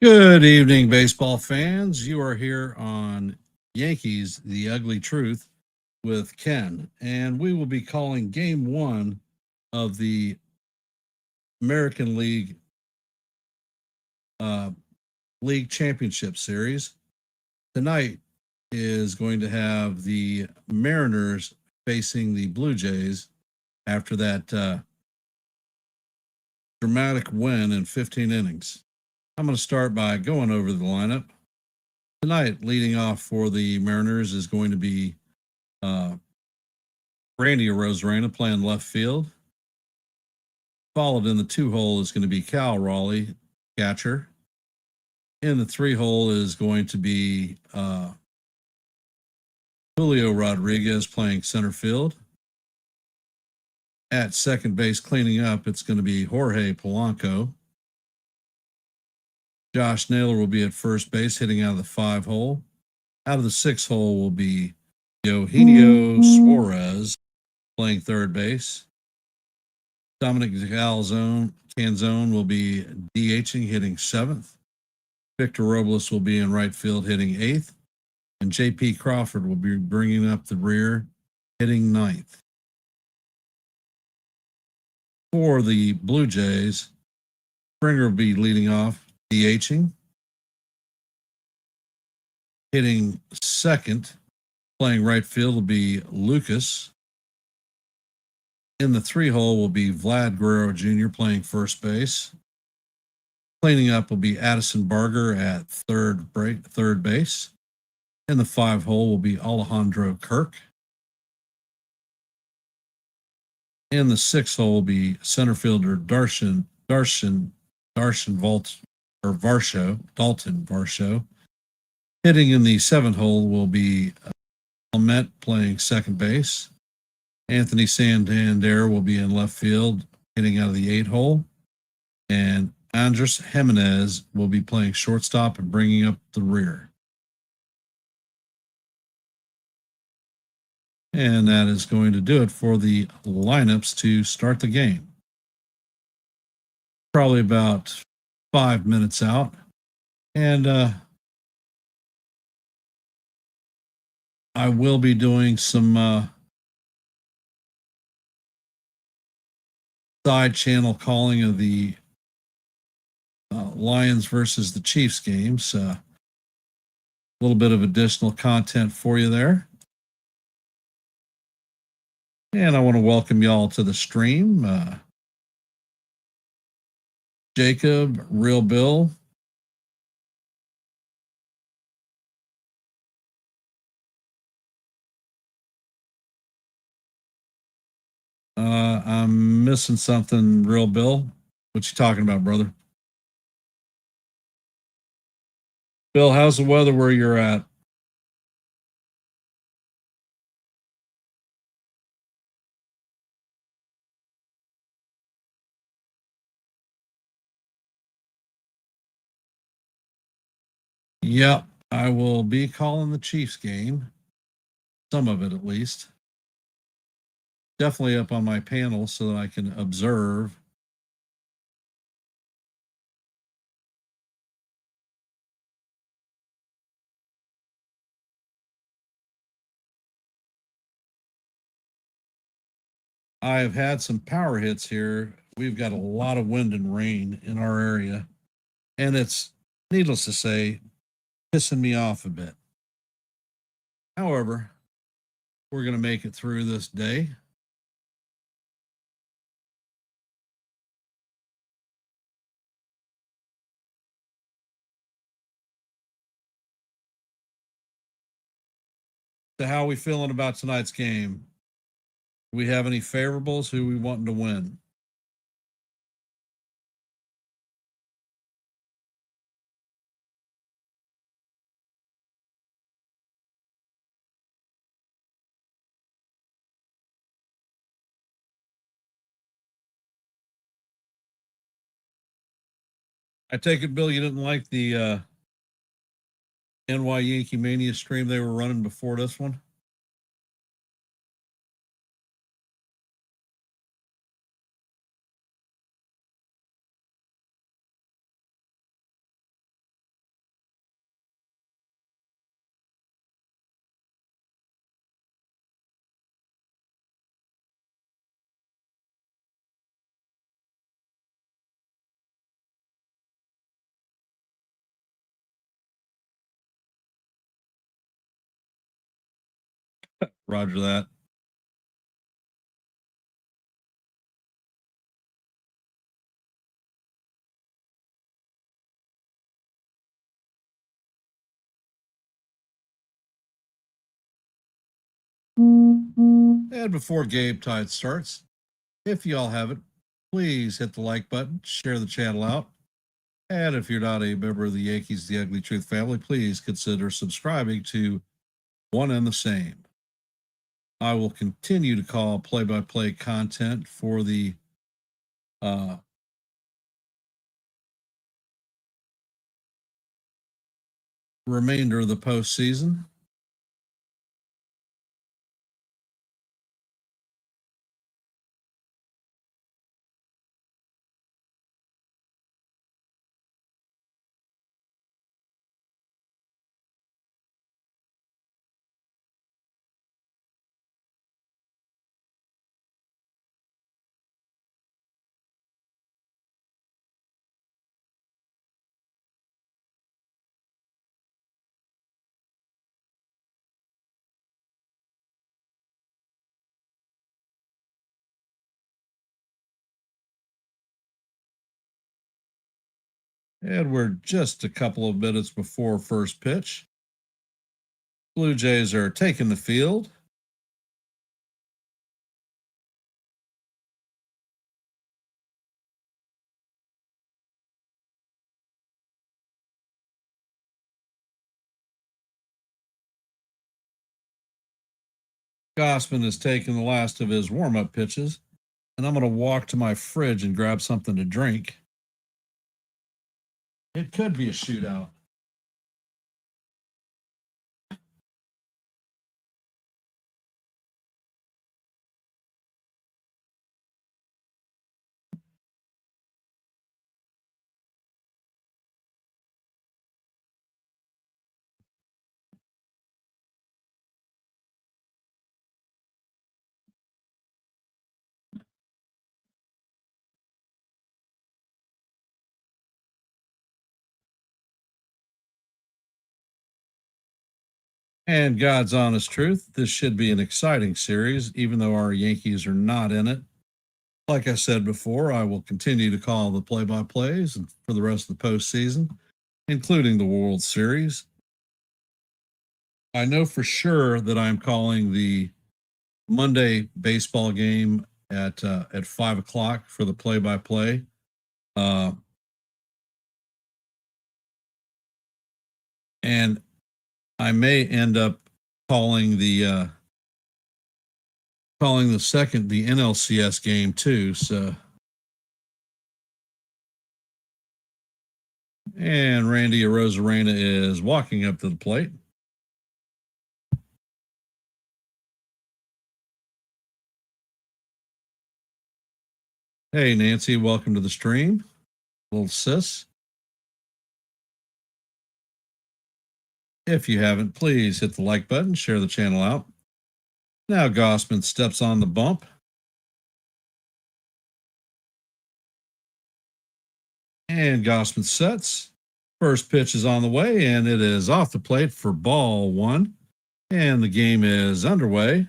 Good evening, baseball fans. You are here on Yankees, The Ugly Truth with Ken, and we will be calling game one of the American uh, League Championship Series. Tonight is going to have the Mariners facing the Blue Jays after that dramatic win in 15 innings. I'm going to start by going over the lineup. Tonight, leading off for the Mariners is going to be uh, Randy Arozarena playing left field. Followed in the 2 hole is going to be Cal Raleigh, catcher. In the 3 hole is going to be Julio Rodriguez playing center field. At second base, cleaning up, it's going to be Jorge Polanco. Josh Naylor will be at first base, hitting out of the 5 hole. Out of the 6 hole will be Eugenio Suarez playing third base. Dominic Canzone will be DHing, hitting 7th. Victor Robles will be in right field, hitting 8th. And J.P. Crawford will be bringing up the rear, hitting 9th. For the Blue Jays, Springer will be leading off, DHing. Hitting 2nd, playing right field will be Lucas. In the 3 hole will be Vlad Guerrero Jr. playing first base. Cleaning up will be Addison Barger at third base. In the 5 hole will be Alejandro Kirk. In the 6 hole will be center fielder Dalton Varsho. Hitting in the 7 hole will be Clement playing second base. Anthony Santander will be in left field, hitting out of the 8 hole. And Andres Jimenez will be playing shortstop and bringing up the rear. And that is going to do it for the lineups to start the game. Probably about 5 minutes out. And I will be doing some side channel calling of the Lions versus the Chiefs games. A little bit of additional content for you there. And I want to welcome y'all to the stream. Jacob, Real Bill. I'm missing something, Real Bill. What you talking about, brother? Bill, how's the weather where you're at? Yep, I will be calling the Chiefs game. Some of it, at least. Definitely up on my panel so that I can observe. I've had some power hits here. We've got a lot of wind and rain in our area, and it's, needless to say, pissing me off a bit. However, we're going to make it through this day. So, how are we feeling about tonight's game? Do we have any favorables? Who we wanting to win? I take it, Bill, you didn't like the NY Yankee Mania stream they were running before this one? Roger that. And before game time starts, if y'all haven't, please hit the like button, share the channel out. And if you're not a member of the Yankees The Ugly Truth family, please consider subscribing to One and the Same. I will continue to call play-by-play content for the remainder of the postseason. And we're just a couple of minutes before first pitch. Blue Jays are taking the field. Gausman has taken the last of his warm-up pitches, and I'm going to walk to my fridge and grab something to drink. It could be a shootout. And God's honest truth, this should be an exciting series, even though our Yankees are not in it. Like I said before, I will continue to call the play-by-plays and for the rest of the postseason, including the World Series. I know for sure that I'm calling the Monday baseball game at 5 o'clock for the play-by-play. And I may end up calling the NLCS game too. So, and Randy Arozarena is walking up to the plate. Hey, Nancy, welcome to the stream. Little sis. If you haven't, please hit the like button, share the channel out. Now Gausman steps on the bump. And Gausman sets. First pitch is on the way, and it is off the plate for ball one. And the game is underway.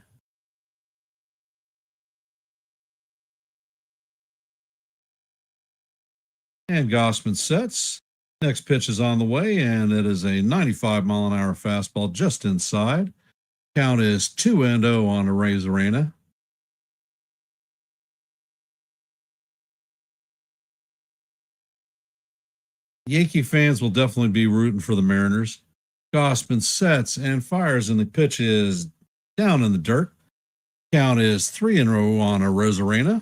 And Gausman sets. Next pitch is on the way, and it is a 95-mile-an-hour fastball just inside. Count is 2-0 on Arozarena. Yankee fans will definitely be rooting for the Mariners. Gausman sets and fires, and the pitch is down in the dirt. Count is 3-0 on Arozarena.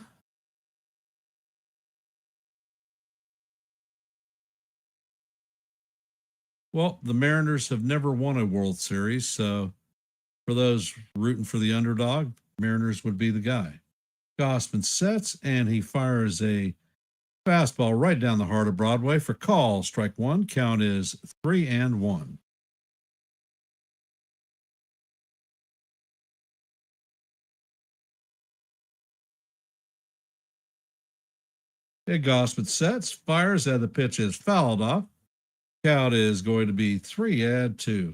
Well, the Mariners have never won a World Series, so for those rooting for the underdog, Mariners would be the guy. Gausman sets, and he fires a fastball right down the heart of Broadway for call. Strike one. Count is 3-1. Big Gausman sets, fires, and the pitch is fouled off. Count is going to be 3-2.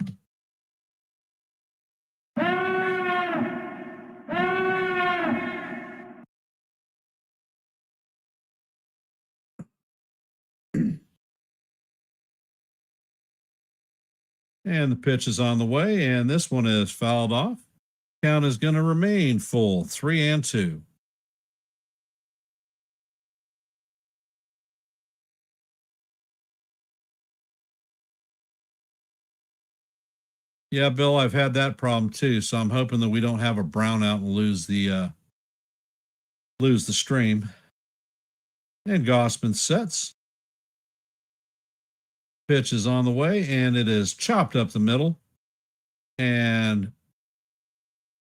And the pitch is on the way, and this one is fouled off. Count is going to remain full, 3-2. Yeah, Bill, I've had that problem too, so I'm hoping that we don't have a brownout and lose the stream. And Gausman sets. Pitch is on the way, and it is chopped up the middle. And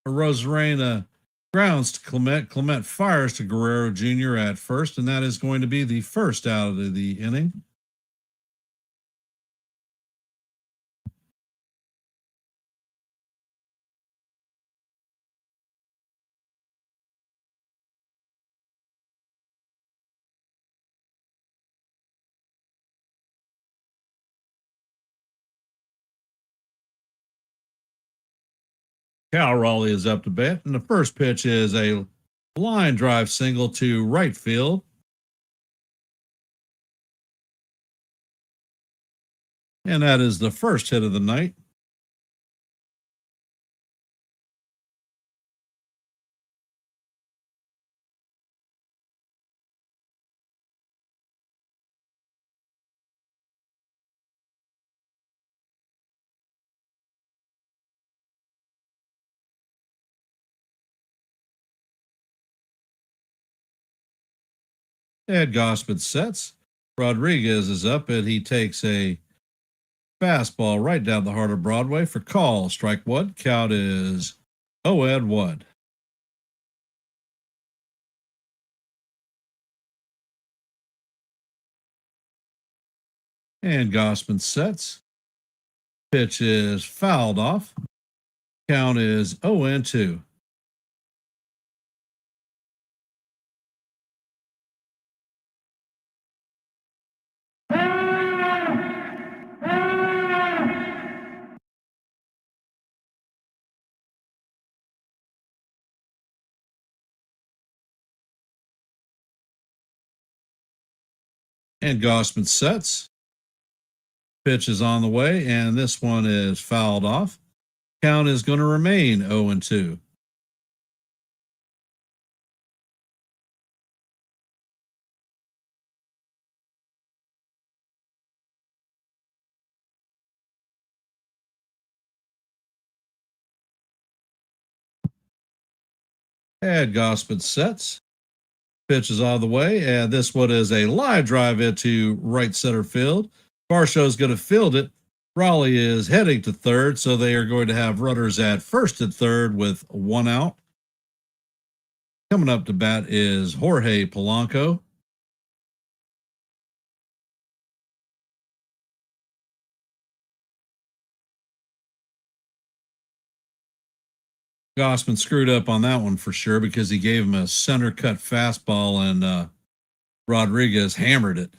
Rosarena grounds to Clement. Clement fires to Guerrero Jr. at first, and that is going to be the first out of the inning. Cal Raleigh is up to bat, and the first pitch is a line drive single to right field. And that is the first hit of the night. Ed Gausman sets. Rodriguez is up, and he takes a fastball right down the heart of Broadway for call. Strike one. Count is 0-1. And Gausman sets. Pitch is fouled off. Count is 0-2. And Gausman sets. Pitch is on the way, and this one is fouled off. Count is going to remain 0-2. And Gausman sets. Pitch is out of the way, and this one is a live drive into right center field. Varsho is going to field it. Raleigh is heading to third, so they are going to have runners at first and third with one out. Coming up to bat is Jorge Polanco. Gausman screwed up on that one for sure because he gave him a center cut fastball, and Rodriguez hammered it.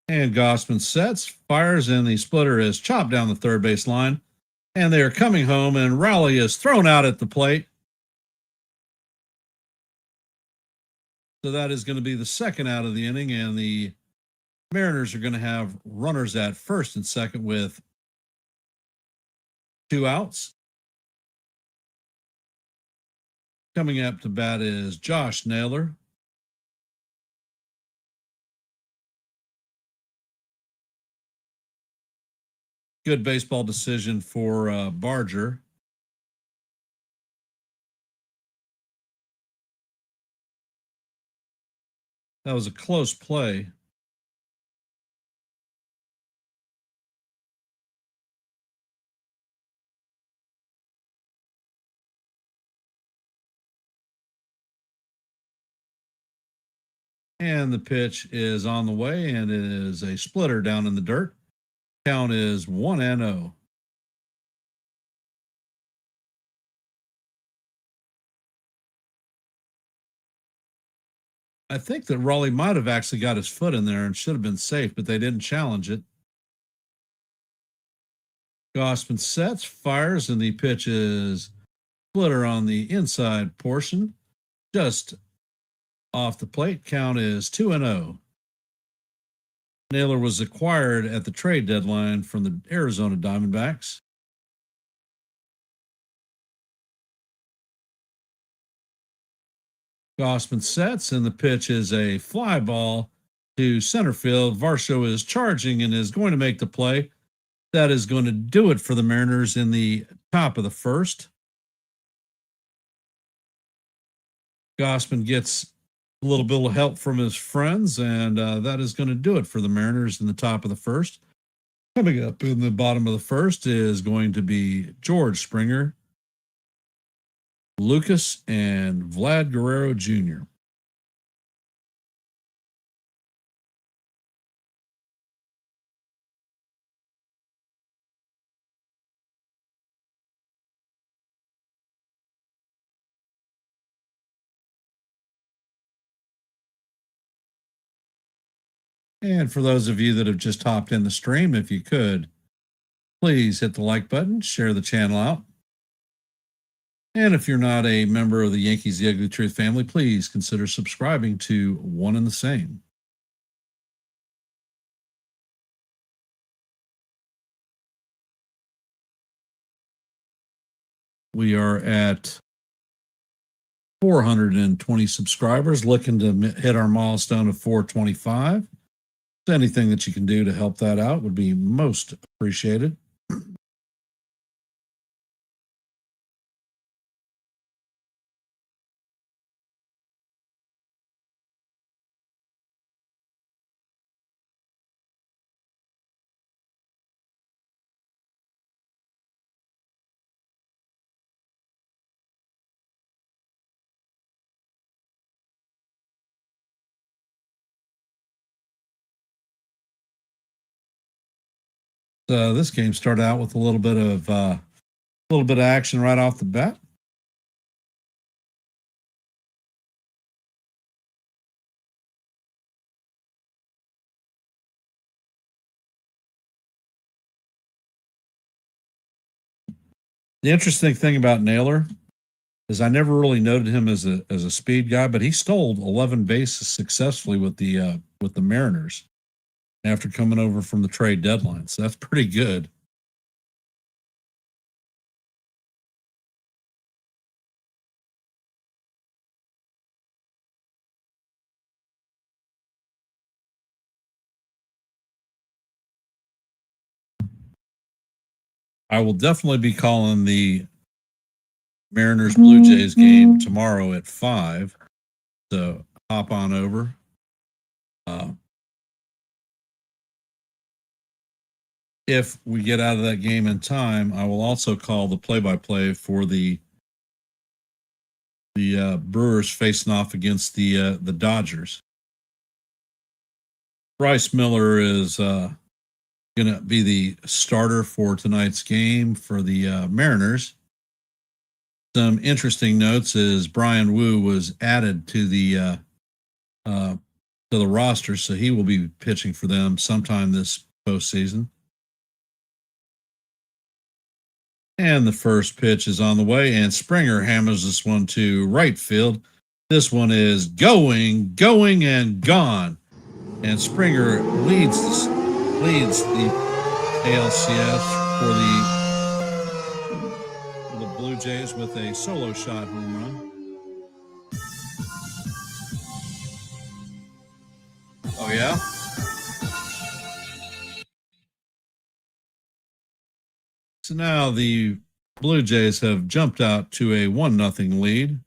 And Gausman sets, fires, and the splitter is chopped down the third base line. And they are coming home, and Raleigh is thrown out at the plate. So that is going to be the second out of the inning, and the Mariners are going to have runners at first and second with two outs. Coming up to bat is Josh Naylor. Good baseball decision for Barger. That was a close play. And the pitch is on the way, and it is a splitter down in the dirt. Count is 1-0. I think that Raleigh might have actually got his foot in there and should have been safe, but they didn't challenge it. Gausman sets, fires, and the pitch is splitter on the inside portion, just off the plate. Count is 2-0. Naylor was acquired at the trade deadline from the Arizona Diamondbacks. Gausman sets, and the pitch is a fly ball to center field. Varsho is charging and is going to make the play. That is going to do it for the Mariners in the top of the first. Gausman gets a little bit of help from his friends, and that is going to do it for the Mariners in the top of the first. Coming up in the bottom of the first is going to be George Springer, Lucas, and Vlad Guerrero Jr. And for those of you that have just hopped in the stream, if you could, please hit the like button, share the channel out. And if you're not a member of the Yankees The Ugly Truth family, please consider subscribing to One and the Same. We are at 420 subscribers, looking to hit our milestone of 425. Anything that you can do to help that out would be most appreciated. This game started out with a little bit of action right off the bat. The interesting thing about Naylor is I never really noted him as a speed guy, but he stole 11 bases successfully with the Mariners after coming over from the trade deadline. So that's pretty good. I will definitely be calling the Mariners Blue Jays game tomorrow at 5. So hop on over. If we get out of that game in time, I will also call the play-by-play for the Brewers facing off against the Dodgers. Bryce Miller is going to be the starter for tonight's game for the Mariners. Some interesting notes is Brian Wu was added to the roster, so he will be pitching for them sometime this postseason. And the first pitch is on the way, and Springer hammers this one to right field. This one is going, and gone. And Springer leads the ALCS for the Blue Jays with a solo shot home run. Oh, yeah? So now the Blue Jays have jumped out to a 1-0 lead.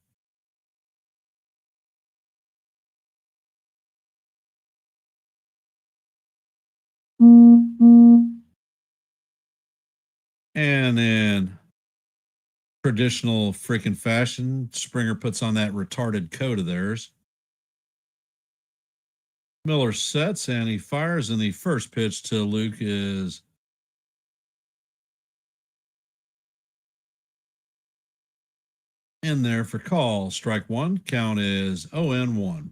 And in traditional freaking fashion, Springer puts on that retarded coat of theirs. Miller sets and he fires, and the first pitch to Luke is in there for call. Strike one. Count is 0-1.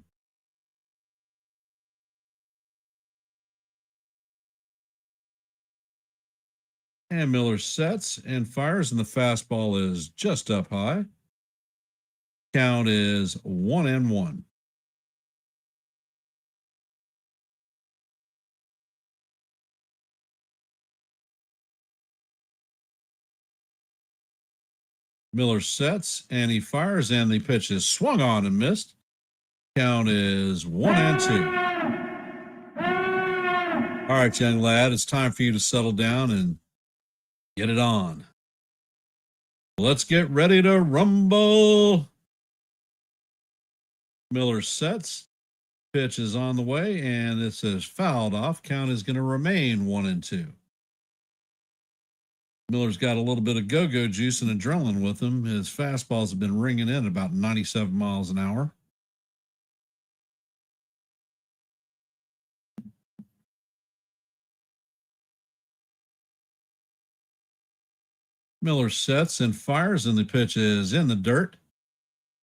And Miller sets and fires, and the fastball is just up high. Count is 1-1. Miller sets and he fires, and the pitch is swung on and missed. Count is 1-2. All right, young lad, it's time for you to settle down and get it on. Let's get ready to rumble. Miller sets. Pitch is on the way, and it says fouled off. Count is going to remain 1-2. Miller's got a little bit of go-go juice and adrenaline with him. His fastballs have been ringing in at about 97 miles an hour. Miller sets and fires, and the pitch is in the dirt.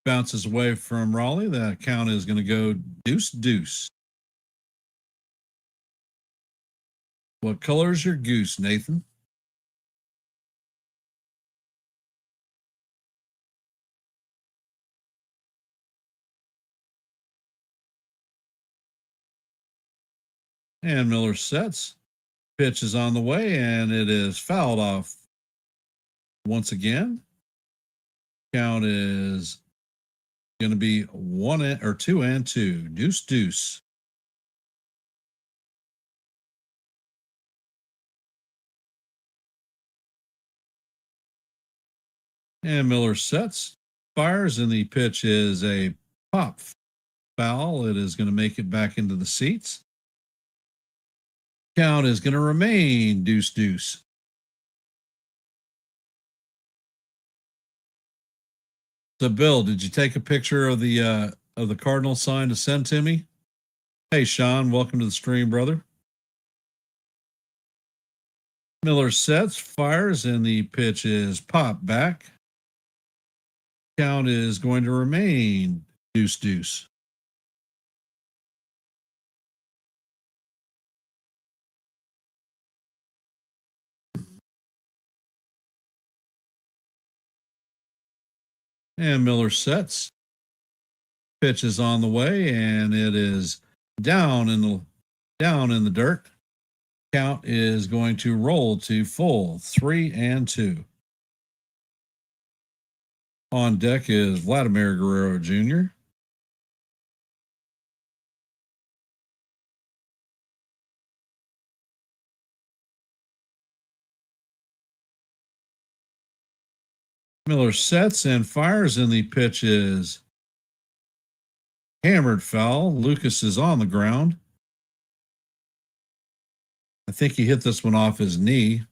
Bounces away from Raleigh. The count is going to go deuce. What color is your goose, Nathan? And Miller sets. Pitch is on the way, and it is fouled off once again. Count is going to be 2-2. Deuce. And Miller sets, fires, and the pitch is a pop foul. It is going to make it back into the seats. Count is going to remain deuce. So, Bill, did you take a picture of the Cardinal sign to send to me? Hey, Sean, welcome to the stream, brother. Miller sets, fires, and the pitch is popped back. Count is going to remain deuce. And Miller sets. Pitch is on the way, and it is down in the dirt. Count is going to roll to full 3-2. On deck is Vladimir Guerrero Jr. Miller sets and fires, and the pitch is hammered foul. Lucas is on the ground. I think he hit this one off his knee.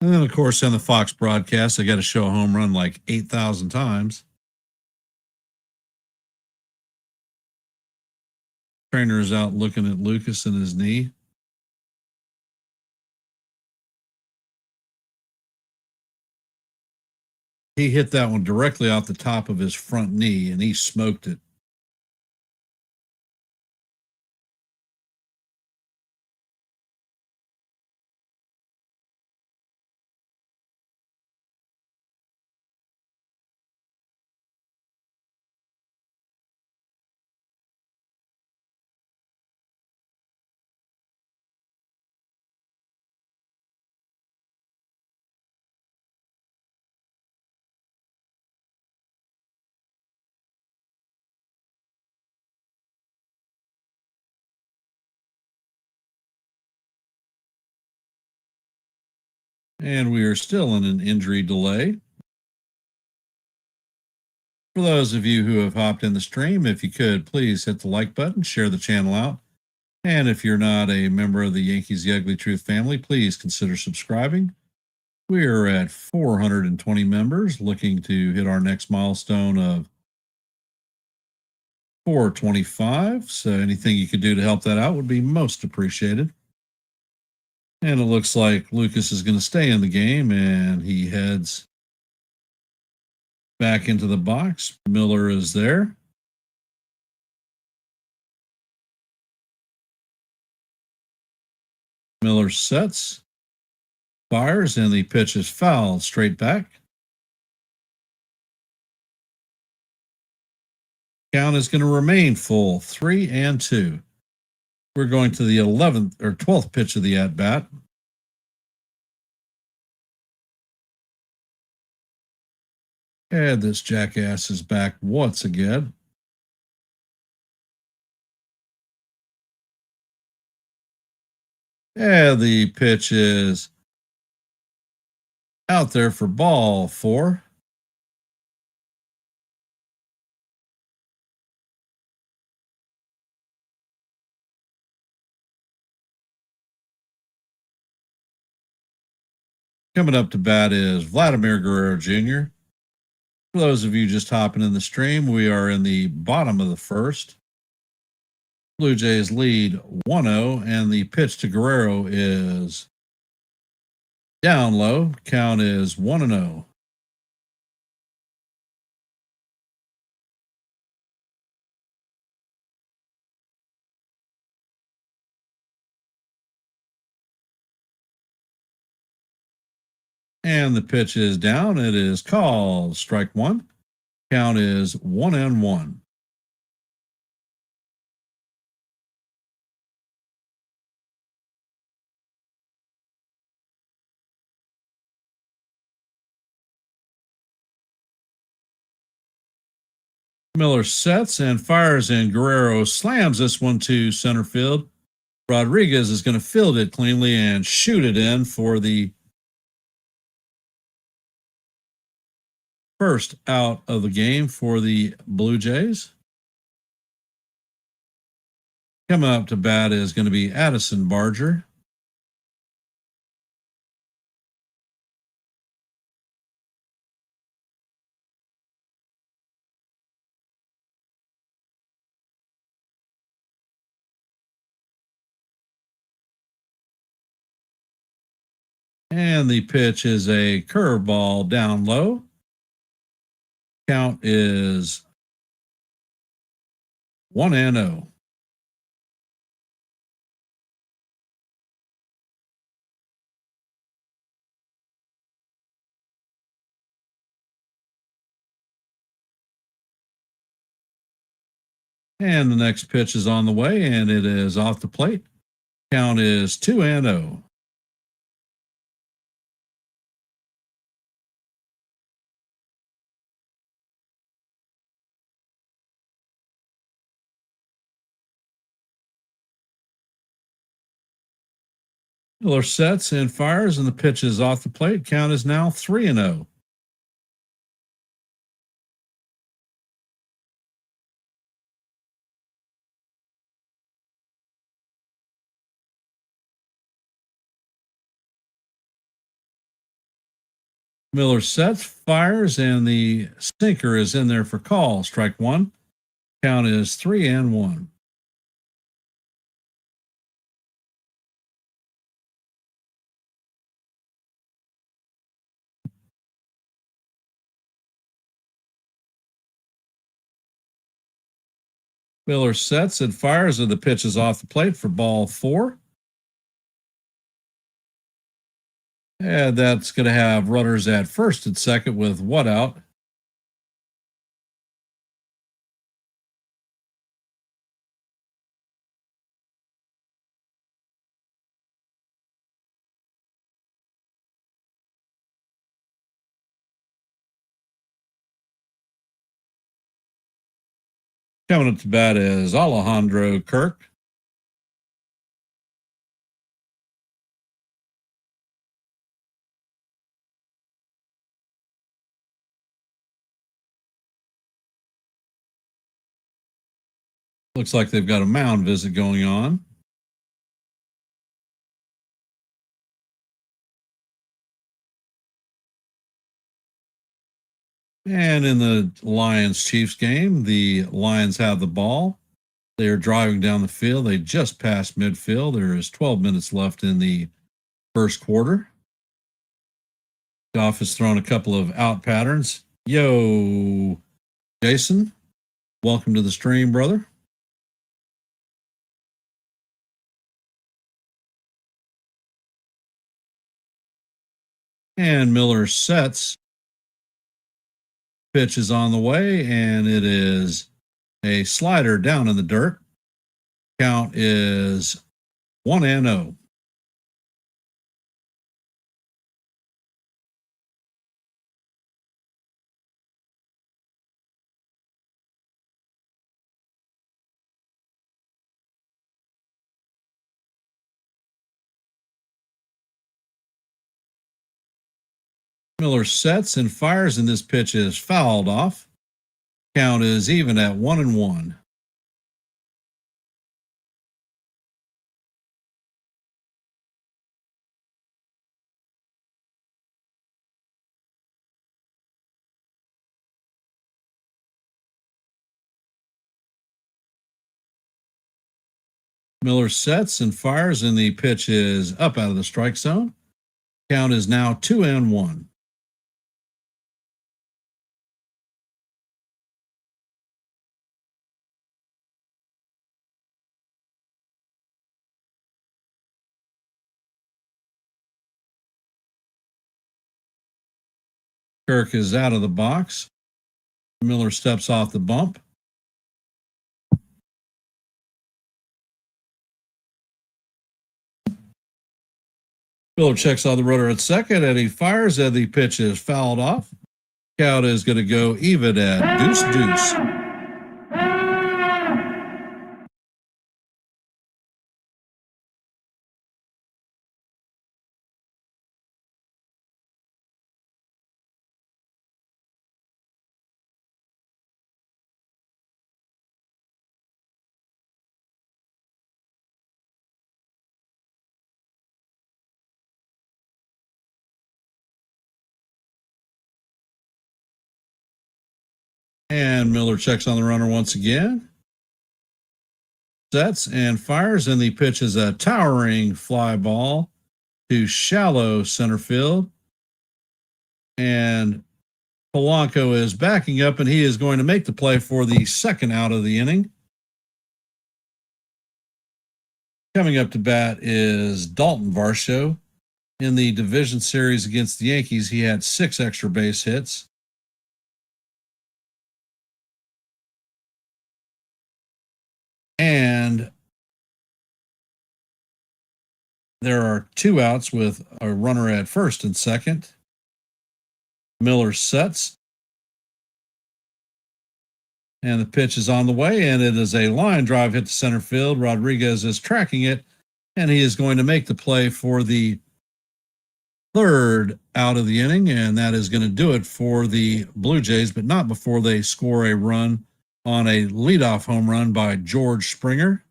And then, of course, on the Fox broadcast, I got to show a home run like 8,000 times. Trainer is out looking at Lucas and his knee. He hit that one directly off the top of his front knee, and he smoked it. And we are still in an injury delay. For those of you who have hopped in the stream, if you could, please hit the like button, share the channel out. And if you're not a member of the Yankees The Ugly Truth family, please consider subscribing. We are at 420 members, looking to hit our next milestone of 425. So anything you could do to help that out would be most appreciated. And it looks like Lucas is going to stay in the game, and he heads back into the box. Miller is there. Miller sets, fires, and the pitch is fouled straight back. Count is going to remain full, 3-2. We're going to the 11th or 12th pitch of the at bat. And this jackass is back once again. And the pitch is out there for ball 4. Coming up to bat is Vladimir Guerrero Jr. For those of you just hopping in the stream, we are in the bottom of the first. Blue Jays lead 1-0, and the pitch to Guerrero is down low. Count is 1-0. And the pitch is down. It is called strike 1. Count is 1-1. Miller sets and fires, and Guerrero slams this one to center field. Rodriguez is going to field it cleanly and shoot it in for the first out of the game for the Blue Jays. Coming up to bat is going to be Addison Barger. And the pitch is a curveball down low. Count is 1-0. And the next pitch is on the way, and it is off the plate. Count is 2-0. Miller sets and fires, and the pitch is off the plate. Count is now 3-0. Miller sets, fires, and the sinker is in there for call. Strike 1. Count is 3-1. Miller sets and fires, and the pitch is off the plate for ball 4. And that's going to have runners at first and second with one out. Coming up to bat is Alejandro Kirk. Looks like they've got a mound visit going on. And in the Lions-Chiefs game, the Lions have the ball. They are driving down the field. They just passed midfield. There is 12 minutes left in the first quarter. Goff has thrown a couple of out patterns. Yo, Jason, welcome to the stream, brother. And Miller sets. Pitch is on the way, and it is a slider down in the dirt. Count is 1-0. Miller sets and fires, and this pitch is fouled off. Count is even at 1-1. Miller sets and fires, and the pitch is up out of the strike zone. Count is now 2-1. Kirk is out of the box. Miller steps off the bump. Miller checks on the runner at second, and he fires, and the pitch is fouled off. Count is going to go even at 2-2. And Miller checks on the runner once again. Sets and fires, and the pitch is a towering fly ball to shallow center field. And Polanco is backing up, and he is going to make the play for the second out of the inning. Coming up to bat is Dalton Varsho. In the division series against the Yankees, he had 6 extra base hits. And there are 2 outs with a runner at first and second. Miller sets. And the pitch is on the way, and it is a line drive hit to center field. Rodriguez is tracking it, and he is going to make the play for the third out of the inning, and that is going to do it for the Blue Jays, but not before they score a run on a leadoff home run by George Springer.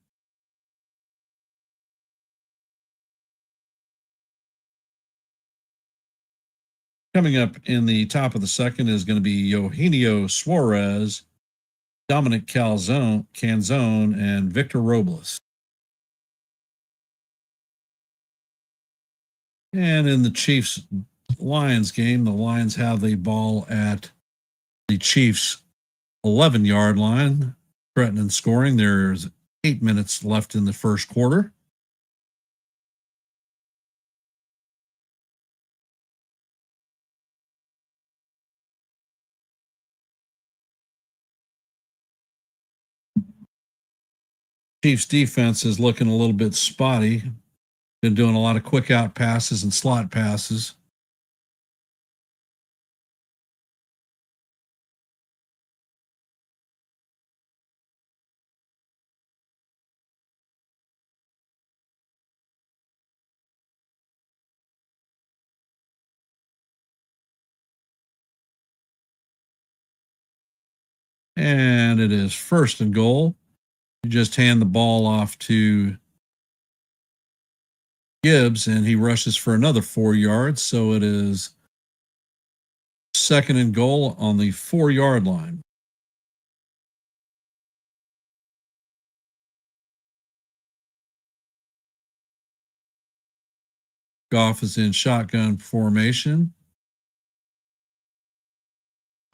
Coming up in the top of the second is going to be Eugenio Suarez, Dominic Canzone, and Victor Robles. And in the Chiefs-Lions game, the Lions have the ball at the Chiefs' 11-yard line, threatening scoring. There's 8 minutes left in the first quarter. Chiefs defense is looking a little bit spotty. Been doing a lot of quick out passes and slot passes. And it is first and goal. You just hand the ball off to Gibbs, and he rushes for another 4 yards. So it is Second and goal on the 4-yard line. Goff is in shotgun formation.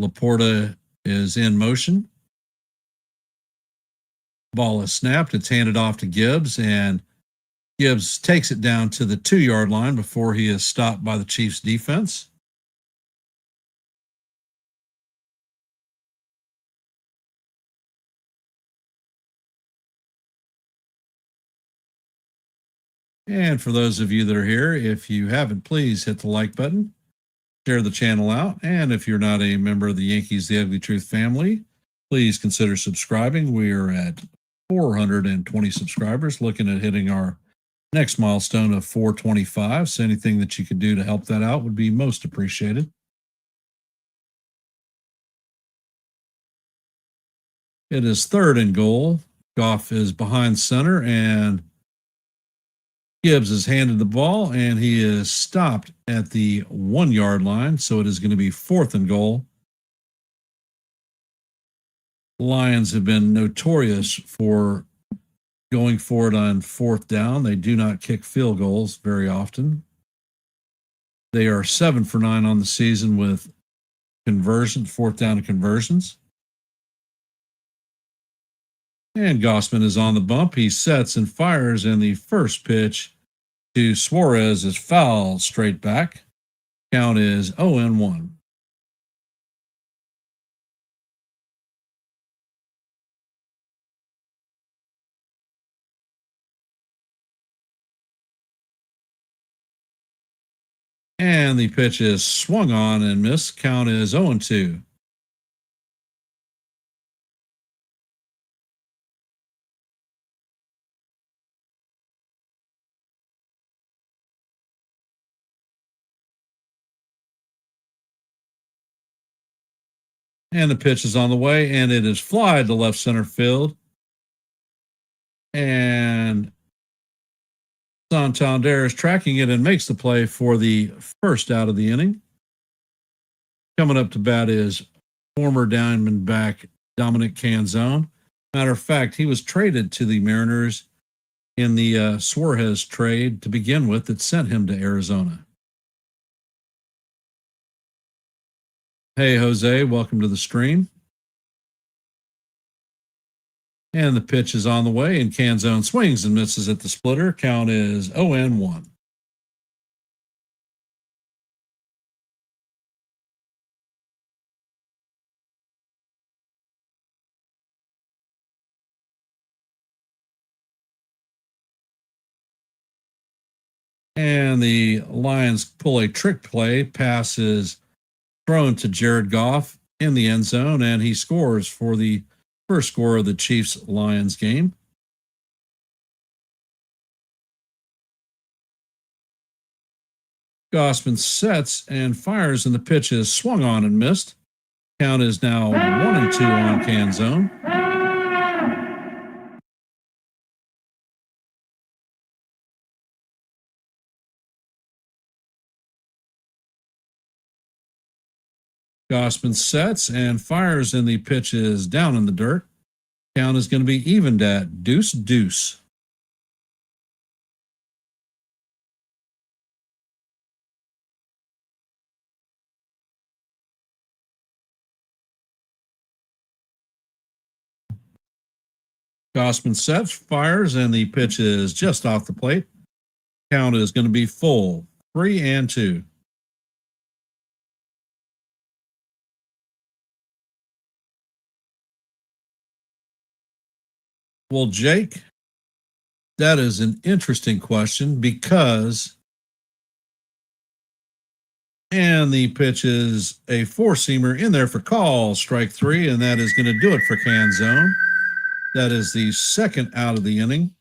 Laporta is in motion. Ball is snapped. It's handed off to Gibbs, and Gibbs takes it down to the 2-yard line before he is stopped by the Chiefs defense. And for those of you that are here, if you haven't, please hit the like button, share the channel out. And if you're not a member of the Yankees The Ugly Truth family, please consider subscribing. We are at 420 subscribers, looking at hitting our next milestone of 425. So anything that you could do to help that out would be most appreciated. It is third and goal. Goff is behind center, and Gibbs has handed the ball, and he is stopped at the 1-yard line. So it is going to be fourth and goal. Lions have been notorious for going for it on fourth down. They do not kick field goals very often. They are 7 for 9 on the season with conversions, fourth down conversions. And Gausman is on the bump. He sets and fires, and the first pitch to Suarez is foul straight back. Count is 0-1. And the pitch is swung on and missed. Count is 0-2. And the pitch is on the way, and it is fly to left center field. And Santander is tracking it and makes the play for the first out of the inning. Coming up to bat is former Diamondback Dominic Canzone. Matter of fact, he was traded to the Mariners in the Suarez trade to begin with that sent him to Arizona. Hey, Jose, welcome to the stream. And the pitch is on the way, and Canzone swings and misses at the splitter. Count is 0-1. And the Lions pull a trick play. Pass is thrown to Jared Goff in the end zone, and he scores for the first score of the Chiefs-Lions game. Gausman sets and fires, and the pitch is swung on and missed. Count is now 1-2 on Canzone. Gausman sets and fires, and the pitch is down in the dirt. Count is going to be evened at 2-2. Gausman sets, fires, and the pitch is just off the plate. Count is going to be full, 3-2. Well, Jake, that is an interesting question because, and the pitch is a 4-seamer in there for call, strike 3, and that is going to do it for Canzone. That is the second out of the inning.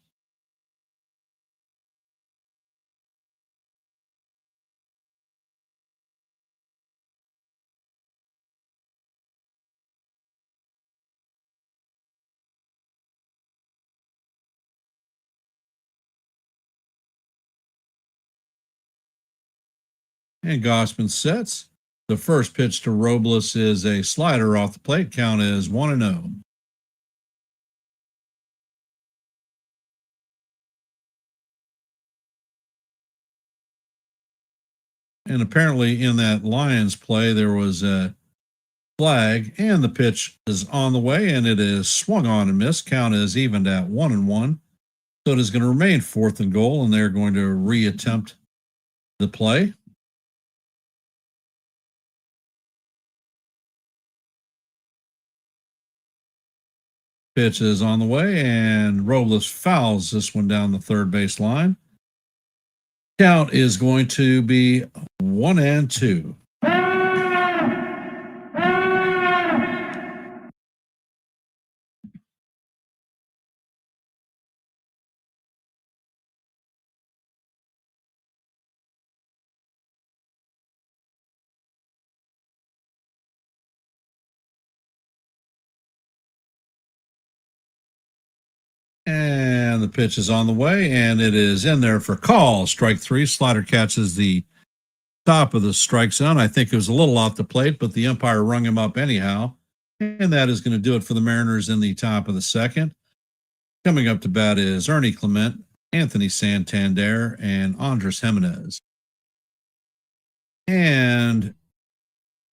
And Gausman sets. The first pitch to Robles is a slider off the plate. Count is 1-0. And apparently in that Lions play, there was a flag, and the pitch is on the way, and it is swung on and missed. Count is evened at 1-1. So it is going to remain 4th and goal, and they're going to reattempt the play. Pitch is on the way, and Robles fouls this one down the third base line. Count is going to be 1-2. And the pitch is on the way, and it is in there for call. Strike 3. Slider catches the top of the strike zone. I think it was a little off the plate, but the umpire rung him up anyhow. And that is going to do it for the Mariners in the top of the second. Coming up to bat is Ernie Clement, Anthony Santander, and Andres Jimenez. And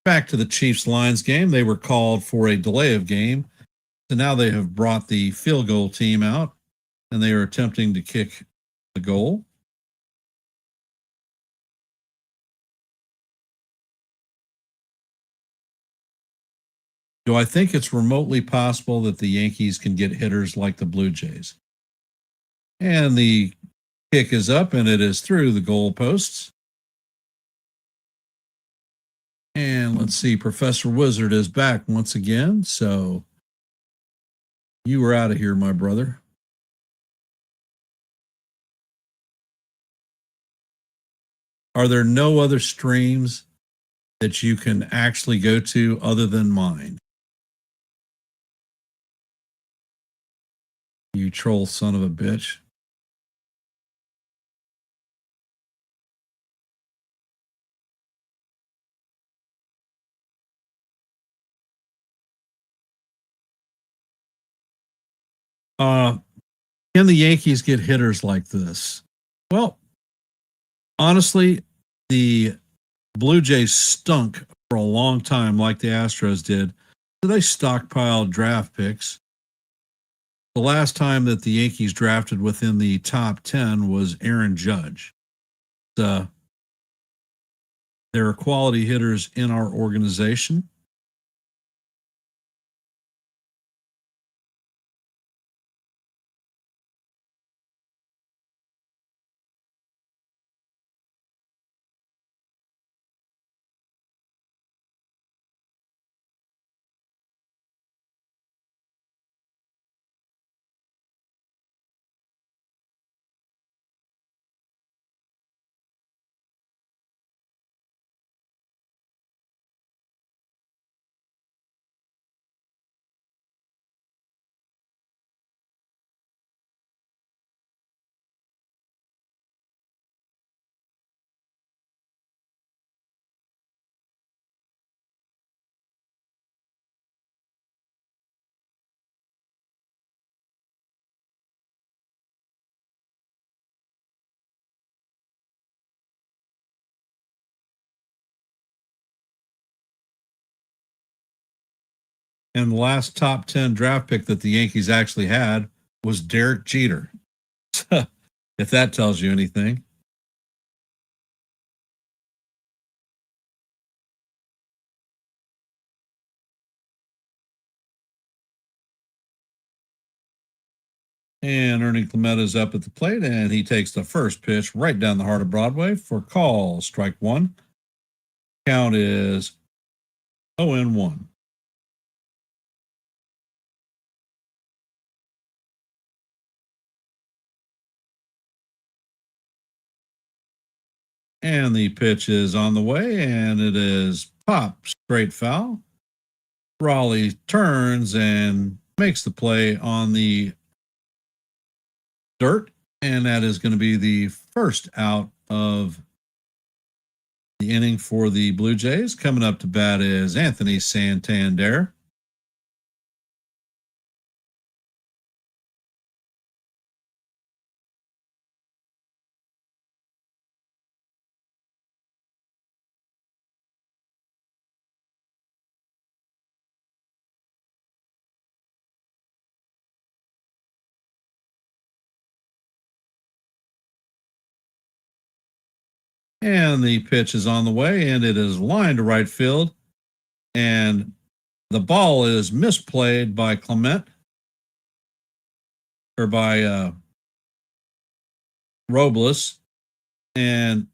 back to the Chiefs-Lions game. They were called for a delay of game. So now they have brought the field goal team out, and they are attempting to kick the goal. Do I think it's remotely possible that the Yankees can get hitters like the Blue Jays? And the kick is up, and it is through the goal posts. And let's see, Professor Wizard is back once again. So you were out of here, my brother. Are there no other streams that you can actually go to other than mine? You troll son of a bitch. Can the Yankees get hitters like this? Well, honestly, the Blue Jays stunk for a long time like the Astros did. So they stockpiled draft picks. The last time that the Yankees drafted within the top 10 was Aaron Judge. There are quality hitters in our organization. And the last top 10 draft pick that the Yankees actually had was Derek Jeter. If that tells you anything. And Ernie Clement is up at the plate, and he takes the first pitch right down the heart of Broadway for call. Strike 1. Count is 0-1. And the pitch is on the way, and it is pop straight foul. Raleigh turns and makes the play on the dirt, and that is going to be the first out of The inning for the Blue Jays. Coming up to bat is Anthony Santander. And the pitch is on the way, and it is lined to right field. And the ball is misplayed by Clement, or by Robles. And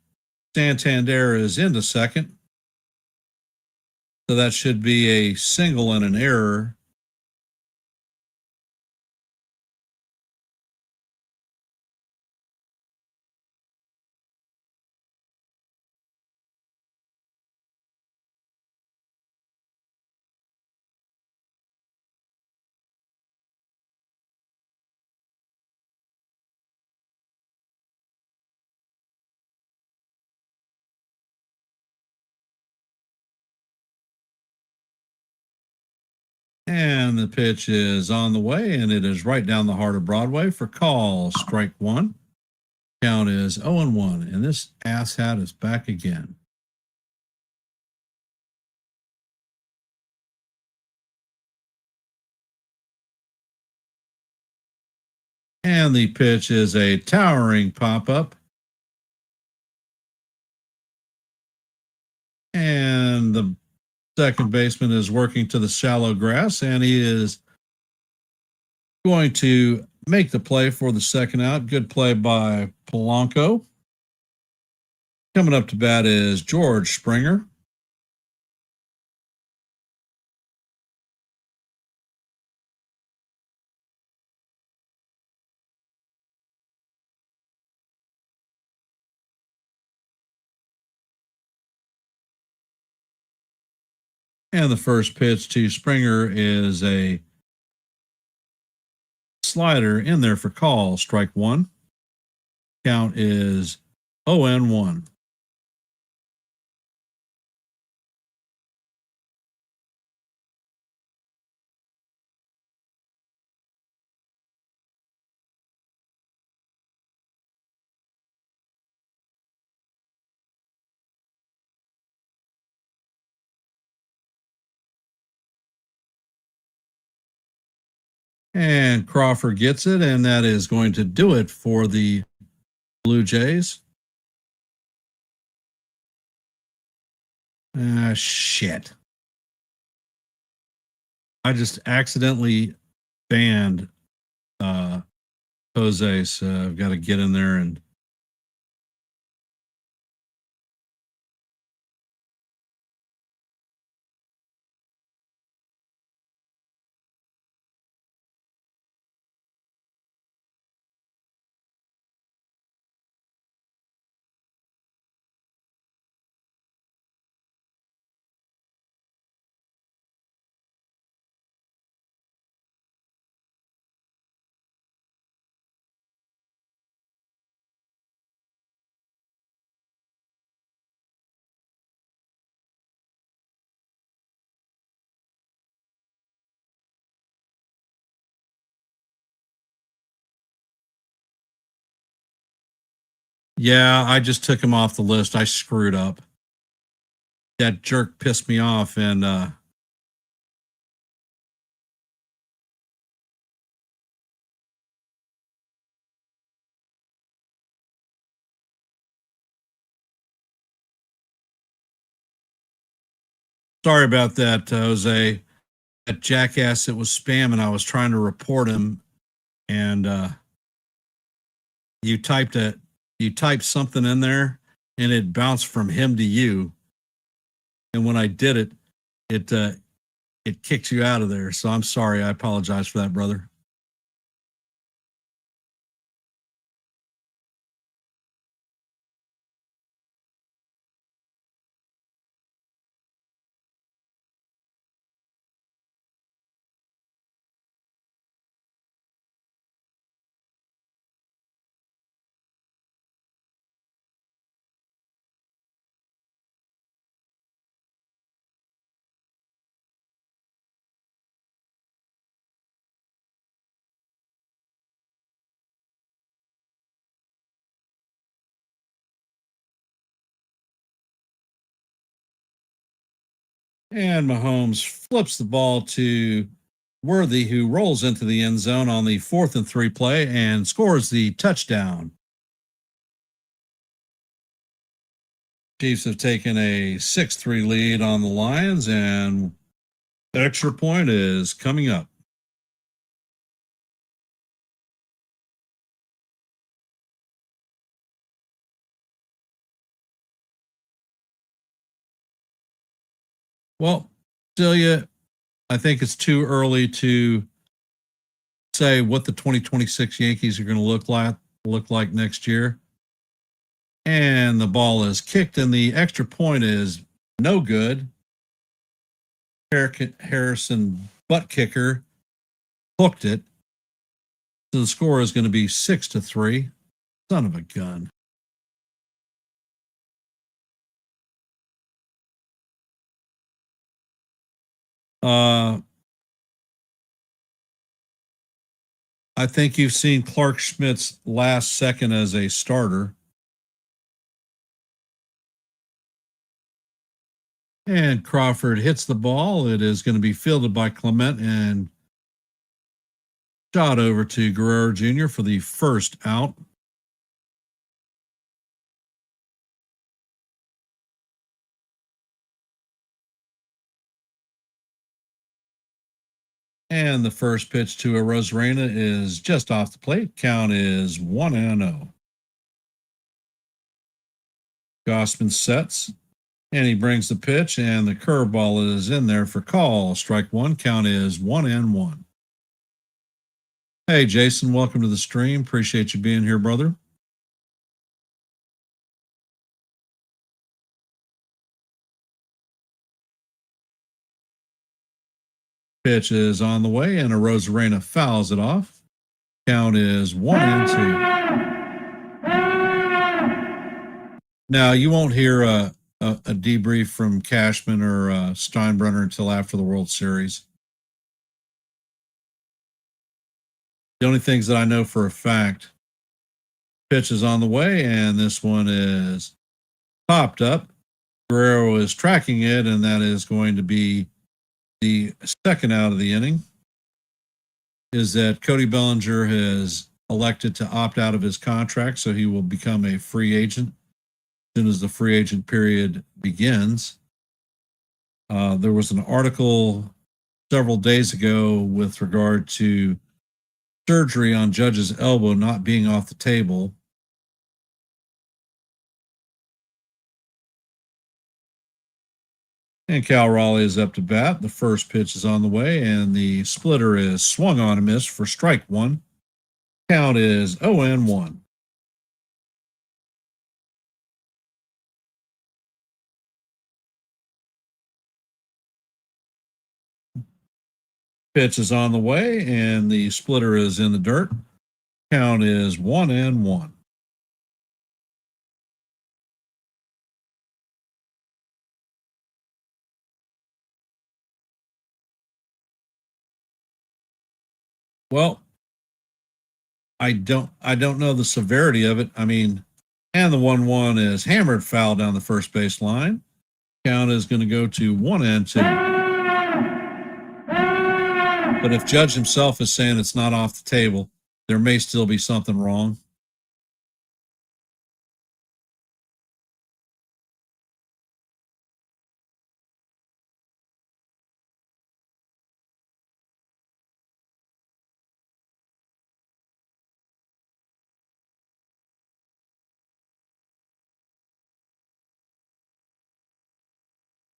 Santander is into second. So that should be a single and an error. And the pitch is on the way, and it is right down the heart of Broadway for call. Strike one. Count is 0-1, and this asshat is back again. And the pitch is a towering pop-up. And the second baseman is working to the shallow grass, and he is going to make the play for the second out. Good play by Polanco. Coming up to bat is George Springer. And the first pitch to Springer is a slider in there for call. Strike one. Count is 0-1. And Crawford gets it, and that is going to do it for the Blue Jays. Shit. I just accidentally banned Jose, so I've got to get in there and yeah, I just took him off the list. I screwed up. That jerk pissed me off, and sorry about that, Jose. That jackass that was spamming, I was trying to report him, and you typed something in there, and it bounced from him to you. And when I did it, it kicks you out of there. So I'm sorry. I apologize for that, brother. And Mahomes flips the ball to Worthy, who rolls into the end zone on the 4th and 3 play and scores the touchdown. Chiefs have taken a 6-3 lead on the Lions, and the extra point is coming up. Well, Celia, I think it's too early to say what the 2026 Yankees are going to look like next year. And the ball is kicked, and the extra point is no good. Harrison butt kicker hooked it. So the score is going to be 6-3. Son of a gun. I think you've seen Clark Schmidt's last second as a starter. And Crawford hits the ball. It is going to be fielded by Clement and shot over to Guerrero Jr. for the first out. And the first pitch to Arozarena is just off the plate. Count is 1-0. Gausman sets, and he brings the pitch, and the curveball is in there for call. Strike one. Count is 1-1. Hey, Jason, welcome to the stream. Appreciate you being here, brother. Pitch is on the way, and Arozarena fouls it off. Count is 1-2. Now, you won't hear a debrief from Cashman or Steinbrenner until after the World Series. The only things that I know for a fact, pitch is on the way, and this one is popped up. Guerrero is tracking it, and that is going to be the second out of the inning. Is that Cody Bellinger has elected to opt out of his contract, so he will become a free agent as soon as the free agent period begins. There was an article several days ago with regard to surgery on Judge's elbow not being off the table. And Cal Raleigh is up to bat. The first pitch is on the way, and the splitter is swung on a miss for strike one. Count is 0-1. Pitch is on the way, and the splitter is in the dirt. Count is 1-1. Well, I don't know the severity of it. I mean, and the 1-1 is hammered foul down the first base line. Count is going to go to 1-2. But if Judge himself is saying it's not off the table, there may still be something wrong.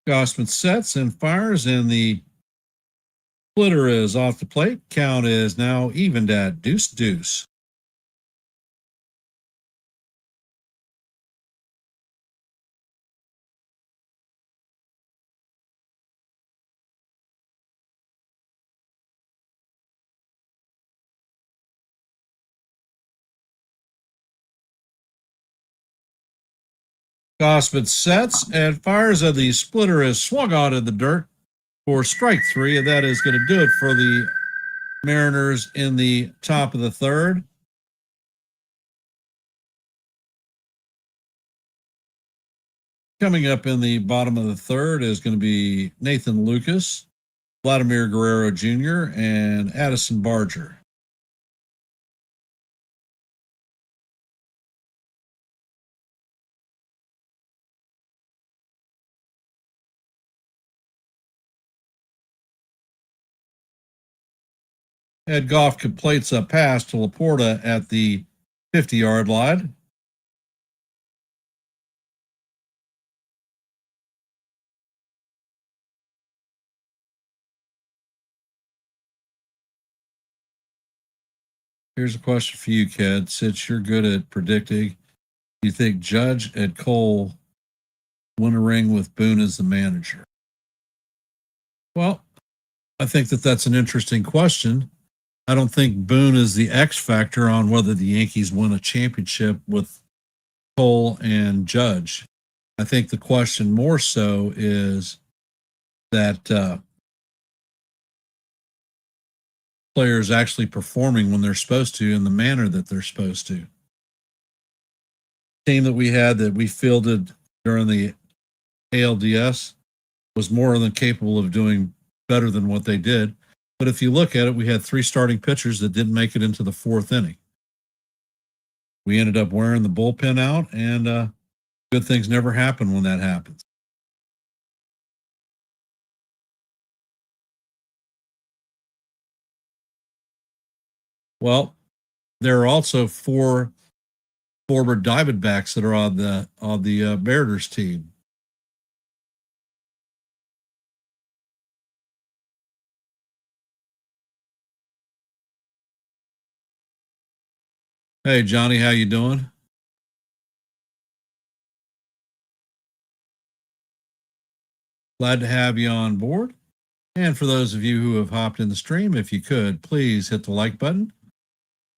Gausman sets and fires, and the splitter is off the plate. Count is now evened at 2-2. Gausman sets and fires, and the splitter is swung out in the dirt for strike three, and that is going to do it for the Mariners in the top of the third. Coming up in the bottom of the third is going to be Nathan Lucas, Vladimir Guerrero Jr., and Addison Barger. Ed Goff completes a pass to Laporta at the 50-yard line. Here's a question for you, Ked. Since you're good at predicting, do you think Judge and Cole win a ring with Boone as the manager? Well, I think that's an interesting question. I don't think Boone is the X factor on whether the Yankees win a championship with Cole and Judge. I think the question more so is that players actually performing when they're supposed to in the manner that they're supposed to. Team that we had that we fielded during the ALDS was more than capable of doing better than what they did. But if you look at it, we had 3 starting pitchers that didn't make it into the 4th inning. We ended up wearing the bullpen out, and good things never happen when that happens. Well, there are also 4 forward Diamondbacks that are on the Mariners team. Hey, Johnny, how you doing? Glad to have you on board. And for those of you who have hopped in the stream, if you could, please hit the like button,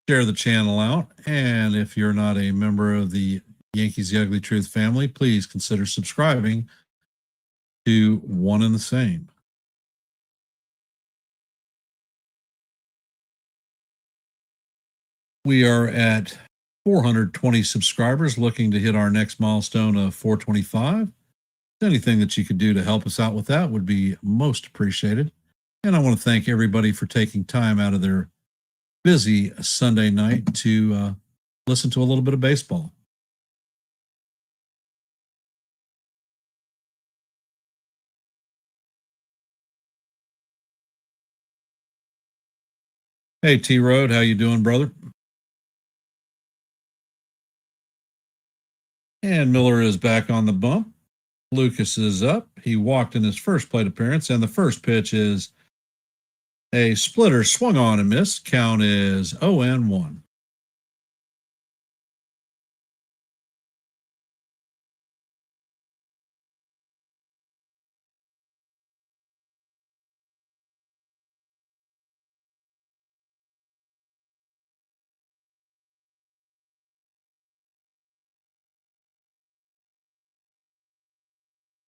share the channel out, and if you're not a member of the Yankees The Ugly Truth family, please consider subscribing to One and the Same. We are at 420 subscribers, looking to hit our next milestone of 425. Anything that you could do to help us out with that would be most appreciated. And I want to thank everybody for taking time out of their busy Sunday night to listen to a little bit of baseball. Hey, T-Road, how you doing, brother? And Miller is back on the bump. Lucas is up. He walked in his first plate appearance, and the first pitch is a splitter swung on and missed. Count is 0-1.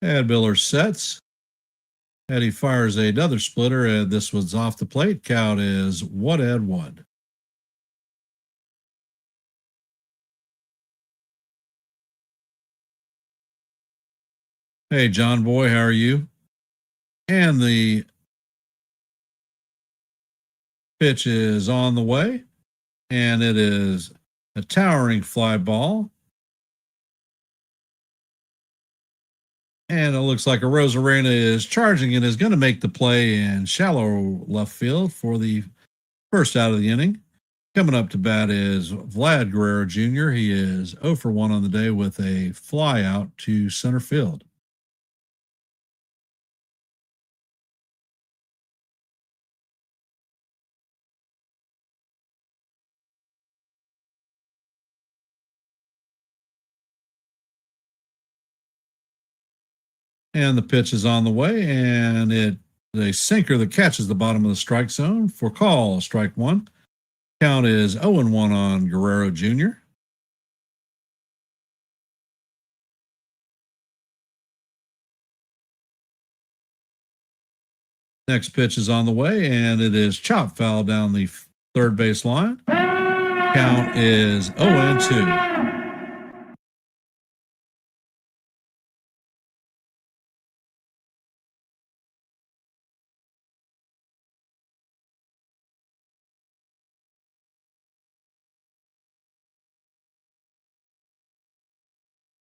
And Miller sets. And he fires another splitter, and this one's off the plate. Count is 1-1. Hey, John Boy, how are you? And the pitch is on the way, and it is a towering fly ball. And it looks like a Rosarena is charging and is going to make the play in shallow left field for the first out of the inning. Coming up to bat is Vlad Guerrero Jr. He is 0 for 1 on the day with a fly out to center field. And the pitch is on the way, and it a sinker that catches the bottom of the strike zone for call, strike 1. Count is 0-1 on Guerrero Jr. Next pitch is on the way, and it is chop foul down the third base line. Count is 0-2.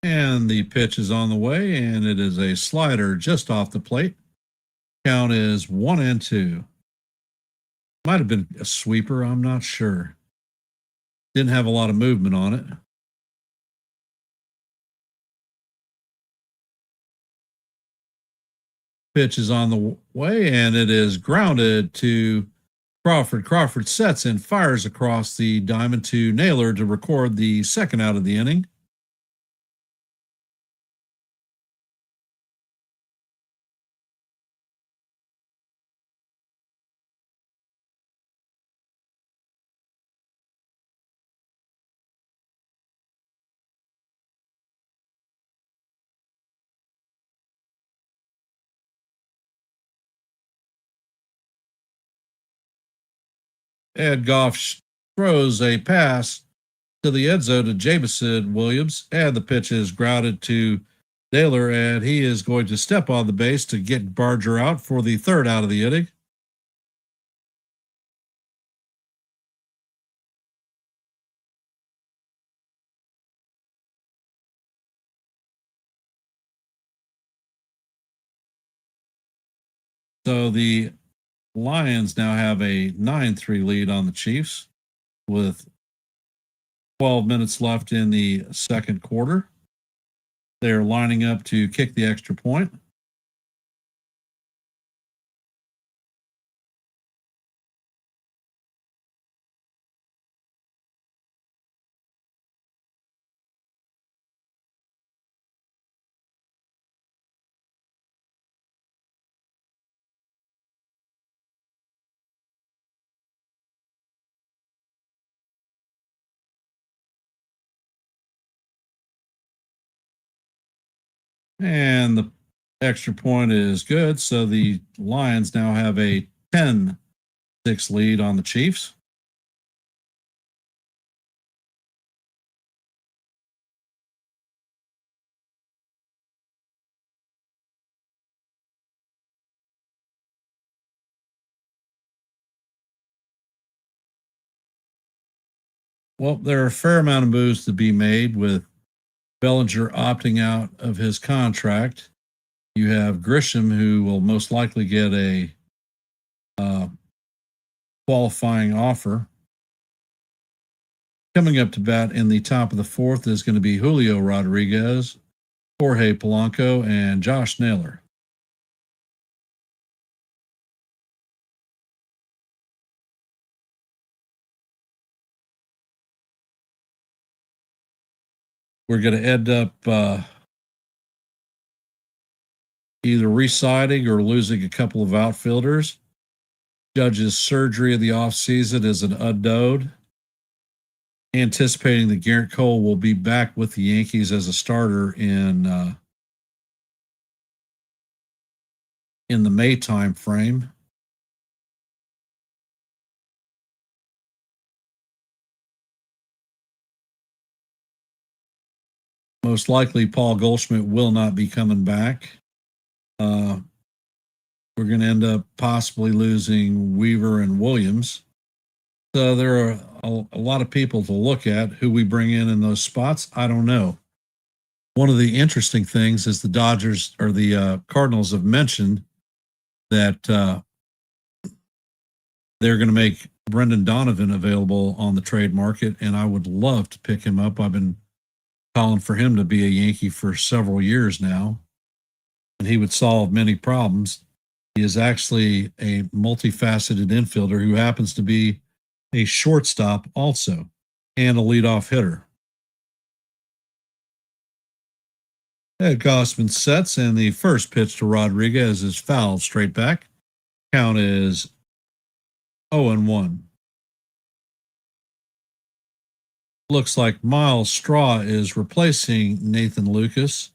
And the pitch is on the way, and it is a slider just off the plate. Count is 1-2. Might have been a sweeper, I'm not sure. Didn't have a lot of movement on it. Pitch is on the way, and it is grounded to Crawford. Crawford sets and fires across the diamond to Naylor to record the second out of the inning. Ed Goff throws a pass to the end zone to Jamison Williams, and the pitch is grounded to Naylor, and he is going to step on the base to get Barger out for the third out of the inning. So the Lions now have a 9-3 lead on the Chiefs with 12 minutes left in the second quarter. They're lining up to kick the extra point. And the extra point is good. So the Lions now have a 10-6 lead on the Chiefs. Well, there are a fair amount of moves to be made with Bellinger opting out of his contract. You have Grisham, who will most likely get a qualifying offer. Coming up to bat in the top of the fourth is going to be Julio Rodriguez, Jorge Polanco, and Josh Naylor. We're going to end up either re-signing or losing a couple of outfielders. Judge's surgery of the offseason is an unknown. Anticipating that Garrett Cole will be back with the Yankees as a starter in the May time frame. Most likely, Paul Goldschmidt will not be coming back. We're going to end up possibly losing Weaver and Williams. So there are a lot of people to look at. Who we bring in those spots, I don't know. One of the interesting things is the Dodgers or the Cardinals have mentioned that they're going to make Brendan Donovan available on the trade market, and I would love to pick him up. I've been calling for him to be a Yankee for several years now, and he would solve many problems. He is actually a multifaceted infielder who happens to be a shortstop also and a leadoff hitter. Ed Gausman sets, and the first pitch to Rodriguez is fouled straight back. Count is 0-1. Looks like Miles Straw is replacing Nathan Lucas,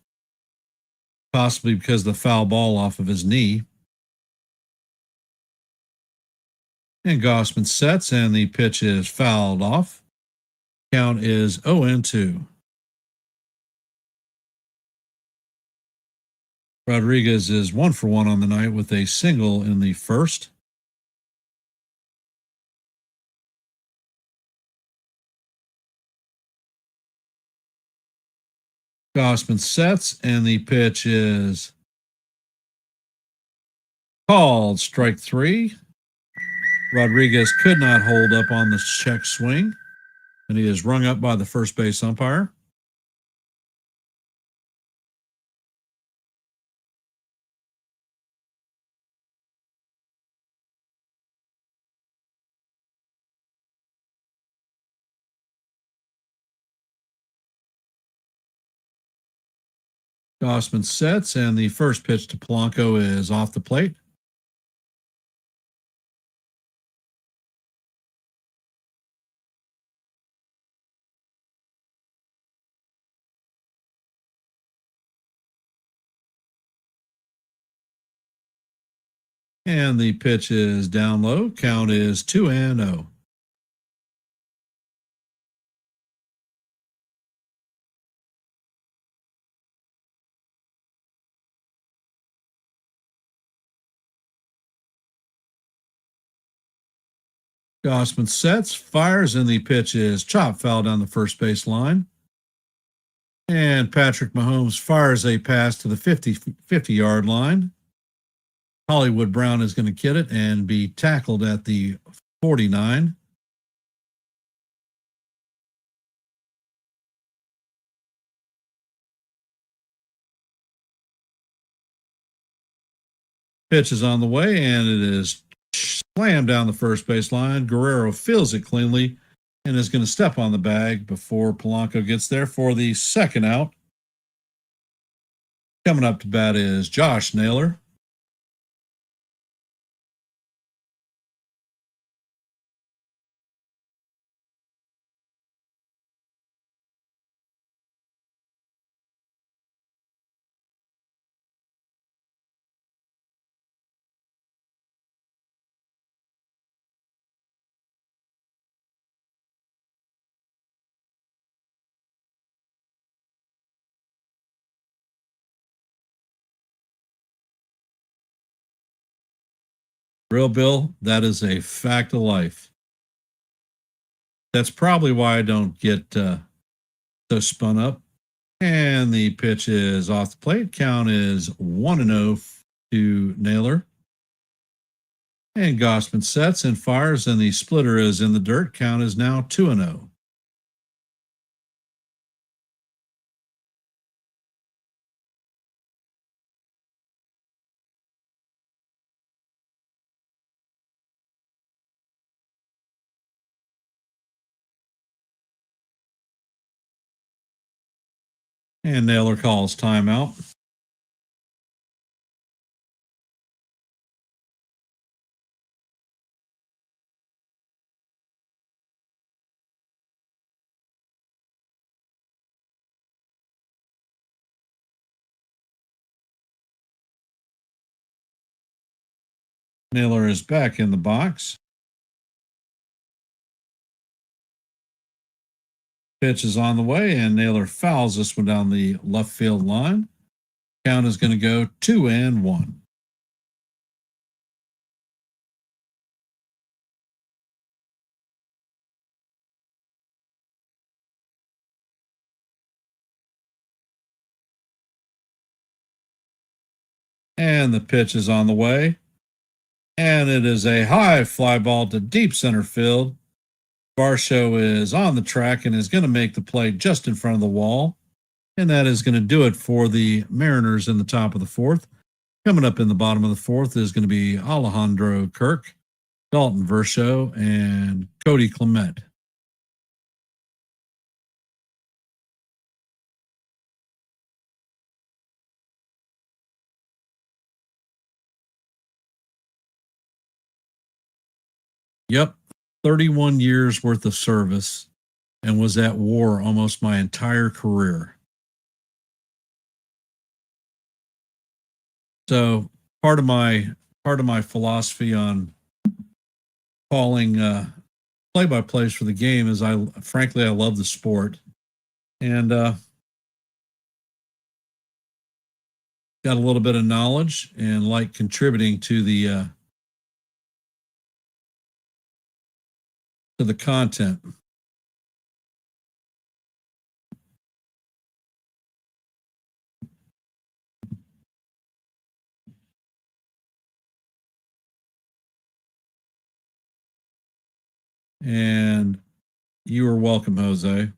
possibly because of the foul ball off of his knee. And Gausman sets, and the pitch is fouled off. Count is 0-2. Rodriguez is 1-for-1 on the night with a single in the first. Gausman sets, and the pitch is called. Strike 3. Rodriguez could not hold up on the check swing, and he is rung up by the first base umpire. Gausman sets, and the first pitch to Polanco is off the plate. And the pitch is down low. Count is 2-0. Gausman sets, fires, and the pitch is chop foul down the first base line. And Patrick Mahomes fires a pass to the 50-yard line. Hollywood Brown is going to get it and be tackled at the 49. Pitch is on the way, and it is slammed down the first base line. Guerrero feels it cleanly and is going to step on the bag before Polanco gets there for the second out. Coming up to bat is Josh Naylor. Real Bill, that is a fact of life. That's probably why I don't get so spun up. And the pitch is off the plate. Count is 1-0 to Naylor. And Gausman sets and fires, and the splitter is in the dirt. Count is now 2-0. And Naylor calls timeout. Naylor is back in the box. Pitch is on the way, and Naylor fouls this one down the left field line. Count is going to go 2-1. And the pitch is on the way. And it is a high fly ball to deep center field. Varsho is on the track and is going to make the play just in front of the wall. And that is going to do it for the Mariners in the top of the fourth. Coming up in the bottom of the fourth is going to be Alejandro Kirk, Dalton Varsho, and Cody Clement. Yep, 31 years worth of service, and was at war almost my entire career. So part of my philosophy on calling play-by-plays for the game is I love the sport, and got a little bit of knowledge and like contributing to the content. And you are welcome, Jose.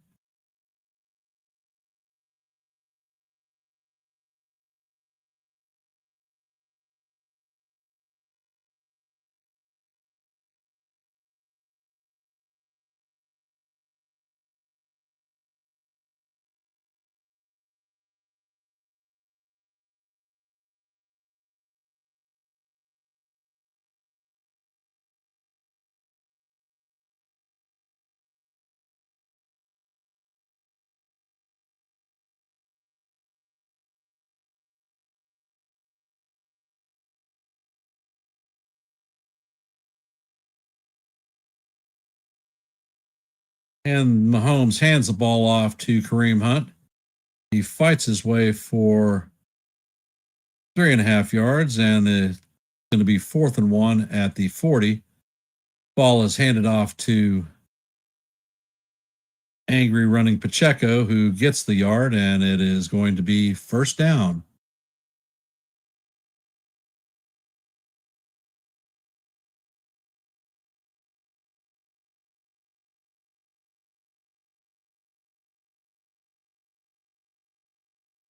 And Mahomes hands the ball off to Kareem Hunt. He fights his way for 3.5 yards, and it's going to be 4th and 1 at the 40. Ball is handed off to angry running Pacheco, who gets the yard, and it is going to be first down.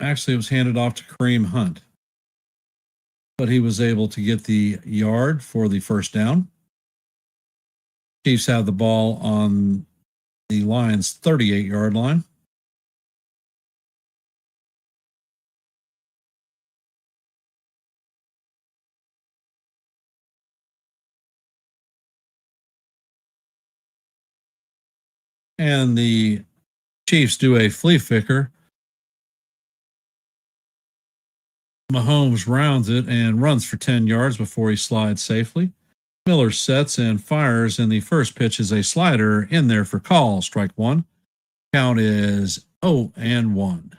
Actually, it was handed off to Kareem Hunt, but he was able to get the yard for the first down. Chiefs have the ball on the Lions' 38-yard line. And the Chiefs do a flea flicker. Mahomes rounds it and runs for 10 yards before he slides safely. Miller sets and fires, and the first pitch is a slider in there for call. Strike one. Count is 0-1.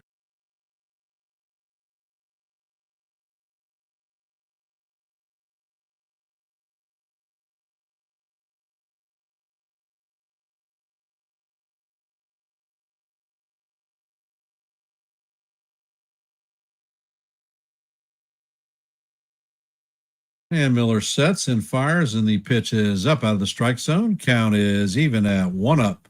And Miller sets and fires, and the pitch is up out of the strike zone. Count is even at 1-up.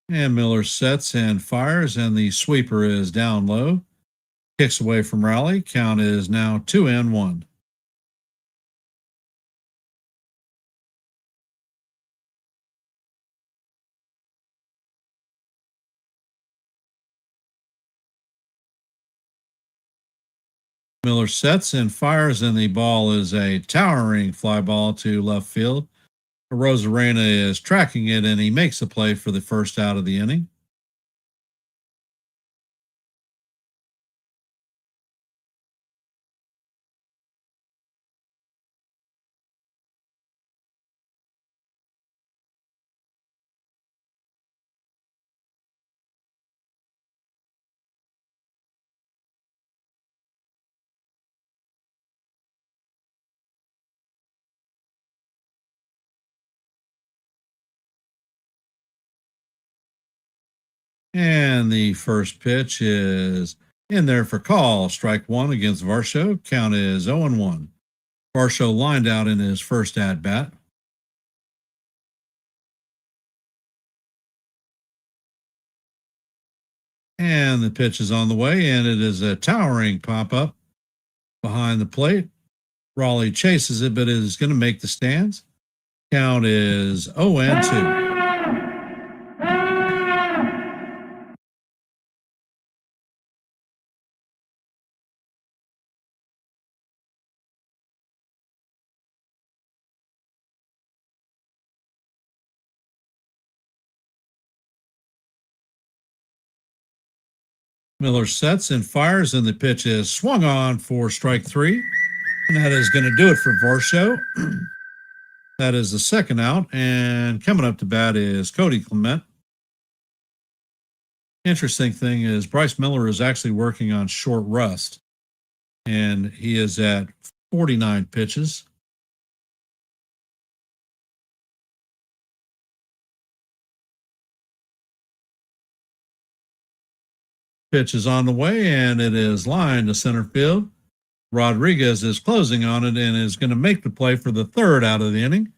And Miller sets and fires, and the sweeper is down low. Kicks away from Raleigh. Count is now 2-1. Miller sets and fires, and the ball is a towering fly ball to left field. Rosarena is tracking it, and he makes a play for the first out of the inning. And the first pitch is in there for call. Strike one against Varsho. Count is 0-1. Varsho lined out in his first at bat. And the pitch is on the way, and it is a towering pop up behind the plate. Raleigh chases it, but it is going to make the stands. Count is 0-2. Miller sets and fires, and the pitch is swung on for strike three. And that is going to do it for Varsho. That is the second out. And coming up to bat is Cody Clement. Interesting thing is Bryce Miller is actually working on short rust, and he is at 49 pitches. Pitch is on the way, and it is lined to center field. Rodriguez is closing on it and is going to make the play for the third out of the inning.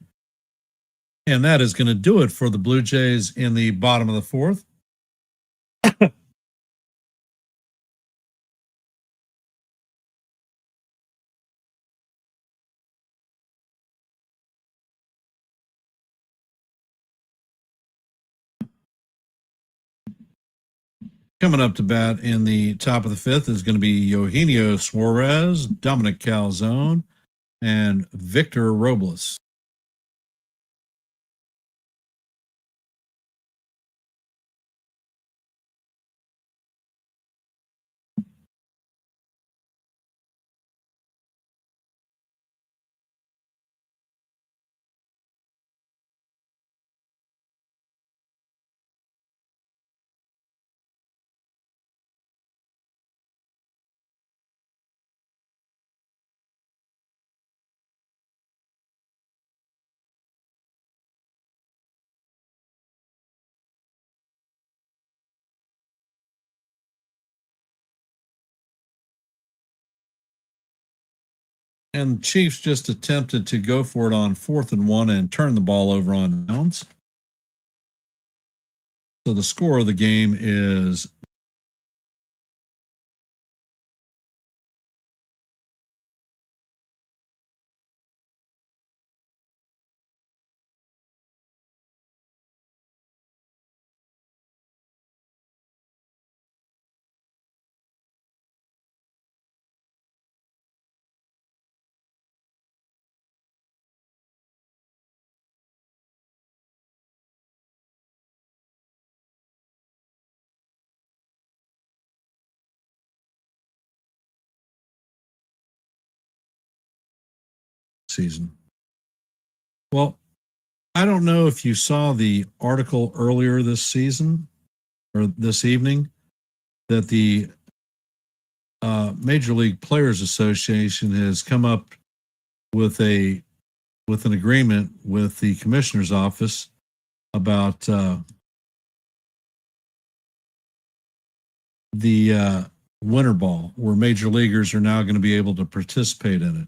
And that is going to do it for the Blue Jays in the bottom of the fourth. Coming up to bat in the top of the fifth is going to be Eugenio Suarez, Dominic Calzone, and Victor Robles. And Chiefs just attempted to go for it on 4th and 1 and turn the ball over on downs. So the score of the game is season. Well, I don't know if you saw the article earlier this season or this evening that the Major League Players Association has come up with an agreement with the commissioner's office about the winter ball, where major leaguers are now going to be able to participate in it.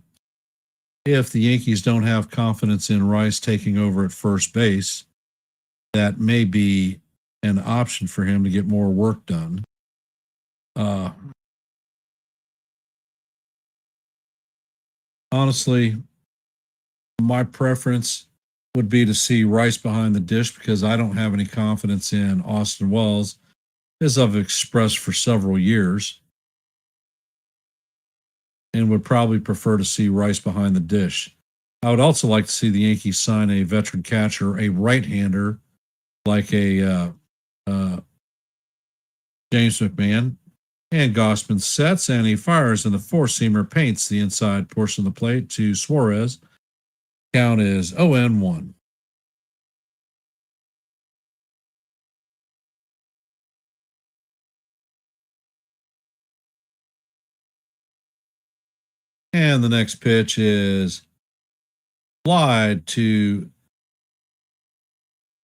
If the Yankees don't have confidence in Rice taking over at first base, that may be an option for him to get more work done. Honestly, my preference would be to see Rice behind the dish because I don't have any confidence in Austin Wells, as I've expressed for several years, and would probably prefer to see Rice behind the dish. I would also like to see the Yankees sign a veteran catcher, a right-hander like a James McMahon. And Gausman sets and he fires, and the four-seamer paints the inside portion of the plate to Suarez. Count is 0-1. And the next pitch is fly to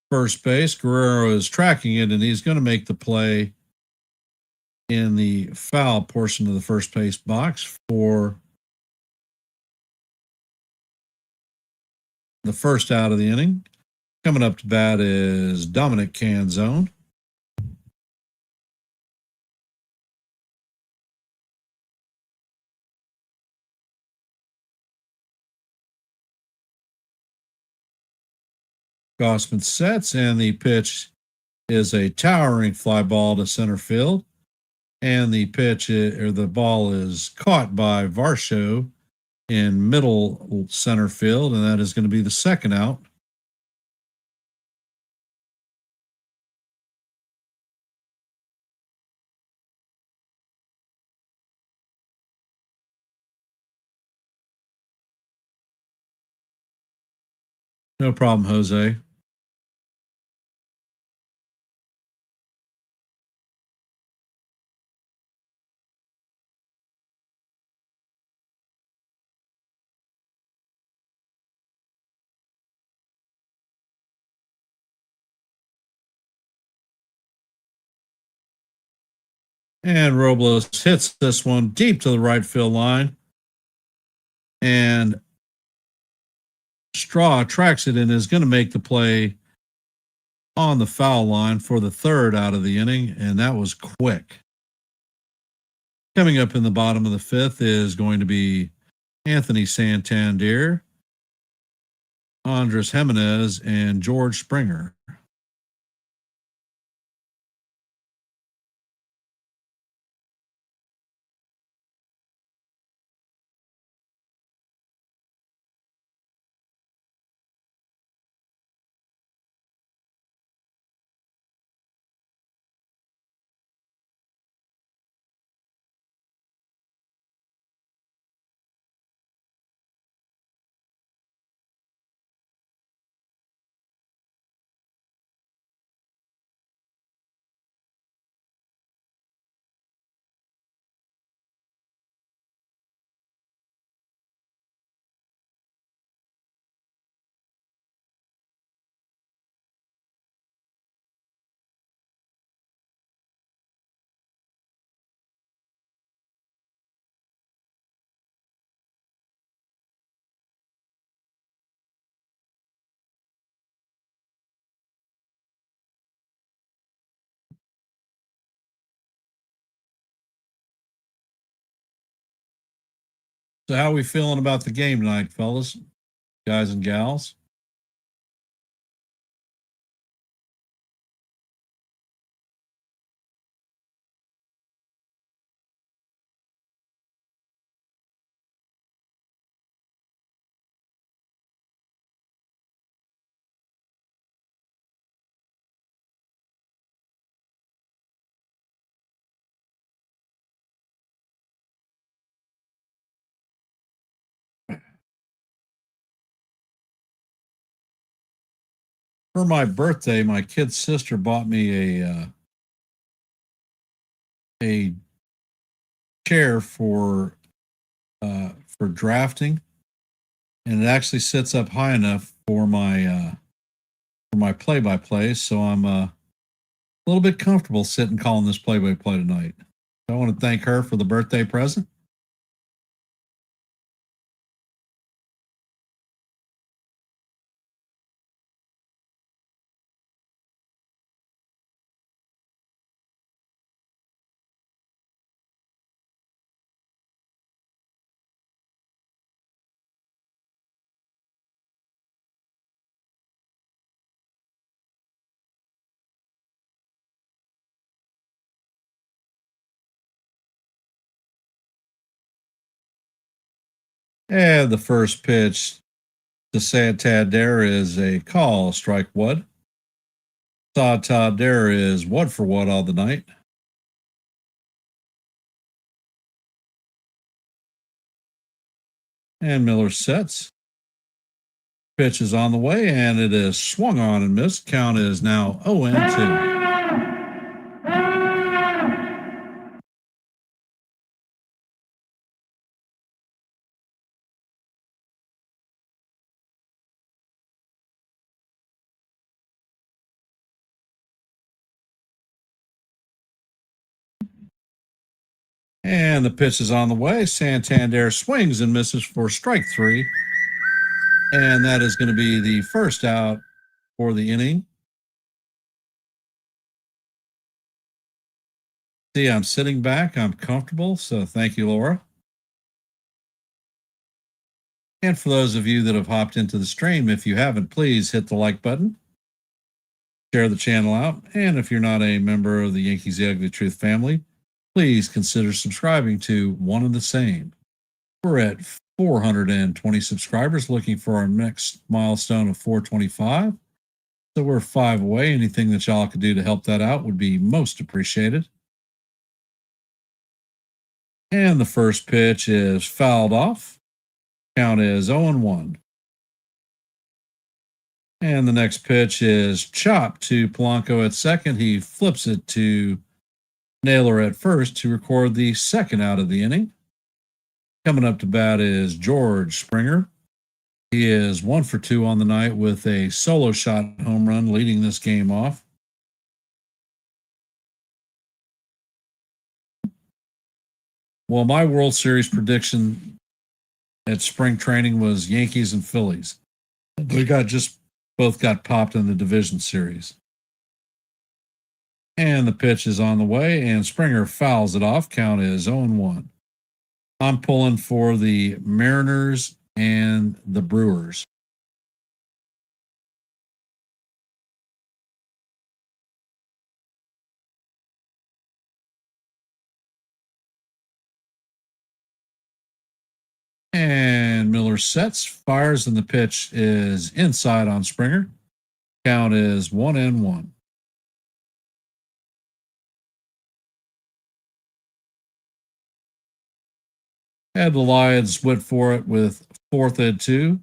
first base. Guerrero is tracking it, and he's going to make the play in the foul portion of the first base box for the first out of the inning. Coming up to bat is Dominic Calzone. Gausman sets, and the pitch is a towering fly ball to center field. And the the ball is caught by Varsho in middle center field, and that is going to be the second out. No problem, Jose. And Robles hits this one deep to the right field line. And Straw tracks it and is going to make the play on the foul line for the third out of the inning. And that was quick. Coming up in the bottom of the fifth is going to be Anthony Santander, Andres Jimenez, and George Springer. So how are we feeling about the game tonight, fellas, guys and gals? For my birthday, my kid's sister bought me a chair for drafting, and it actually sits up high enough for my play-by-play. So I'm a little bit comfortable sitting calling this play-by-play tonight. I want to thank her for the birthday present. And the first pitch to Santander is a call, strike one. Santander is 1-for-1 on the night. And Miller sets. Pitch is on the way, and it is swung on and missed. Count is now 0-2. And the pitch is on the way. Santander swings and misses for strike three. And that is going to be the first out for the inning. See, I'm sitting back. I'm comfortable. So thank you, Laura. And for those of you that have hopped into the stream, if you haven't, please hit the like button, share the channel out. And if you're not a member of the Yankees The Ugly Truth family, please consider subscribing to One and the Same. We're at 420 subscribers, looking for our next milestone of 425. So we're 5 away. Anything that y'all could do to help that out would be most appreciated. And the first pitch is fouled off. Count is 0-1. And the next pitch is chopped to Polanco at second. He flips it to Naylor at first to record the second out of the inning. Coming up to bat is George Springer. He is 1-for-2 on the night with a solo shot home run, leading this game off. Well, my World Series prediction at spring training was Yankees and Phillies. We both got popped in the division series. And the pitch is on the way, and Springer fouls it off. Count is 0-1. I'm pulling for the Mariners and the Brewers. And Miller sets, fires, and the pitch is inside on Springer. Count is 1-1. And the Lions went for it with 4th and 2.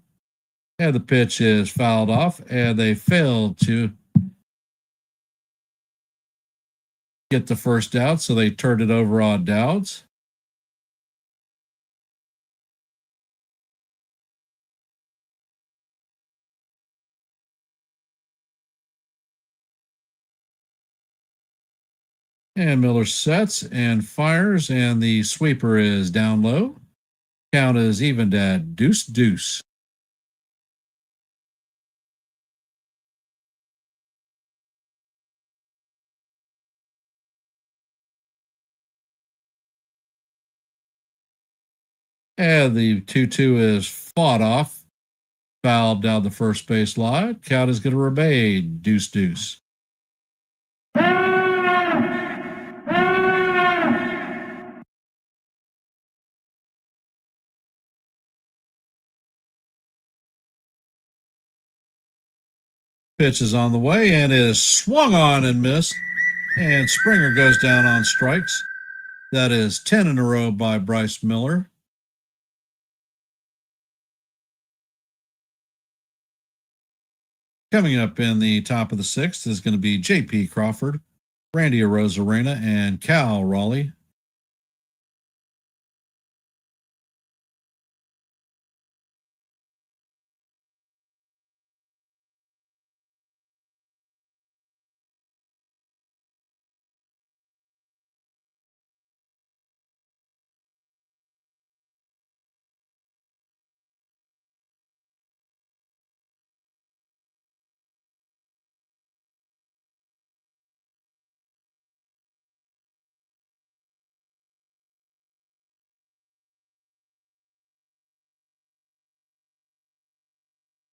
And the pitch is fouled off, and they failed to get the first out, so they turned it over on downs. And Miller sets and fires, and the sweeper is down low. Count is evened at 2-2. And the 2-2 is fought off, fouled down the first base line. Count is going to remain 2-2. Pitch is on the way and is swung on and missed. And Springer goes down on strikes. That is 10 in a row by Bryce Miller. Coming up in the top of the 6th is going to be J.P. Crawford, Randy Arozarena, and Cal Raleigh.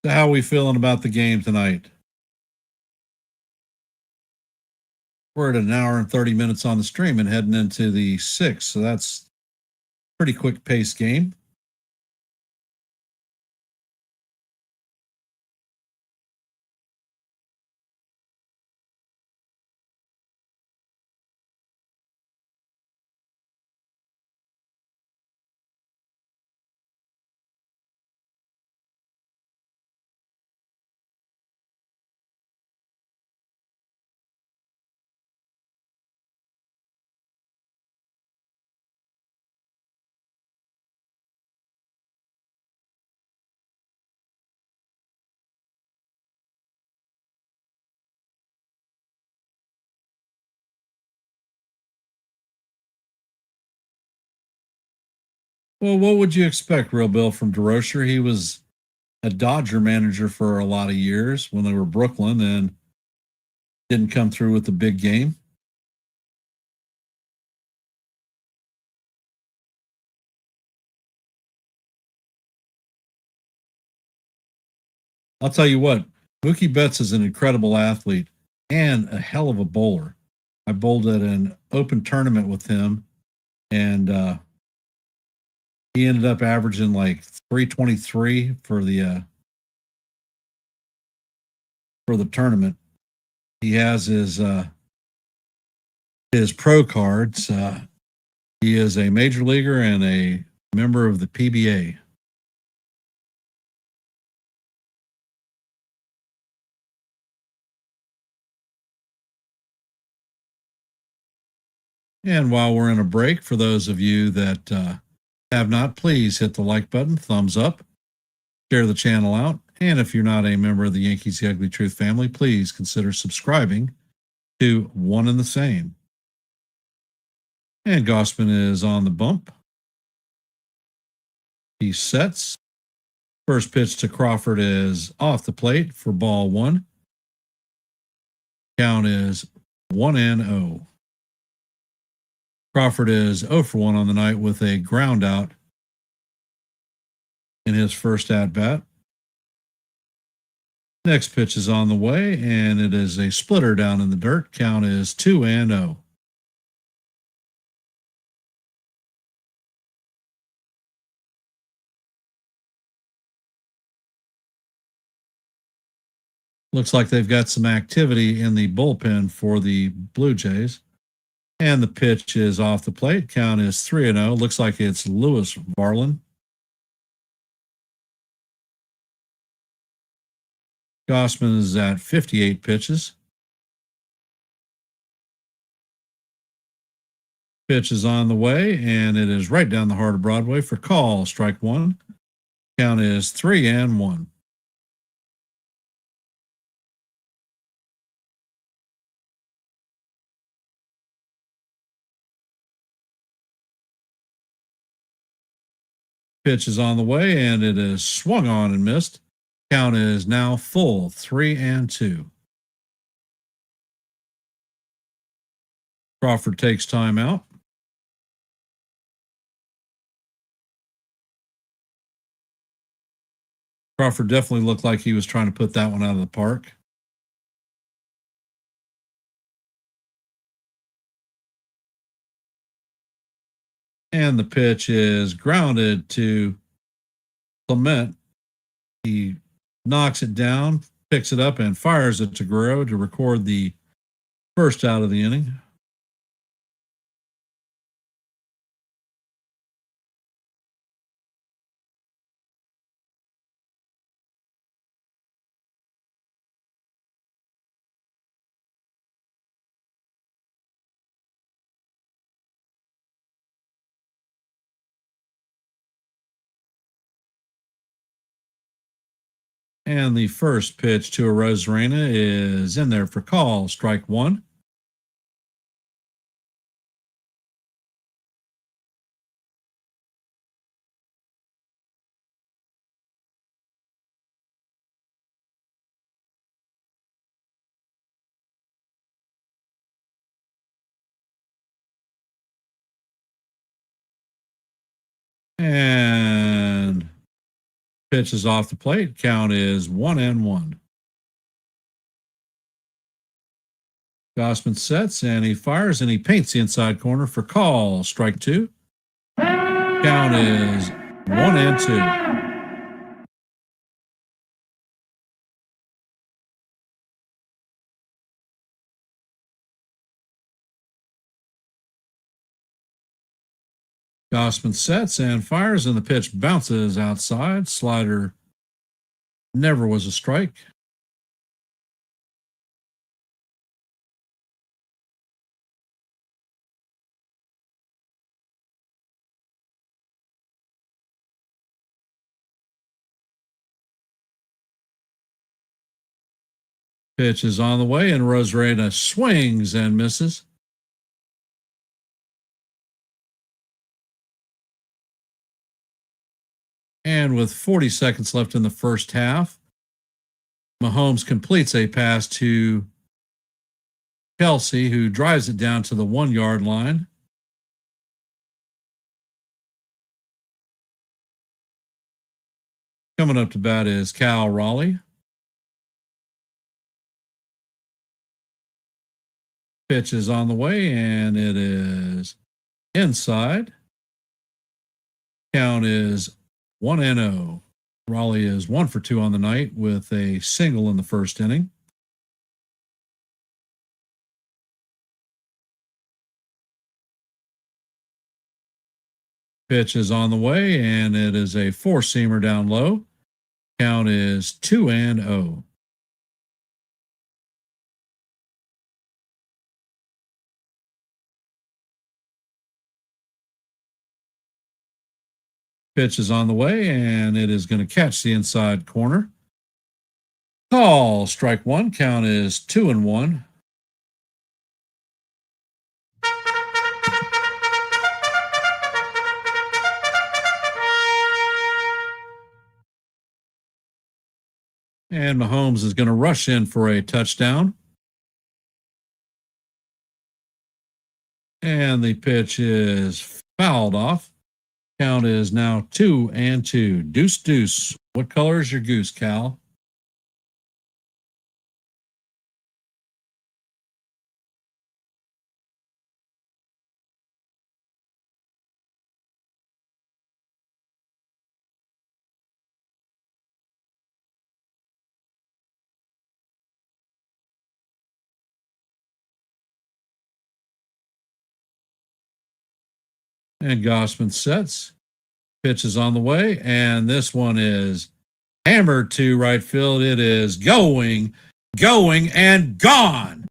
So how are we feeling about the game tonight? We're at an hour and 30 minutes on the stream and heading into the 6th, so that's a pretty quick pace game. Well, what would you expect, Real Bill, from DeRocher? He was a Dodger manager for a lot of years when they were Brooklyn and didn't come through with the big game. I'll tell you what, Mookie Betts is an incredible athlete and a hell of a bowler. I bowled at an open tournament with him, and he ended up averaging like 323 for the tournament. He has his pro cards. He is a major leaguer and a member of the PBA. And while we're in a break, for those of you that have not, please hit the like button, thumbs up, share the channel out. And if you're not a member of the Yankees The Ugly Truth family, please consider subscribing to One and the Same. And Gausman is on the bump. He sets. First pitch to Crawford is off the plate for ball one. Count is 1-0. Crawford is 0 for 1 on the night with a ground out in his first at bat. Next pitch is on the way, and it is a splitter down in the dirt. Count is 2-0. Looks like they've got some activity in the bullpen for the Blue Jays. And the pitch is off the plate. Count is 3-0. Looks like it's Lewis Varlin. Gausman is at 58 pitches. Pitch is on the way, and it is right down the heart of Broadway for call. Strike one. Count is 3-1. Pitch is on the way, and it is swung on and missed. Count is now full, 3-2. Crawford takes time out. Crawford definitely looked like he was trying to put that one out of the park. And the pitch is grounded to Clement. He knocks it down, picks it up, and fires it to Guerrero to record the first out of the inning. And the first pitch to Arozarena is in there for call. Strike one. And pitch is off the plate. Count is 1-1. Gausman sets, and he fires, and he paints the inside corner for call. Strike two. Count is 1-2. Gausman sets and fires, and the pitch bounces outside. Slider never was a strike. Pitch is on the way, and Arozarena swings and misses. And with 40 seconds left in the first half, Mahomes completes a pass to Kelsey, who drives it down to the 1-yard line. Coming up to bat is Cal Raleigh. Pitch is on the way, and it is inside. Count is 1-0. Raleigh is 1 for 2 on the night with a single in the first inning. Pitch is on the way, and it is a four-seamer down low. Count is 2-0. Pitch is on the way, and it is going to catch the inside corner. Call, strike one. Count is 2-1. And Mahomes is going to rush in for a touchdown. And the pitch is fouled off. Count is now 2-2. Deuce, deuce. What color is your goose, Cal? And Gausman sets. Pitch is on the way. And this one is hammered to right field. It is going, and gone.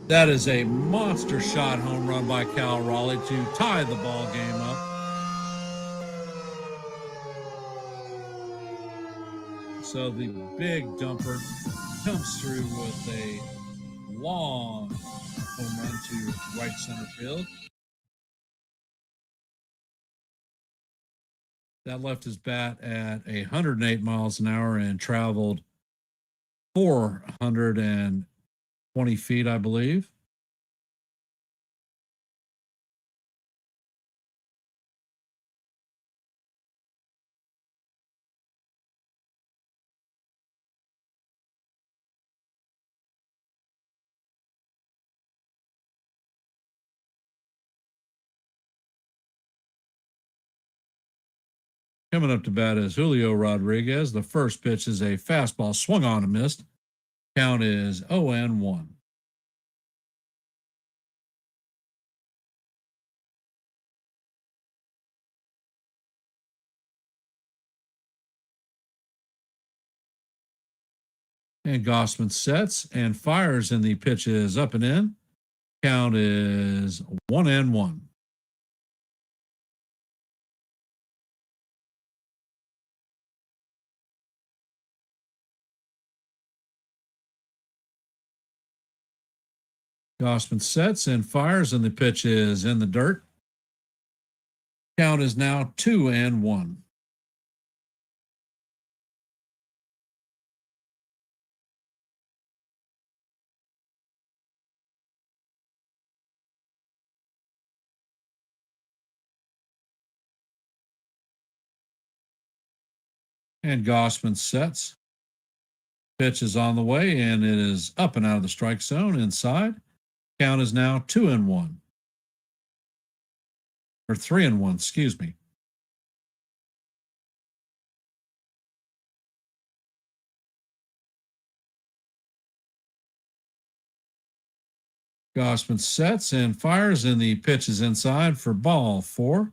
That is a monster shot home run by Cal Raleigh to tie the ball game up. So the big dumper comes through with a long home run to right center field. That left his bat at 108 miles an hour and traveled 420 feet, I believe. Coming up to bat is Julio Rodriguez. The first pitch is a fastball swung on and missed. Count is 0-1. And Gausman sets and fires, and the pitch is up and in. Count is 1-1. Gausman sets and fires, and the pitch is in the dirt. Count is now 2-1. And Gausman sets. Pitch is on the way, and it is up and out of the strike zone inside. Count is now 2-1. Or 3-1, excuse me. Gausman sets and fires, and the pitch is inside for ball 4.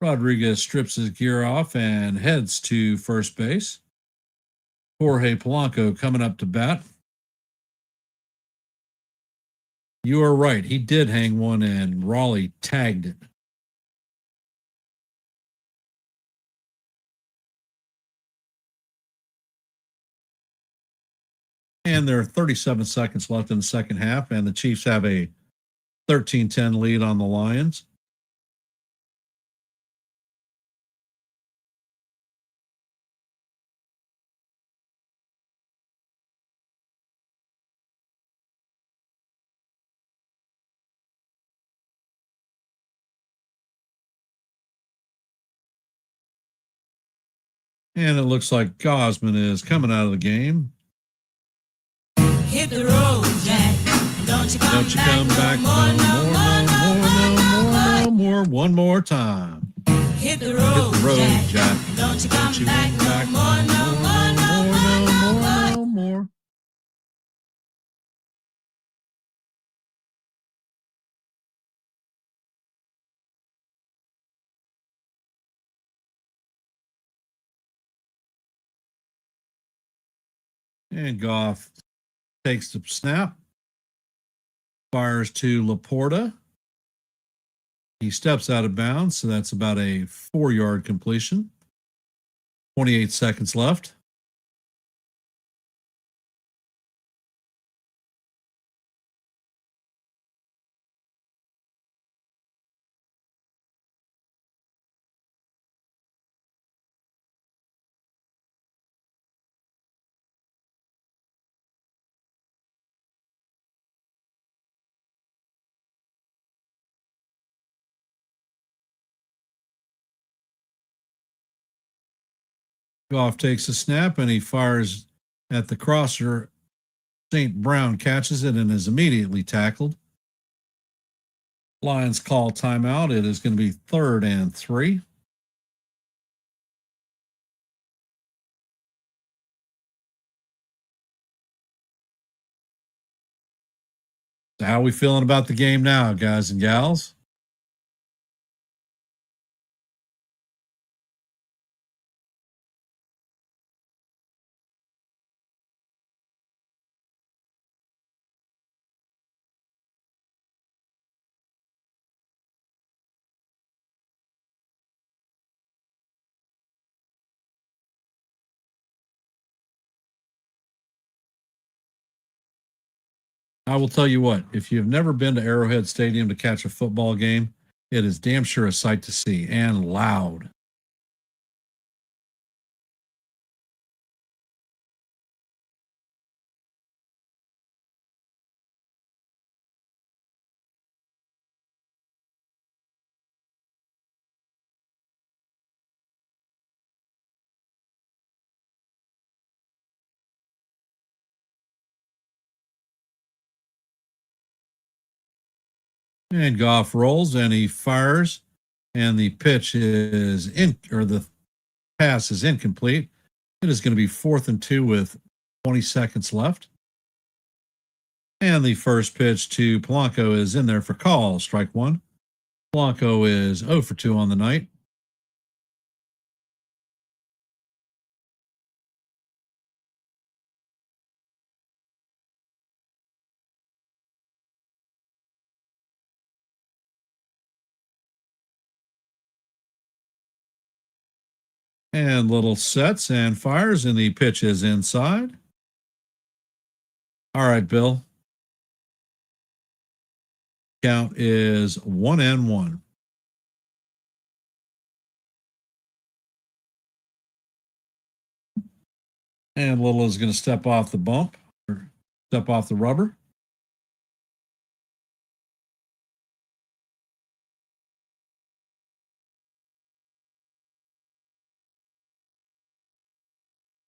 Rodriguez strips his gear off and heads to first base. Jorge Polanco coming up to bat. You are right. He did hang one, and Raleigh tagged it. And there are 37 seconds left in the second half, and the Chiefs have a 13-10 lead on the Lions. And it looks like Gausman is coming out of the game. Hit the road, Jack. Don't you come back no more. One more time. Hit the road, Jack. Don't you come back no more. And Goff takes the snap, fires to Laporta. He steps out of bounds, so that's about a 4-yard completion. 28 seconds left. Goff takes a snap and he fires at the crosser. St. Brown catches it and is immediately tackled. Lions call timeout. It is going to be 3rd and 3. So how are we feeling about the game now, guys and gals? I will tell you what, if you've never been to Arrowhead Stadium to catch a football game, it is damn sure a sight to see and loud. And Goff rolls and he fires, and the pitch is in, or the pass is incomplete. It is going to be 4th and 2 with 20 seconds left. And the first pitch to Polanco is in there for call, strike 1. Polanco is 0 for 2 on the night. And Little sets and fires, and the pitch is inside. All right, Bill. Count is 1-1. And Little is going to step off the bump, or step off the rubber.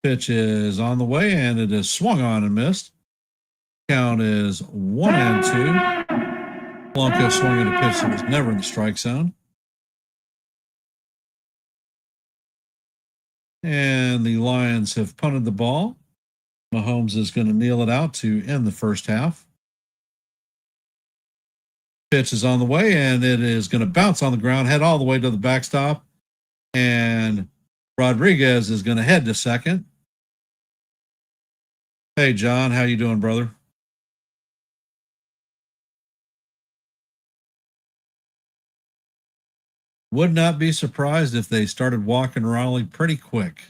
Pitch is on the way, and it is swung on and missed. Count is 1-2. Polanco swinging a pitch that was never in the strike zone. And the Lions have punted the ball. Mahomes is going to kneel it out to end the first half. Pitch is on the way, and it is going to bounce on the ground, head all the way to the backstop. And Rodriguez is going to head to second. Hey, John, how you doing, brother? Would not be surprised if they started walking Raleigh pretty quick.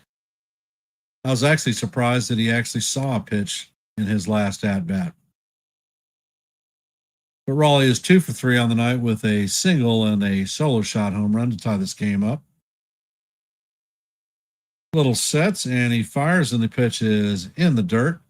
I was actually surprised that he actually saw a pitch in his last at-bat. But Raleigh is 2 for 3 on the night with a single and a solo shot home run to tie this game up. Little sets, and he fires, and the pitch is in the dirt.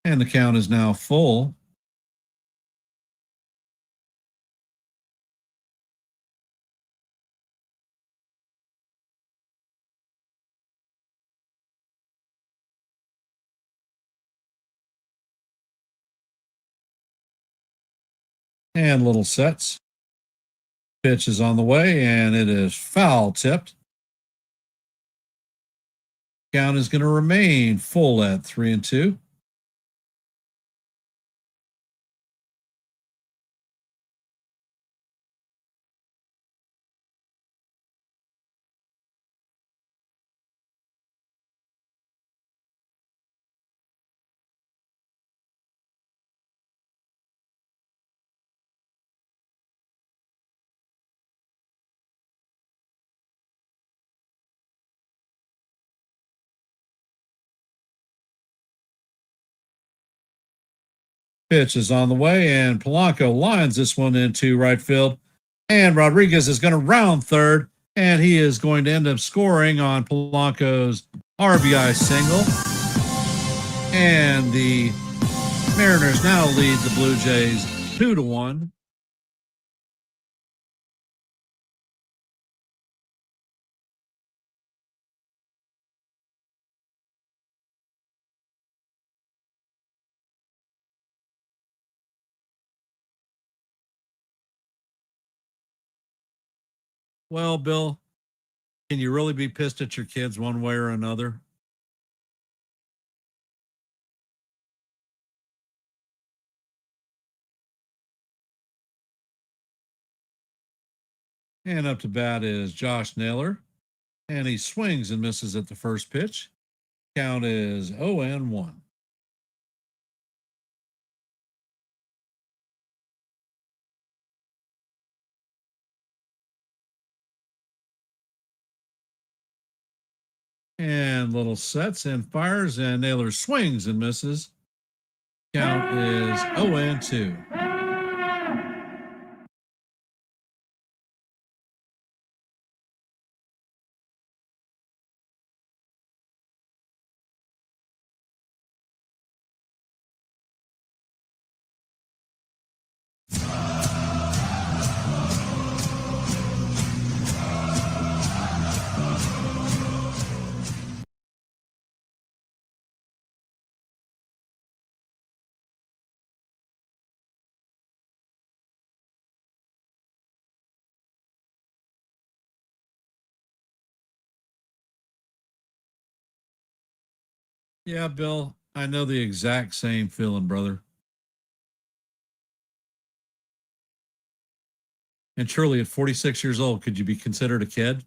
And the count is now full. And Little sets. Pitch is on the way, and it is foul tipped. Count is going to remain full at 3-2. Pitch is on the way, and Polanco lines this one into right field. And Rodriguez is going to round third, and he is going to end up scoring on Polanco's RBI single. And the Mariners now lead the Blue Jays 2-1. Well, Bill, can you really be pissed at your kids one way or another? And up to bat is Josh Naylor. And he swings and misses at the first pitch. Count is 0-1. And little sets and fires, and Naylor swings and misses. Count is 0-2. Yeah, Bill, I know the exact same feeling, brother. And surely at 46 years old, could you be considered a kid?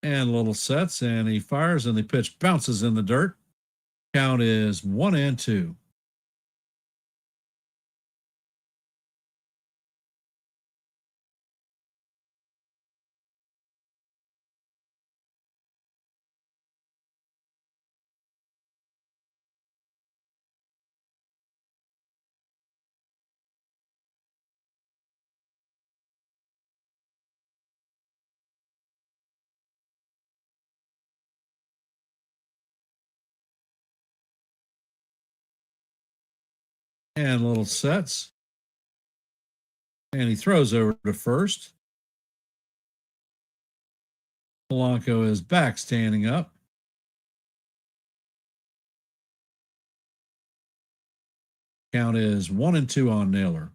And little sets, and he fires, and the pitch bounces in the dirt. Count is 1-2. And little sets, and he throws over to first. Polanco is back standing up. Count is 1-2 on Naylor.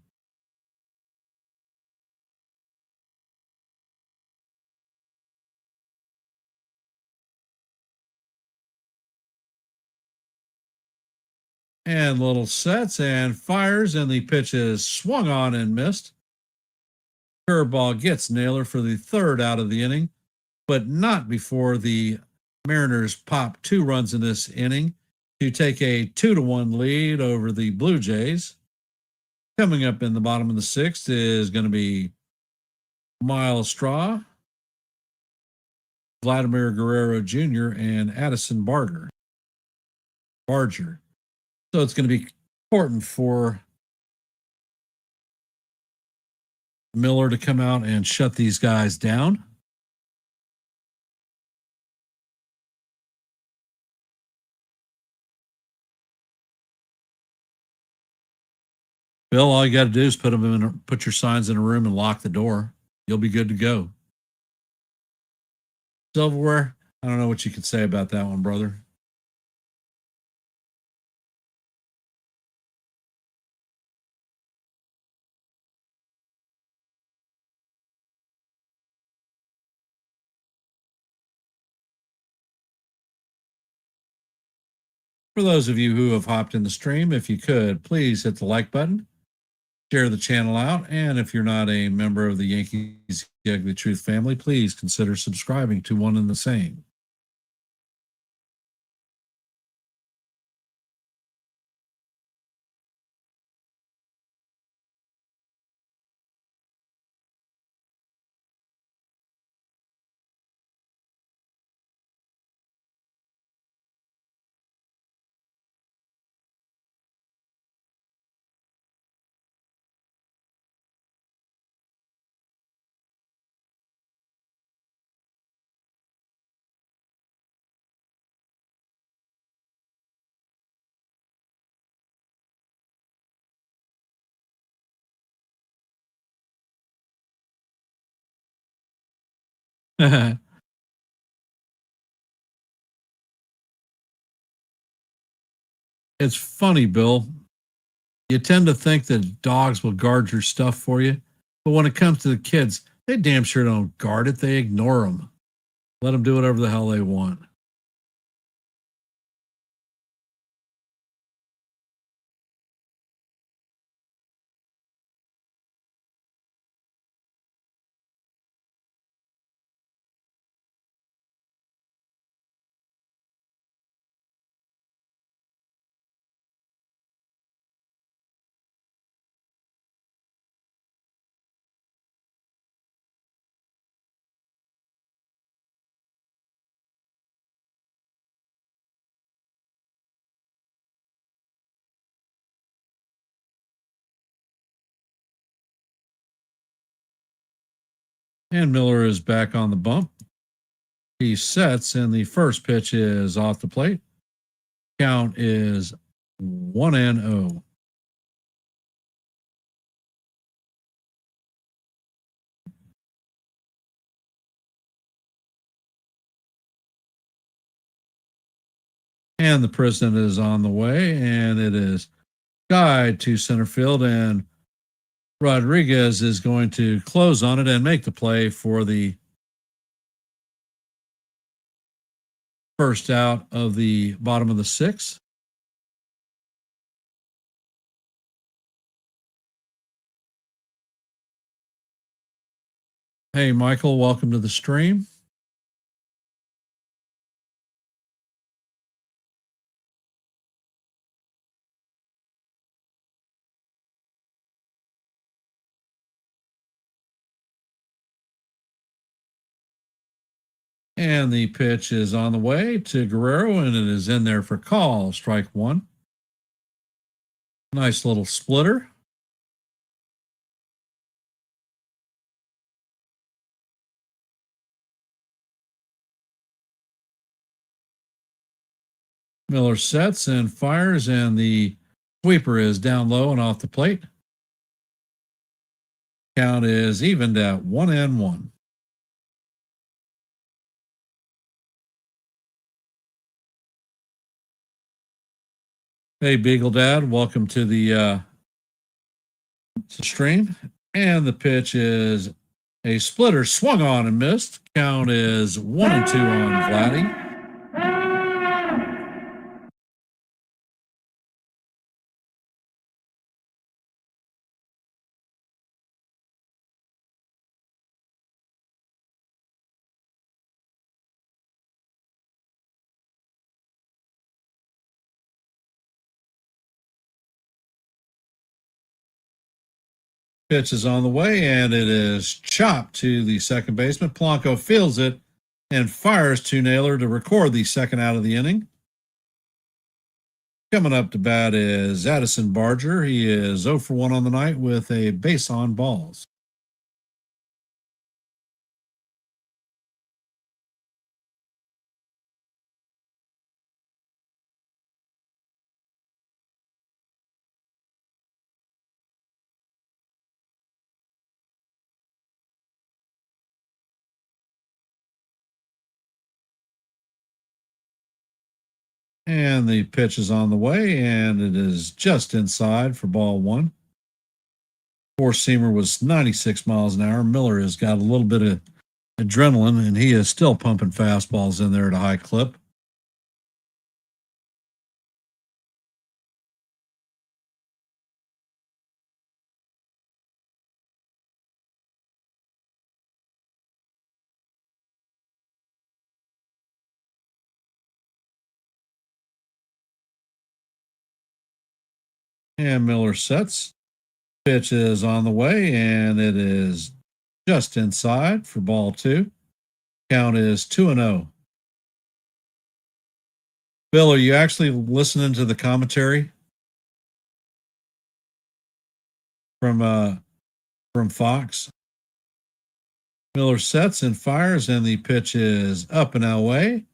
And little sets and fires, and the pitch is swung on and missed. Curveball gets Naylor for the third out of the inning, but not before the Mariners pop 2 runs in this inning to take a 2-1 lead over the Blue Jays. Coming up in the bottom of the sixth is going to be Miles Straw, Vladimir Guerrero Jr., and Addison Barger. So it's going to be important for Miller to come out and shut these guys down. Bill, all you got to do is put your signs in a room and lock the door. You'll be good to go. Silverware, I don't know what you could say about that one, brother. For those of you who have hopped in the stream, if you could, please hit the like button, share the channel out, and if you're not a member of the Yankees Ugly Truth family, please consider subscribing to one and the same. It's funny, Bill. You tend to think that dogs will guard your stuff for you, but when it comes to the kids, they damn sure don't guard it. They ignore them. Let them do whatever the hell they want. And Miller is back on the bump. He sets, and the first pitch is off the plate. Count is 1-0. And the president is on the way, and it is guide to center field, and Rodriguez is going to close on it and make the play for the first out of the bottom of the sixth. Hey, Michael, welcome to the stream. And the pitch is on the way to Guerrero, and it is in there for call. Strike one. Nice little splitter. Miller sets and fires, and the sweeper is down low and off the plate. Count is evened at 1-1. Hey, Beagle Dad, welcome to the stream. And the pitch is a splitter, swung on and missed. Count is 1-2 on Vladdy. Pitch is on the way, and it is chopped to the second baseman. Polanco fields it and fires to Naylor to record the second out of the inning. Coming up to bat is Addison Barger. He is 0 for 1 on the night with a base on balls. And the pitch is on the way, and it is just inside for ball one. Four-seamer was 96 miles an hour. Miller has got a little bit of adrenaline, and he is still pumping fastballs in there at a high clip. And Miller sets. Pitch is on the way, and it is just inside for ball two. Count is 2-0. Bill, are you actually listening to the commentary from Fox? Miller sets and fires, and the pitch is up and away.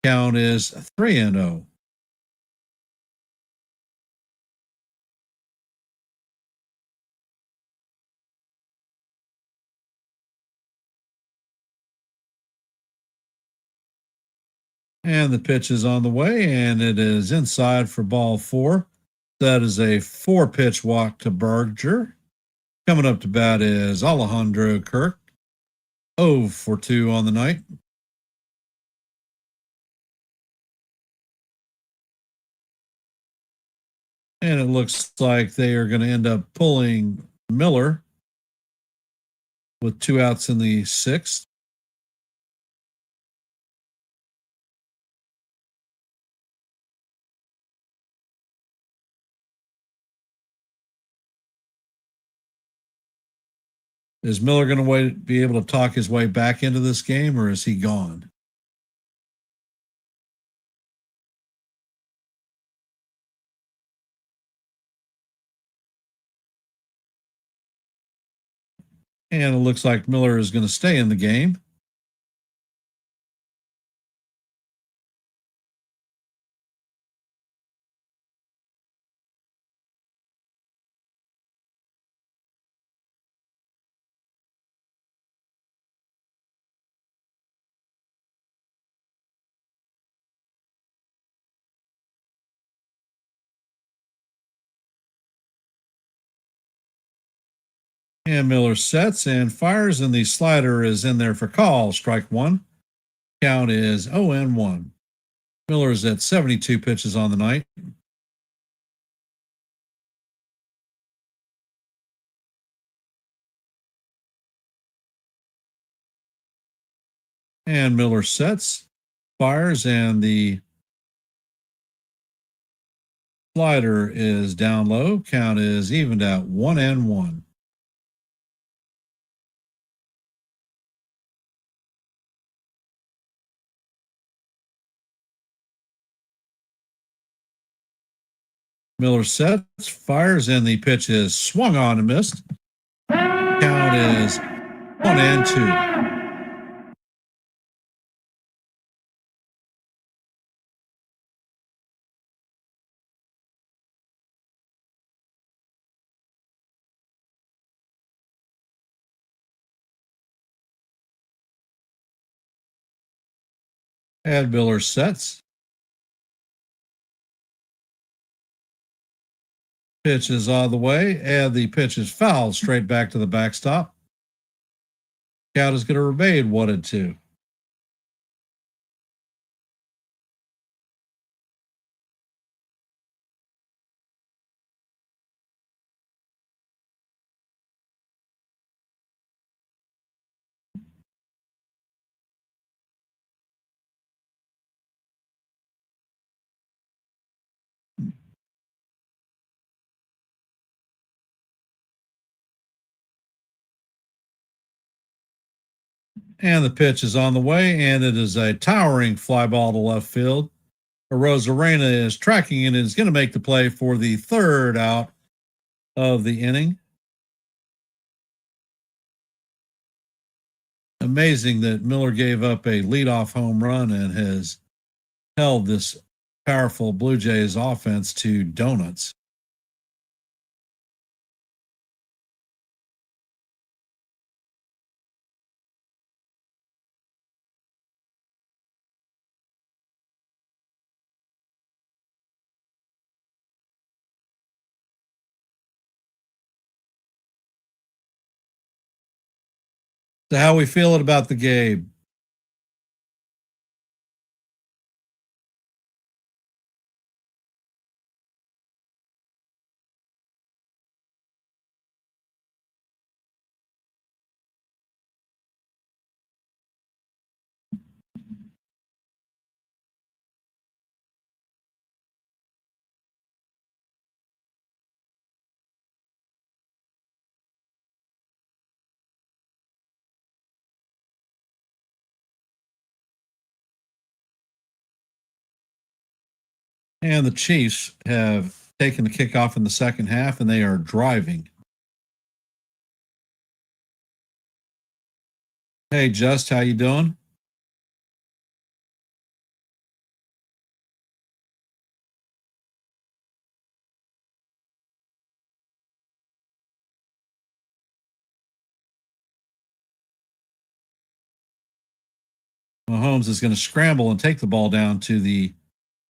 Count is 3-0. And the pitch is on the way, and it is inside for ball 4. That is a 4-pitch walk to Berger. Coming up to bat is Alejandro Kirk. 0 for 2 on the night. And it looks like they are going to end up pulling Miller with 2 outs in the 6th. Is Miller going to be able to talk his way back into this game, or is he gone? And it looks like Miller is going to stay in the game. And Miller sets and fires, and the slider is in there for call. Strike 1. Count is 0-1. Miller is at 72 pitches on the night. And Miller sets, fires, and the slider is down low. Count is evened out 1-1. Miller sets, fires, and the pitch is swung on and missed. Count is 1-2. And Miller sets. Pitch is on the way, and the pitch is fouled straight back to the backstop. Count is going to remain 1-2. And the pitch is on the way, and it is a towering fly ball to left field. Rosarena is tracking it and is going to make the play for the 3rd out of the inning. Amazing that Miller gave up a leadoff home run and has held this powerful Blue Jays offense to donuts. So how we feeling about the game? And the Chiefs have taken the kickoff in the second half, and they are driving. Hey, Just, how you doing? Mahomes is going to scramble and take the ball down to the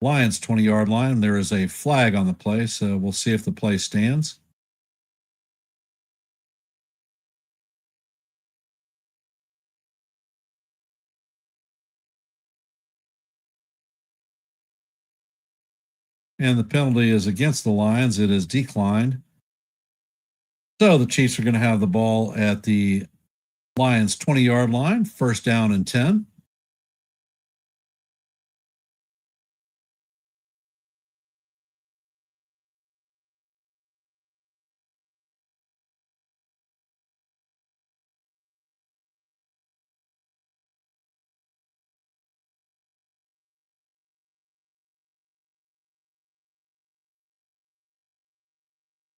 Lions 20-yard line. There is a flag on the play, so we'll see if the play stands. And the penalty is against the Lions. It is declined. So the Chiefs are going to have the ball at the Lions 20-yard line, first down and 10.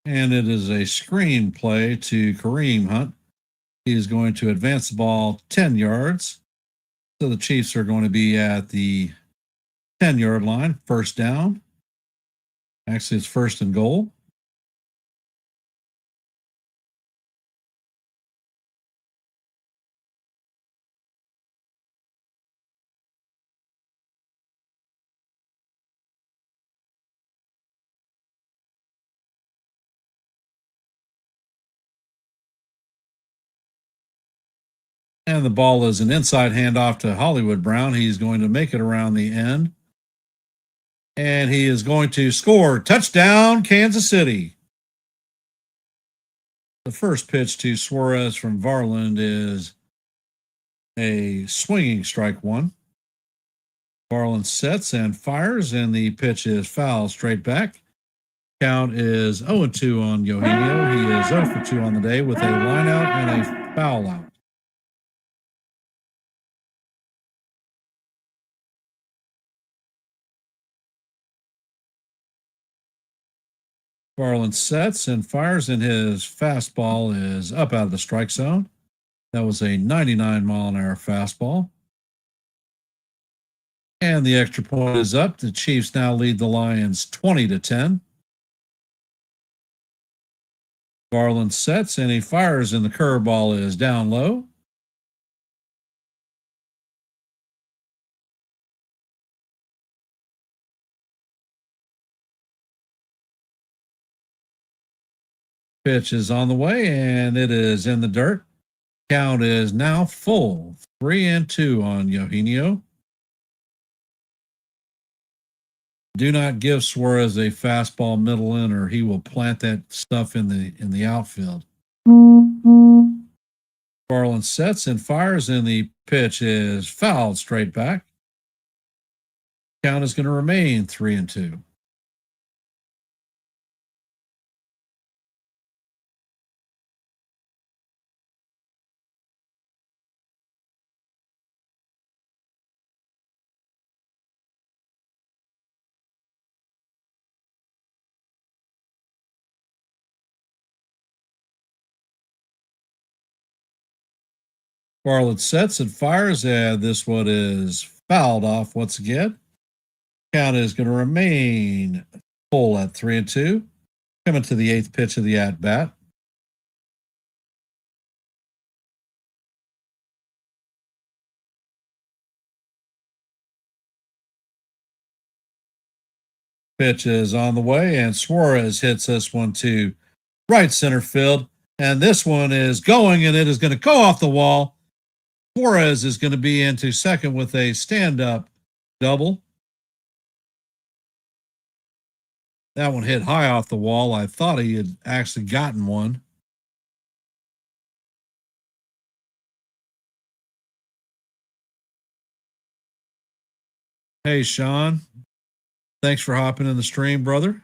And it is a screen play to Kareem Hunt. He is going to advance the ball 10 yards. So the Chiefs are going to be at the 10-yard line, first down. Actually, it's first and goal. And the ball is an inside handoff to Hollywood Brown. He's going to make it around the end. And he is going to score. Touchdown, Kansas City. The first pitch to Suarez from Varland is a swinging strike one. Varland sets and fires, and the pitch is foul straight back. Count is 0-2 on Eugenio. He is 0-for-2 on the day with a line out and a foul out. Varland sets and fires, and his fastball is up out of the strike zone. That was a 99-mile-an-hour fastball. And the extra point is up. The Chiefs now lead the Lions 20-10. Varland sets and he fires, and the curveball is down low. Pitch is on the way, and it is in the dirt. Count is now full, 3-2 on Eugenio. Do not give Suarez a fastball middle in, or he will plant that stuff in the outfield. Varland sets and fires, and the pitch is fouled straight back. Count is going to remain 3-2. Varland sets and fires, and this one is fouled off once again. Count is going to remain full at 3-2. Coming to the eighth pitch of the at-bat. Pitch is on the way, and Suarez hits this one to right center field. And this one is going, and it is going to go off the wall. Suarez is going to be into second with a stand-up double. That one hit high off the wall. I thought he had actually gotten one. Hey, Sean. Thanks for hopping in the stream, brother.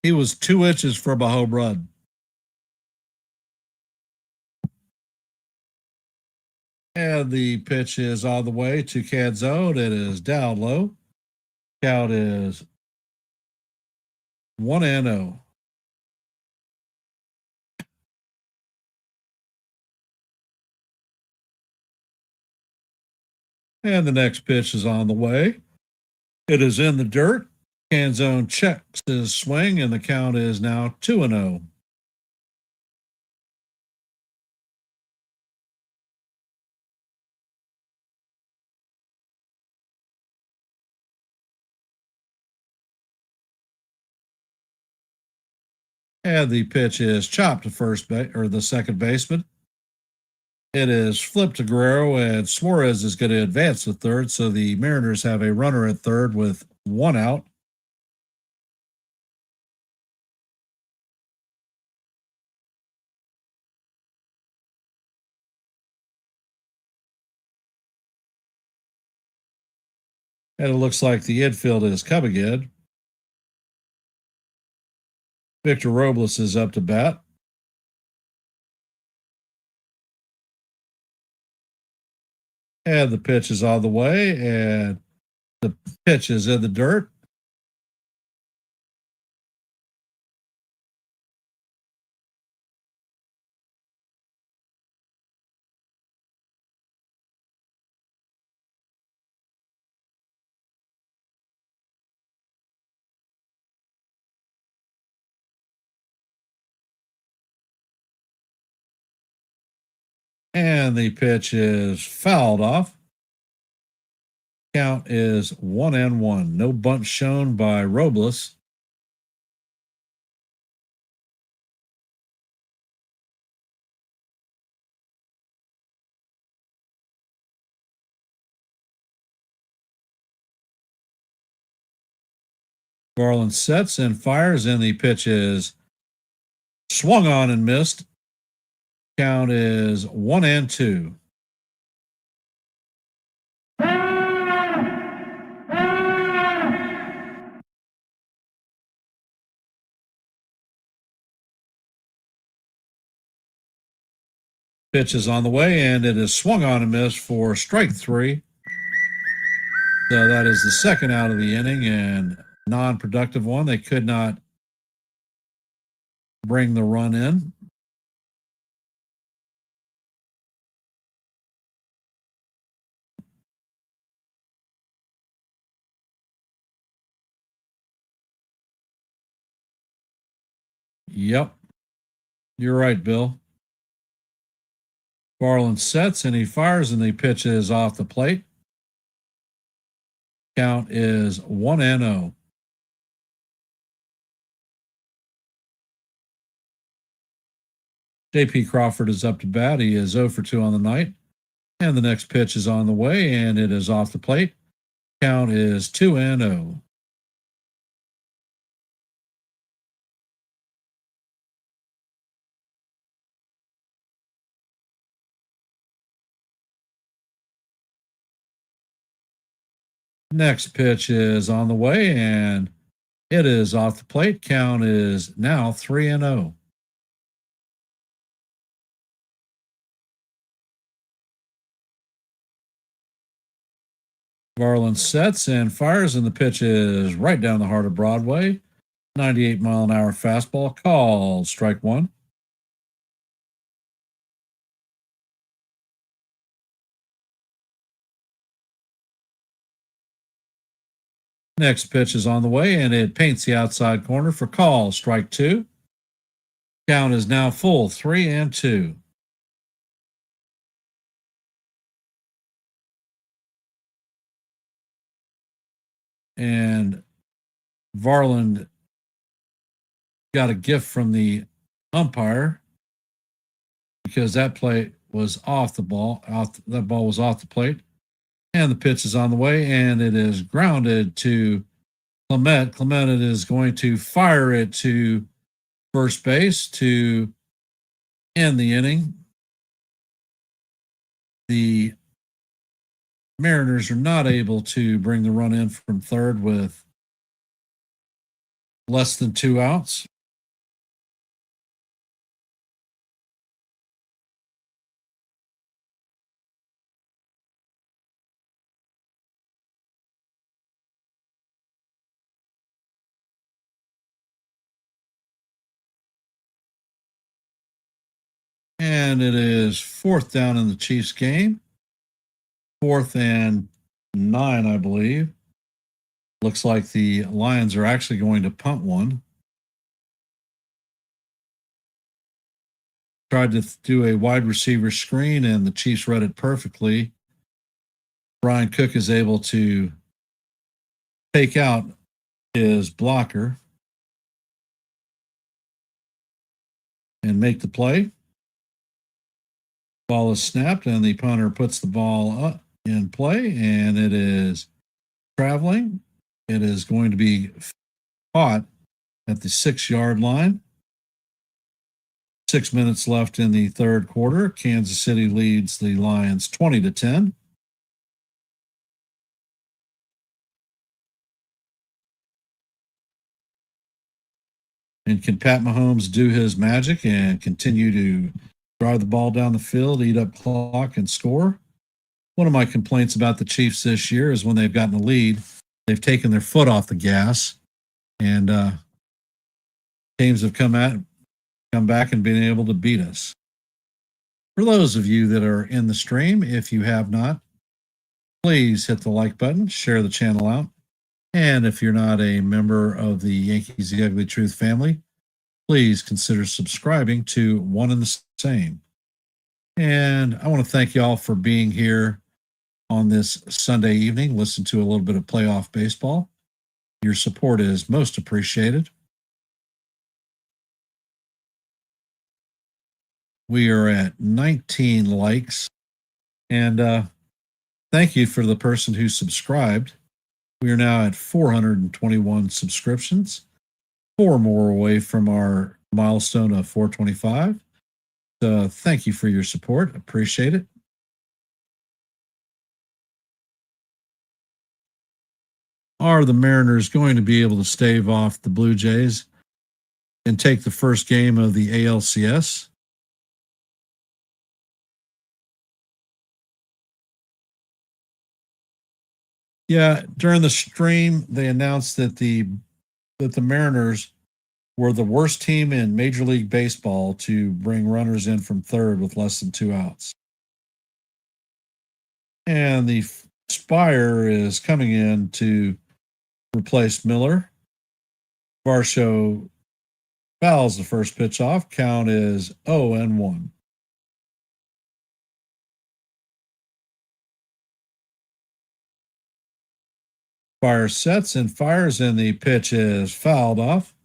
He was 2 inches from a home run. And the pitch is on the way to Canzone. It is down low. Count is 1-0. And the next pitch is on the way. It is in the dirt. Canzone checks his swing, and the count is now 2-0. And the pitch is chopped to first base, or the second baseman. It is flipped to Guerrero, and Suarez is going to advance to third. So the Mariners have a runner at third with one out. And it looks like the infield is coming in. Victor Robles is up to bat. And the pitch is on the way, and the pitch is in the dirt. And the pitch is fouled off. Count is 1-1. No bunt shown by Robles. Garland sets and fires, and the pitch is swung on and missed. Count is 1-2. Pitch is on the way, and it is swung on and missed for strike 3. So that is the second out of the inning and non-productive one. They could not bring the run in. Yep. You're right, Bill. Garland sets and he fires, and the pitch is off the plate. Count is 1-0. J.P. Crawford is up to bat. He is 0 for 2 on the night. And the next pitch is on the way, and it is off the plate. Count is 2-0. Next pitch is on the way, and it is off the plate. Count is now 3-0. Garland sets and fires, and the pitch is right down the heart of Broadway. 98-mile-an-hour fastball, called strike 1. Next pitch is on the way, and it paints the outside corner for call, strike 2. Count is now full, 3-2. And Varland got a gift from the umpire because that play was off the ball. That ball was off the plate. And the pitch is on the way, and it is grounded to Clement. Clement is going to fire it to first base to end the inning. The Mariners are not able to bring the run in from third with less than 2 outs. And it is 4th down in the Chiefs game. 4th and 9, I believe. Looks like the Lions are actually going to punt one. Tried to do a wide receiver screen, and the Chiefs read it perfectly. Brian Cook is able to take out his blocker and make the play. Ball is snapped, and the punter puts the ball up in play, and it is traveling. It is going to be caught at the 6-yard line. 6 minutes left in the third quarter. Kansas City leads the Lions 20-10. And can Pat Mahomes do his magic and continue to drive the ball down the field, eat up clock, and score? One of my complaints about the Chiefs this year is when they've gotten the lead, they've taken their foot off the gas, and teams have come back and been able to beat us. For those of you that are in the stream, if you have not, please hit the like button, share the channel out. And if you're not a member of the Yankees The Ugly Truth family, please consider subscribing to One and the Same. And I want to thank you all for being here on this Sunday evening. Listen to a little bit of playoff baseball. Your support is most appreciated. We are at 19 likes. And thank you for the person who subscribed. We are now at 421 subscriptions, 4 more away from our milestone of 425. So thank you for your support. Appreciate it. Are the Mariners going to be able to stave off the Blue Jays and take the first game of the ALCS? Yeah, during the stream, they announced that the Mariners were the worst team in Major League Baseball to bring runners in from third with less than 2 outs. And the Spire is coming in to replace Miller. Varsho fouls the first pitch off. Count is 0-1. Fire sets and fires, and the pitch is fouled off.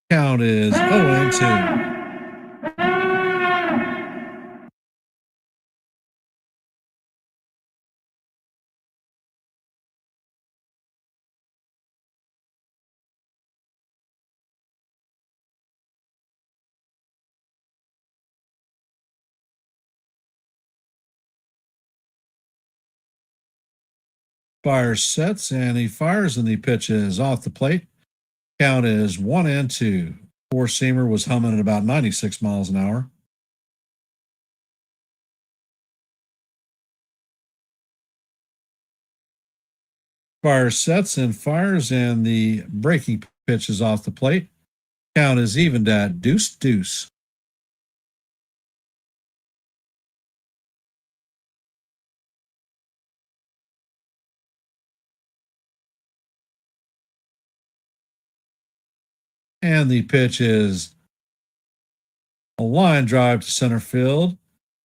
Count is 0-2. Fire sets, and he fires, and the pitch is off the plate. Count is 1-2. Four-seamer was humming at about 96 miles an hour. Fire sets and fires, and the breaking pitch is off the plate. Count is evened at 2-2. And the pitch is a line drive to center field.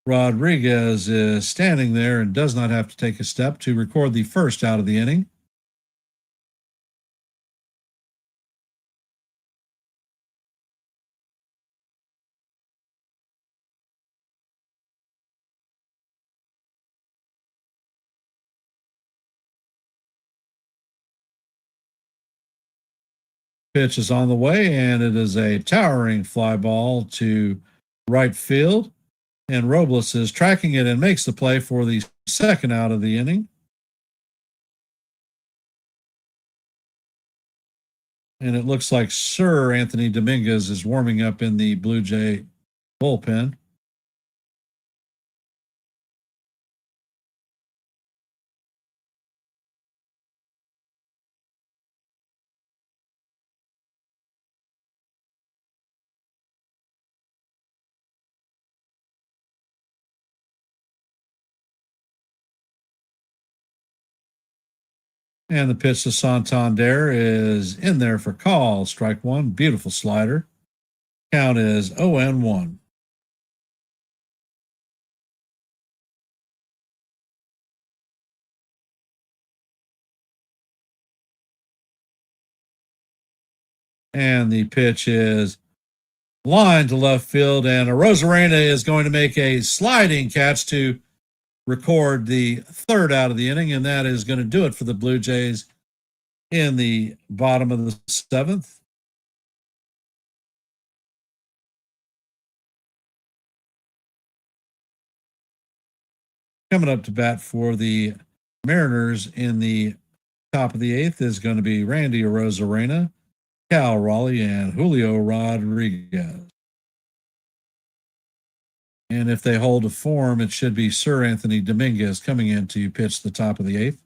Rodriguez is standing there and does not have to take a step to record the first out of the inning. Pitch is on the way, and it is a towering fly ball to right field. And Robles is tracking it and makes the play for the second out of the inning. And it looks like Sir Anthony Dominguez is warming up in the Blue Jay bullpen. And the pitch to Santander is in there for call. Strike one. Beautiful slider. Count is 0-1. And the pitch is line to left field. And Arozarena is going to make a sliding catch to record the third out of the inning. And that is going to do it for the Blue Jays in the bottom of the seventh. Coming up to bat for the Mariners in the top of the eighth is going to be Randy Arozarena, Cal Raleigh, and Julio Rodriguez. And if they hold a form, it should be Sir Anthony Dominguez coming in to pitch the top of the eighth.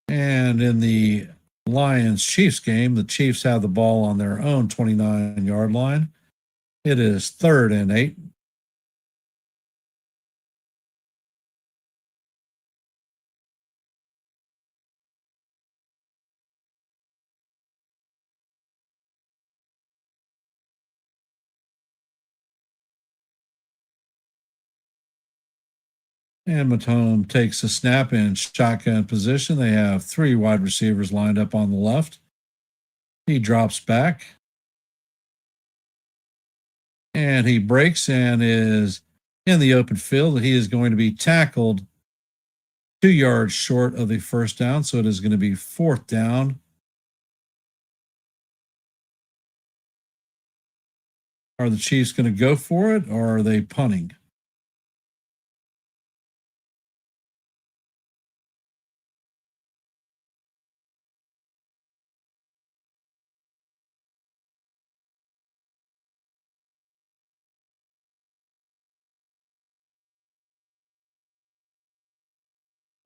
And in the Lions-Chiefs game, the Chiefs have the ball on their own 29-yard line. It is 3rd and 8. And Matone takes a snap in shotgun position. They have 3 wide receivers lined up on the left. He drops back. And he breaks and is in the open field. He is going to be tackled 2 yards short of the first down. So it is going to be 4th down. Are the Chiefs going to go for it, or are they punting?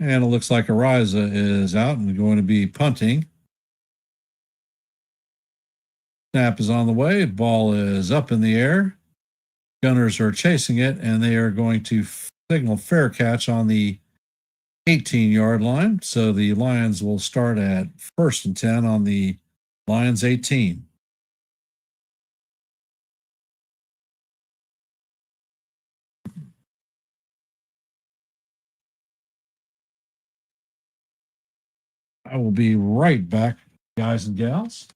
And it looks like Ariza is out and going to be punting. Snap is on the way. Ball is up in the air. Gunners are chasing it, and they are going to signal fair catch on the 18-yard line. So the Lions will start at 1st and 10 on the Lions 18. I will be right back, guys and gals.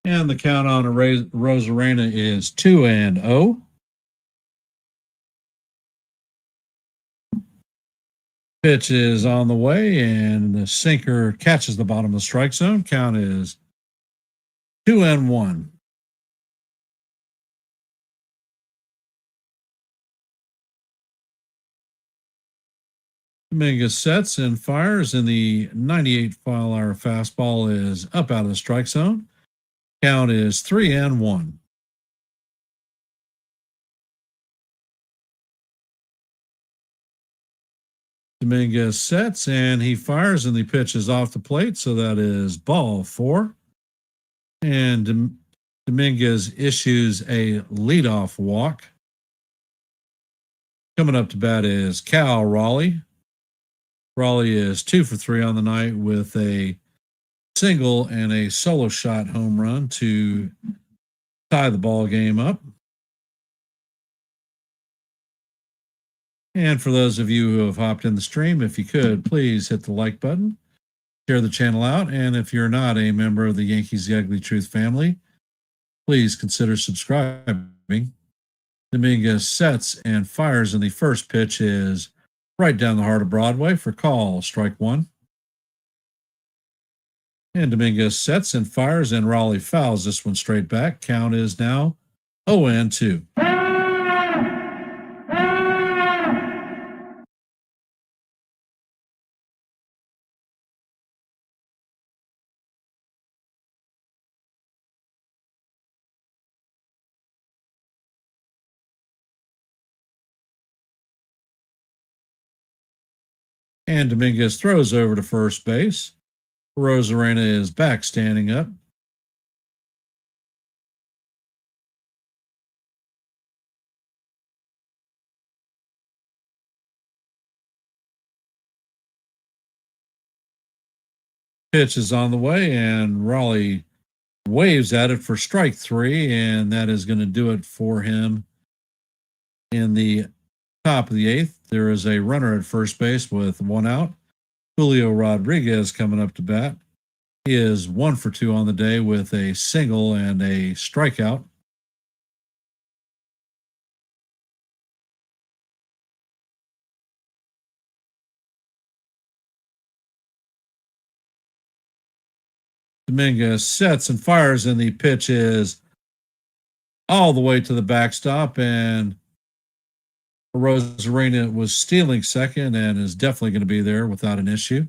And the count on Rosarena is 2-0. Pitch is on the way, and the sinker catches the bottom of the strike zone. Count is 2-1. Dominguez sets and fires, and the 98-mile-an-hour fastball is up out of the strike zone. Count is 3-1. Dominguez sets and he fires, and the pitch is off the plate, so that is ball 4. And Dominguez issues a leadoff walk. Coming up to bat is Cal Raleigh. Raleigh is 2 for 3 on the night with a single and a solo shot home run to tie the ball game up. And for those of you who have hopped in the stream, if you could, please hit the like button, share the channel out, and if you're not a member of the Yankees The Ugly Truth family, please consider subscribing. Dominguez sets and fires, and the first pitch is right down the heart of Broadway for call, strike one. And Dominguez sets and fires, and Raleigh fouls this one straight back. Count is now 0-2. And Dominguez throws over to first base. Rosarena is back standing up. Pitch is on the way, and Raleigh waves at it for strike three, and that is going to do it for him in the top of the eighth. There is a runner at first base with one out. Julio Rodriguez coming up to bat. He is 1 for 2 on the day with a single and a strikeout. Dominguez sets and fires, and the pitch is all the way to the backstop, and Rosarena was stealing second and is definitely going to be there without an issue.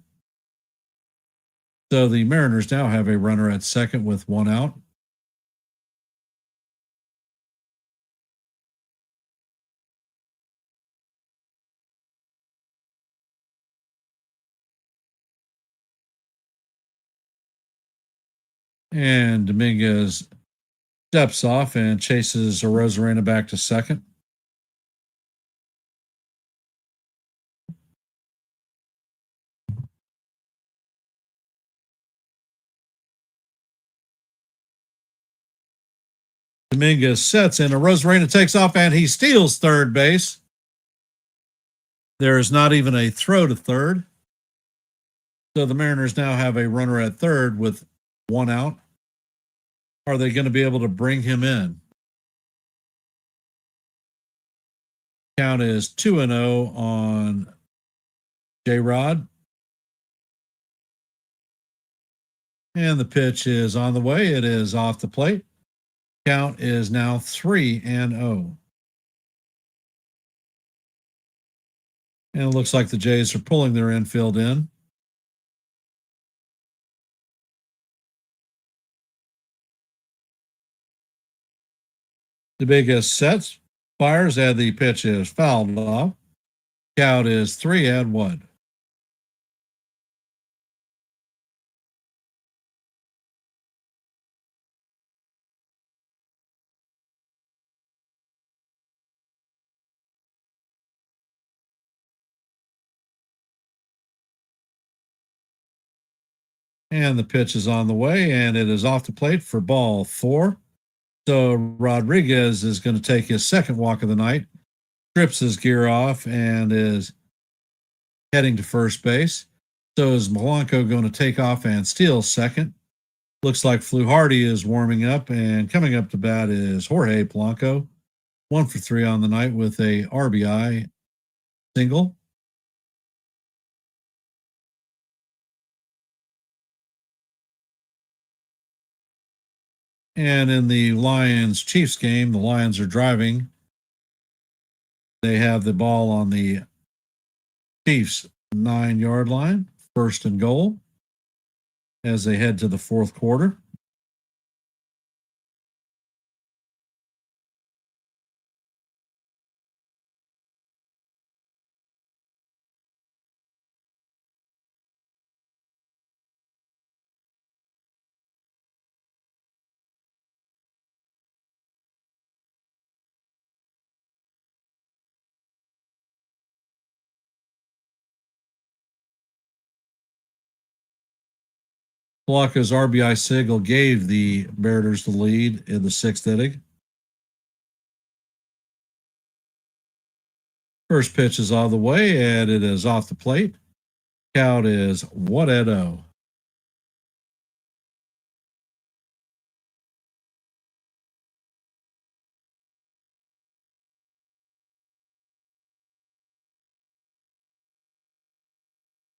So the Mariners now have a runner at second with one out. And Dominguez steps off and chases Rosarena back to second. Dominguez sets and Rosarena takes off and he steals third base. There is not even a throw to third. So the Mariners now have a runner at third with one out. Are they going to be able to bring him in? Count is 2-0 on J-Rod. And the pitch is on the way. It is off the plate. Count is now 3-0. And it looks like the Jays are pulling their infield in. Dominguez sets, fires, and the pitch is fouled off. Count is 3-1. And the pitch is on the way, and it is off the plate for ball 4. So Rodriguez is going to take his second walk of the night, trips his gear off, and is heading to first base. So is Melanco going to take off and steal second? Looks like Fluharty is warming up, and coming up to bat is Jorge Polanco, 1 for 3 on the night with a RBI single. And in the Lions-Chiefs game, the Lions are driving. They have the ball on the Chiefs' 9-yard line, first and goal, as they head to the fourth quarter. Polanco's RBI single gave the Mariners the lead in the 6th inning. First pitch is on the way, and it is off the plate. Count is 1-0.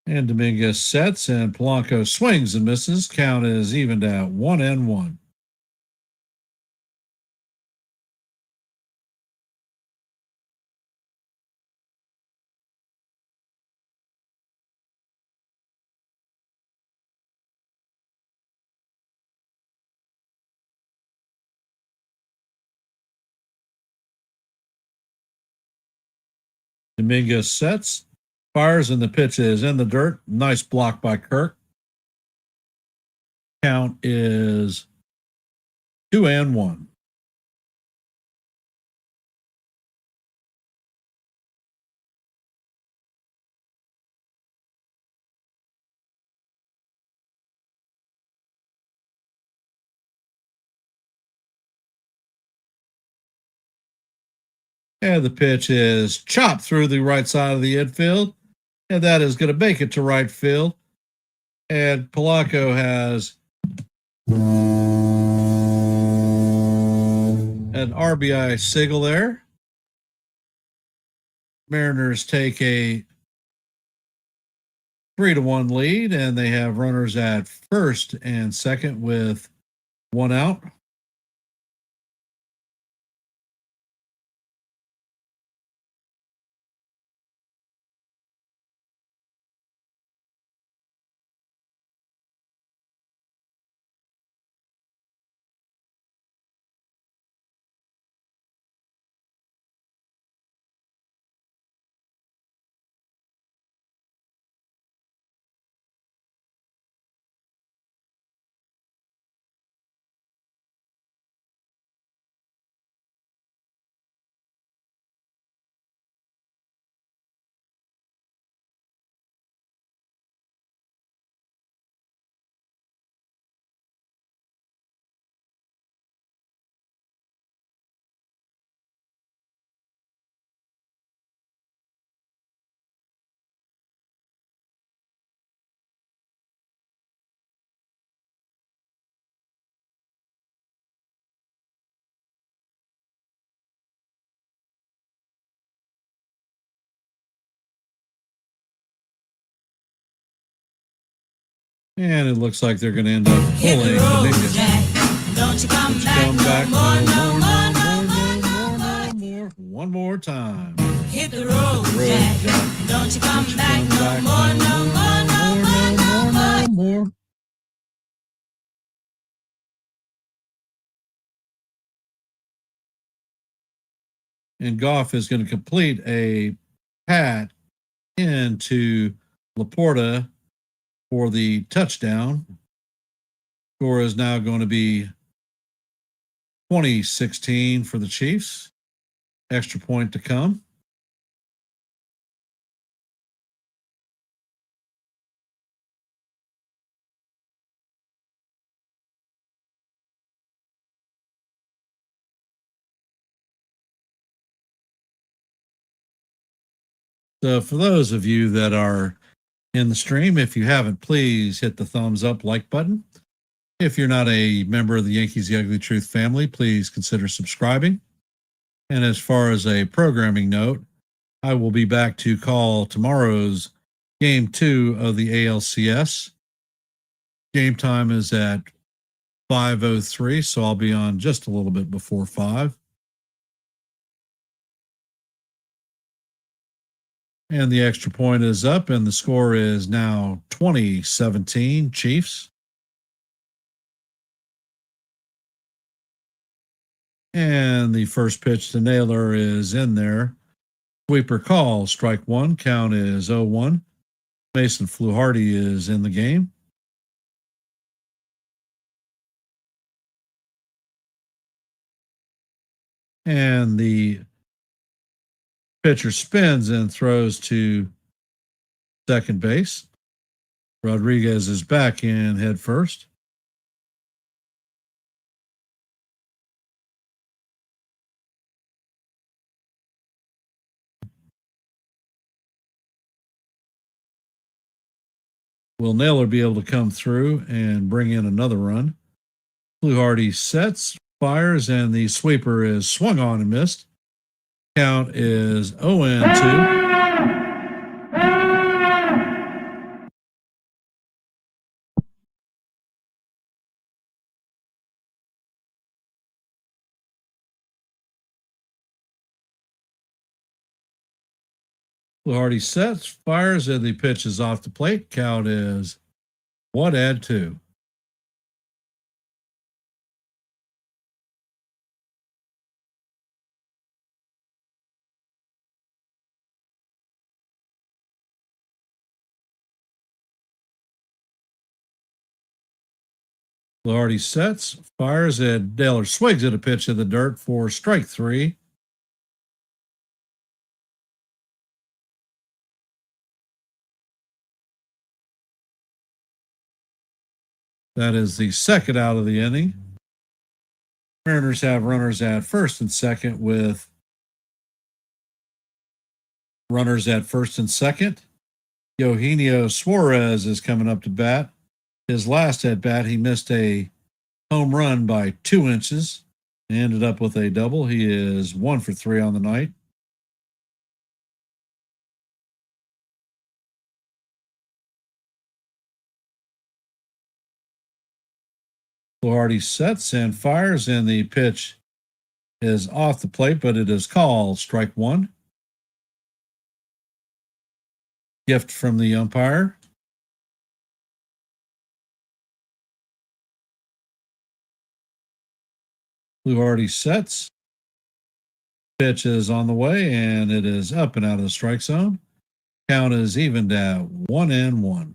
And Dominguez sets, and Polanco swings and misses. Count is evened at 1-1. Dominguez sets, fires, and the pitch is in the dirt. Nice block by Kirk. Count is 2-1. And the pitch is chopped through the right side of the infield. And that is going to make it to right field. And Polanco has an RBI single there. Mariners take a 3-1 lead, and they have runners at first and second with 1 out. And it looks like they're going to end up pulling Dominguez. Don't you come back no more. One more time. Hit the road, Jack. Don't you come back no more. And Goff is going to complete a pat into Laporta for the touchdown. Score is now going to be 20-16 for the Chiefs. Extra point to come. So for those of you that are in the stream, if you haven't, please hit the thumbs up like button. If you're not a member of the Yankees The Ugly Truth family, please consider subscribing. And as far as a programming note, I will be back to call tomorrow's Game 2 of the ALCS. Game time is at 5:03, so I'll be on just a little bit before 5. And the extra point is up, and the score is now 20-17 Chiefs. And the first pitch to Naylor is in there. Sweeper call, strike 1. Count is 0-1. Mason Fluharty is in the game. And the pitcher spins and throws to second base. Rodriguez is back in head first. Will Naylor be able to come through and bring in another run? Fluharty sets, fires, and the sweeper is swung on and missed. Count is 0-2. Fluharty sets, fires, and the pitch is off the plate. Count is 1-2. Fluharty sets, fires, and Naylor swings at a pitch in the dirt for strike 3. That is the second out of the inning. Mariners have runners at first and second with runners at first and second. Eugenio Suarez is coming up to bat. His last at bat, he missed a home run by 2 inches. He ended up with a double. He is 1 for 3 on the night. Fluharty sets and fires, and the pitch is off the plate, but it is called strike 1. Gift from the umpire. Fluharty sets. Pitch is on the way, and it is up and out of the strike zone. Count is evened at 1-1.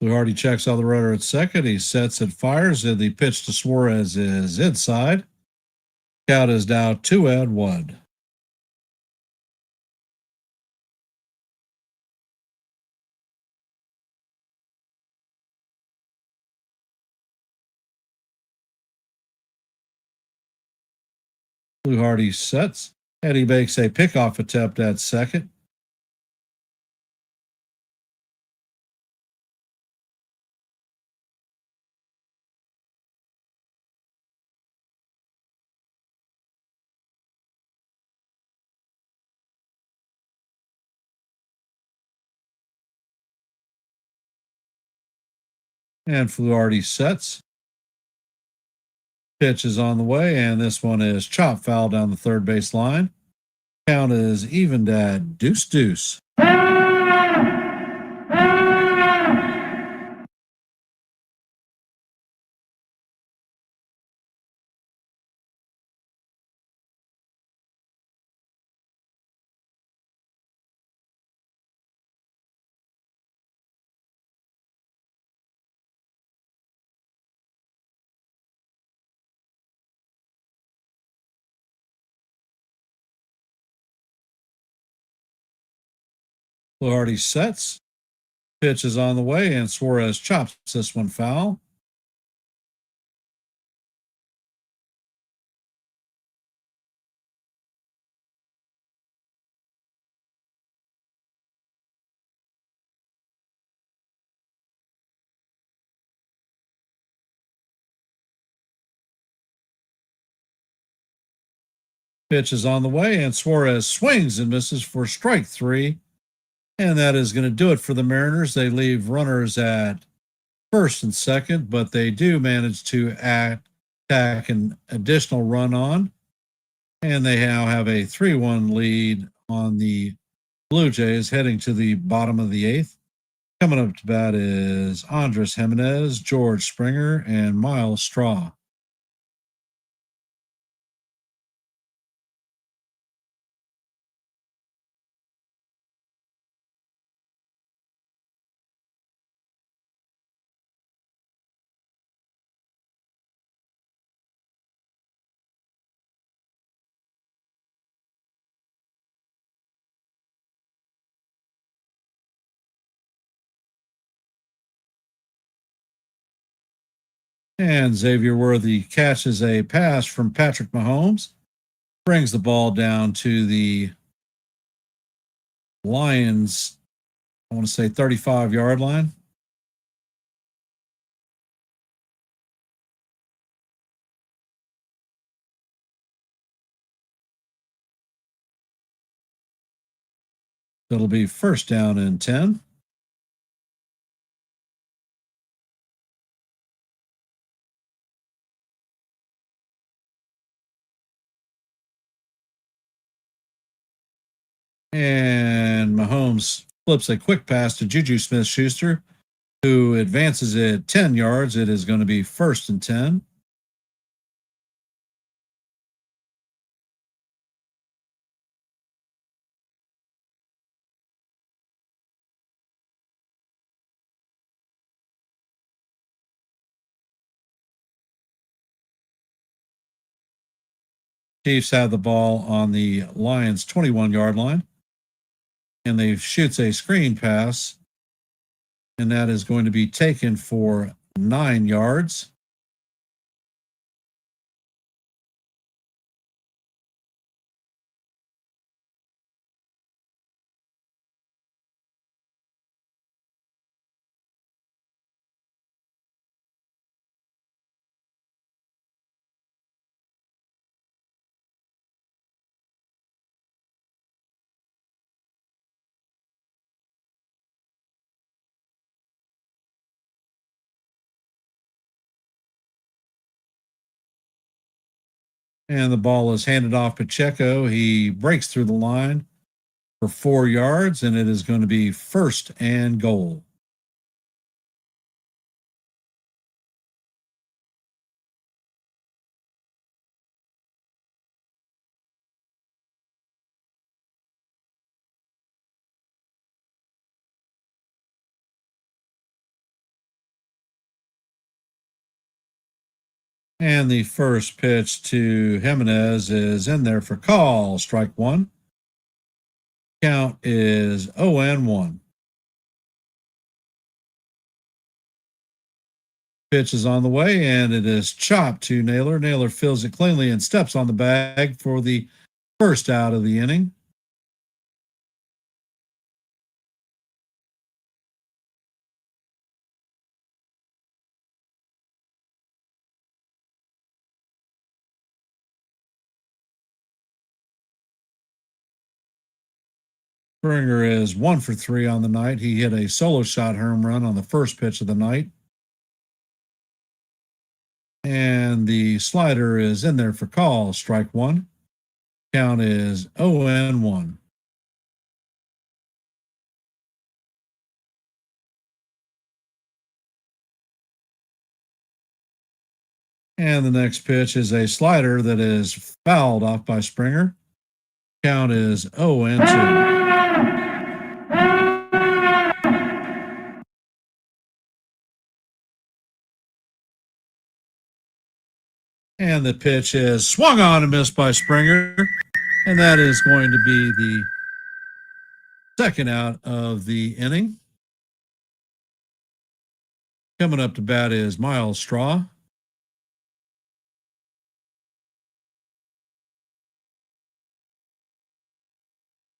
Fluharty checks on the runner at second. He sets and fires, and the pitch to Suarez is inside. Count is now 2-1. Fluharty sets, and he makes a pickoff attempt at second. And Fluharty sets. Pitch is on the way, and this one is chopped foul down the third base line. Count is evened at 2-2. Fluharty sets. Pitch is on the way, and Suarez chops this one foul. Pitch is on the way, and Suarez swings and misses for strike 3. And that is going to do it for the Mariners. They leave runners at first and second, but they do manage to tack an additional run on. And they now have a 3-1 lead on the Blue Jays heading to the bottom of the 8th. Coming up to bat is Andres Jimenez, George Springer, and Miles Straw. And Xavier Worthy catches a pass from Patrick Mahomes, brings the ball down to the Lions, I want to say 35-yard line. It'll be first down and 10. And Mahomes flips a quick pass to Juju Smith-Schuster, who advances it 10 yards. It is going to be first and 10. Chiefs have the ball on the Lions' 21-yard line, and they shoots a screen pass, and that is going to be taken for 9 yards. And the ball is handed off Pacheco. He breaks through the line for 4 yards, and it is going to be first and goal. And the first pitch to Jimenez is in there for call. Strike one. Count is 0-1. Pitch is on the way, and it is chopped to Naylor. Naylor fills it cleanly and steps on the bag for the first out of the inning. Springer is 1 for 3 on the night. He hit a solo shot home run on the first pitch of the night. And the slider is in there for call. Strike one. Count is 0-1. And the next pitch is a slider that is fouled off by Springer. Count is 0-2. And the pitch is swung on and missed by Springer. And that is going to be the second out of the inning. Coming up to bat is Miles Straw.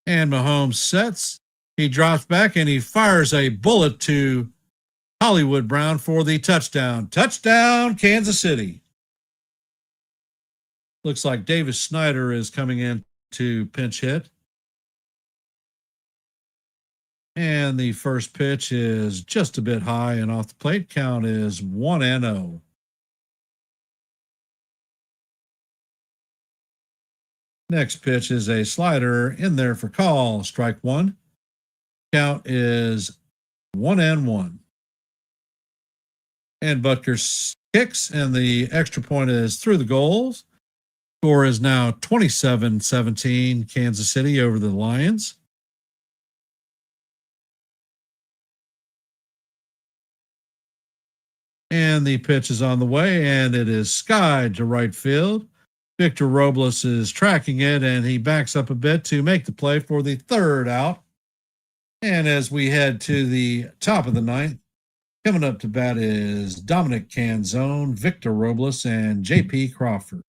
And Mahomes sets. He drops back and he fires a bullet to Hollywood Brown for the touchdown. Touchdown, Kansas City. Looks like Davis Snyder is coming in to pinch hit. And the first pitch is just a bit high and off the plate. Count is 1-0. Next pitch is a slider in there for call. Strike one. Count is 1-1. And Butker kicks, and the extra point is through the goals. Score is now 27-17 Kansas City over the Lions. And the pitch is on the way, and it is skied to right field. Victor Robles is tracking it, and he backs up a bit to make the play for the third out. And as we head to the top of the ninth, Coming up to bat is Dominic Canzone, Victor Robles, and J.P. Crawford.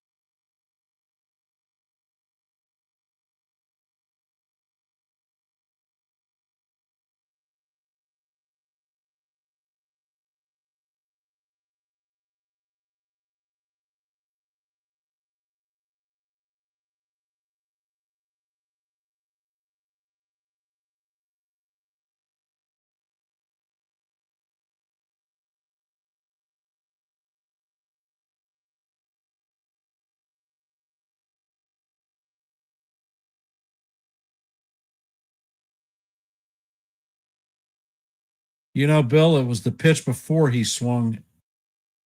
You know, Bill, it was the pitch before he swung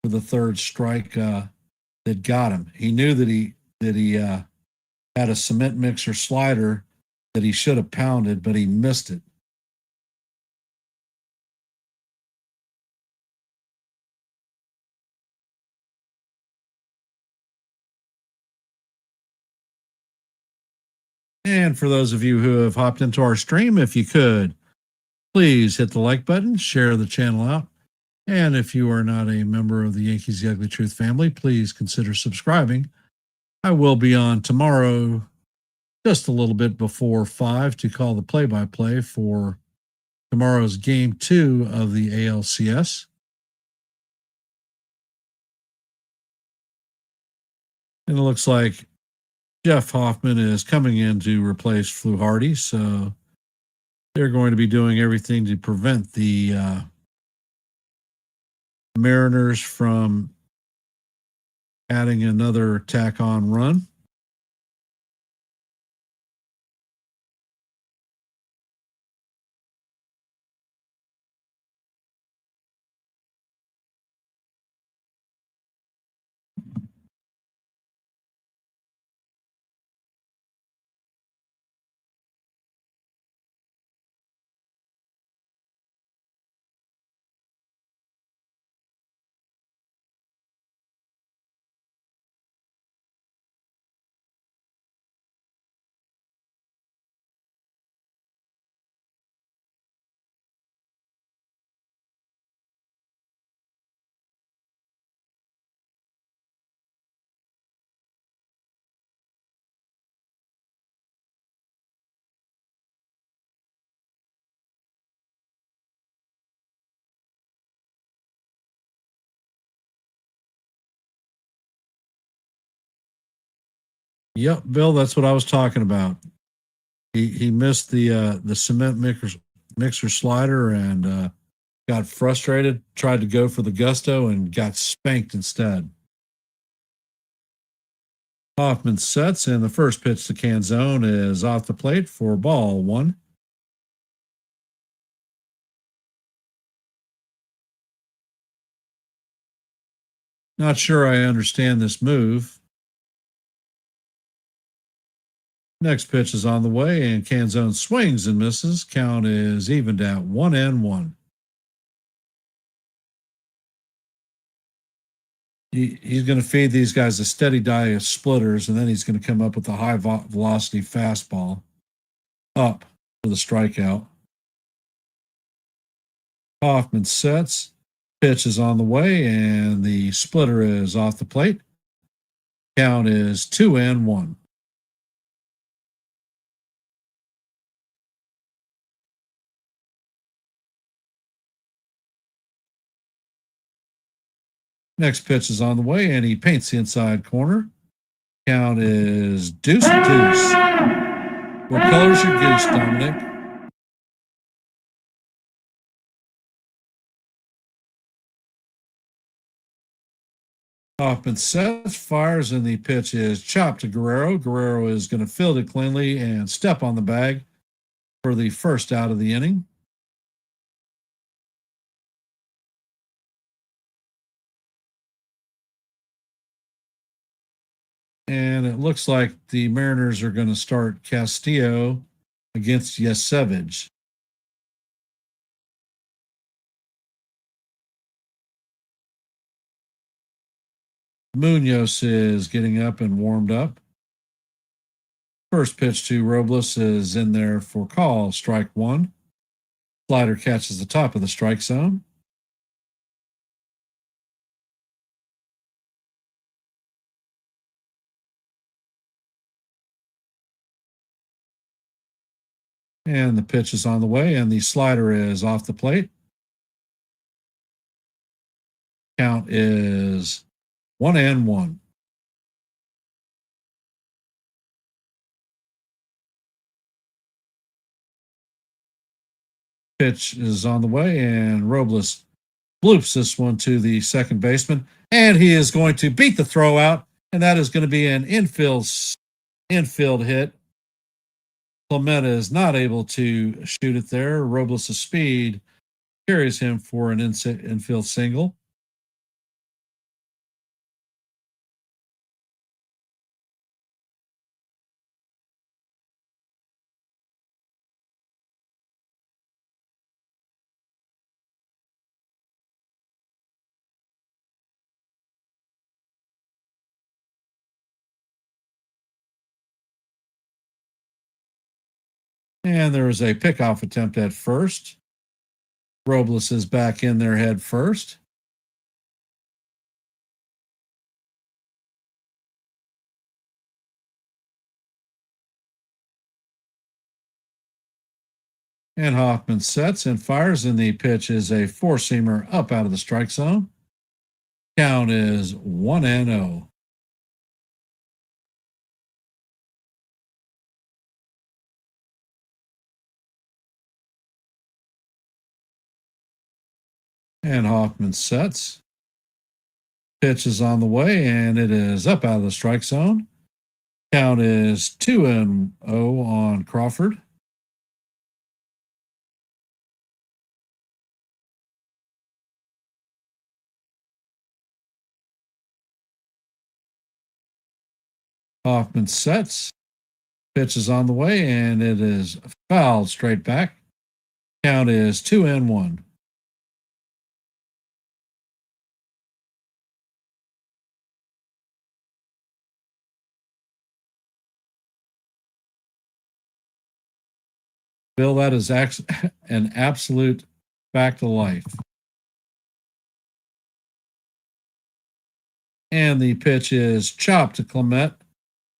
for the third strike that got him. He knew that he had a cement mixer slider that he should have pounded, but he missed it. And for those of you who have hopped into our stream, if you could, please hit the like button, share the channel out. And if you are not a member of the Yankees The Ugly Truth family, please consider subscribing. I will be on tomorrow, just a little bit before 5, to call the play-by-play for tomorrow's Game 2 of the ALCS. And it looks like Jeff Hoffman is coming in to replace Fluharty, so they're going to be doing everything to prevent the Mariners from adding another tack-on run. Yep, Bill, that's what I was talking about. He missed the cement mixer slider and got frustrated, tried to go for the gusto, and got spanked instead. Hoffman sets, and the first pitch to Canzone is off the plate for ball 1. Not sure I understand this move. Next pitch is on the way, and Canzone swings and misses. Count is evened at 1-1. He's going to feed these guys a steady diet of splitters, and then he's going to come up with a high velocity fastball up for the strikeout. Hoffman sets. Pitch is on the way, and the splitter is off the plate. Count is 2-1. Next pitch is on the way, and he paints the inside corner. Count is deuce. What color's your goose, Dominic? Hoffman sets, fires, and the pitch is chopped to Guerrero. Guerrero is going to field it cleanly and step on the bag for the first out of the inning. And it looks like the Mariners are going to start Castillo against Yesevich. Munoz is getting up and warmed up. First pitch to Robles is in there for call, strike 1. Slider catches the top of the strike zone. And the pitch is on the way, and the slider is off the plate. Count is 1-1. Pitch is on the way, and Robles bloops this one to the second baseman, and he is going to beat the throw out, and that is going to be an infield hit. Clement is not able to shoot it there. Robles' speed carries him for an infield single. And there is a pickoff attempt at first. Robles is back in there head first. And Hoffman sets and fires, and the pitch is a four-seamer up out of the strike zone. Count is 1-0. And Hoffman sets. Pitch is on the way, and it is up out of the strike zone. Count is 2-0 on Crawford. Hoffman sets. Pitch is on the way, and it is fouled straight back. Count is 2-1. Bill, that is an absolute fact of life. And the pitch is chopped to Clement.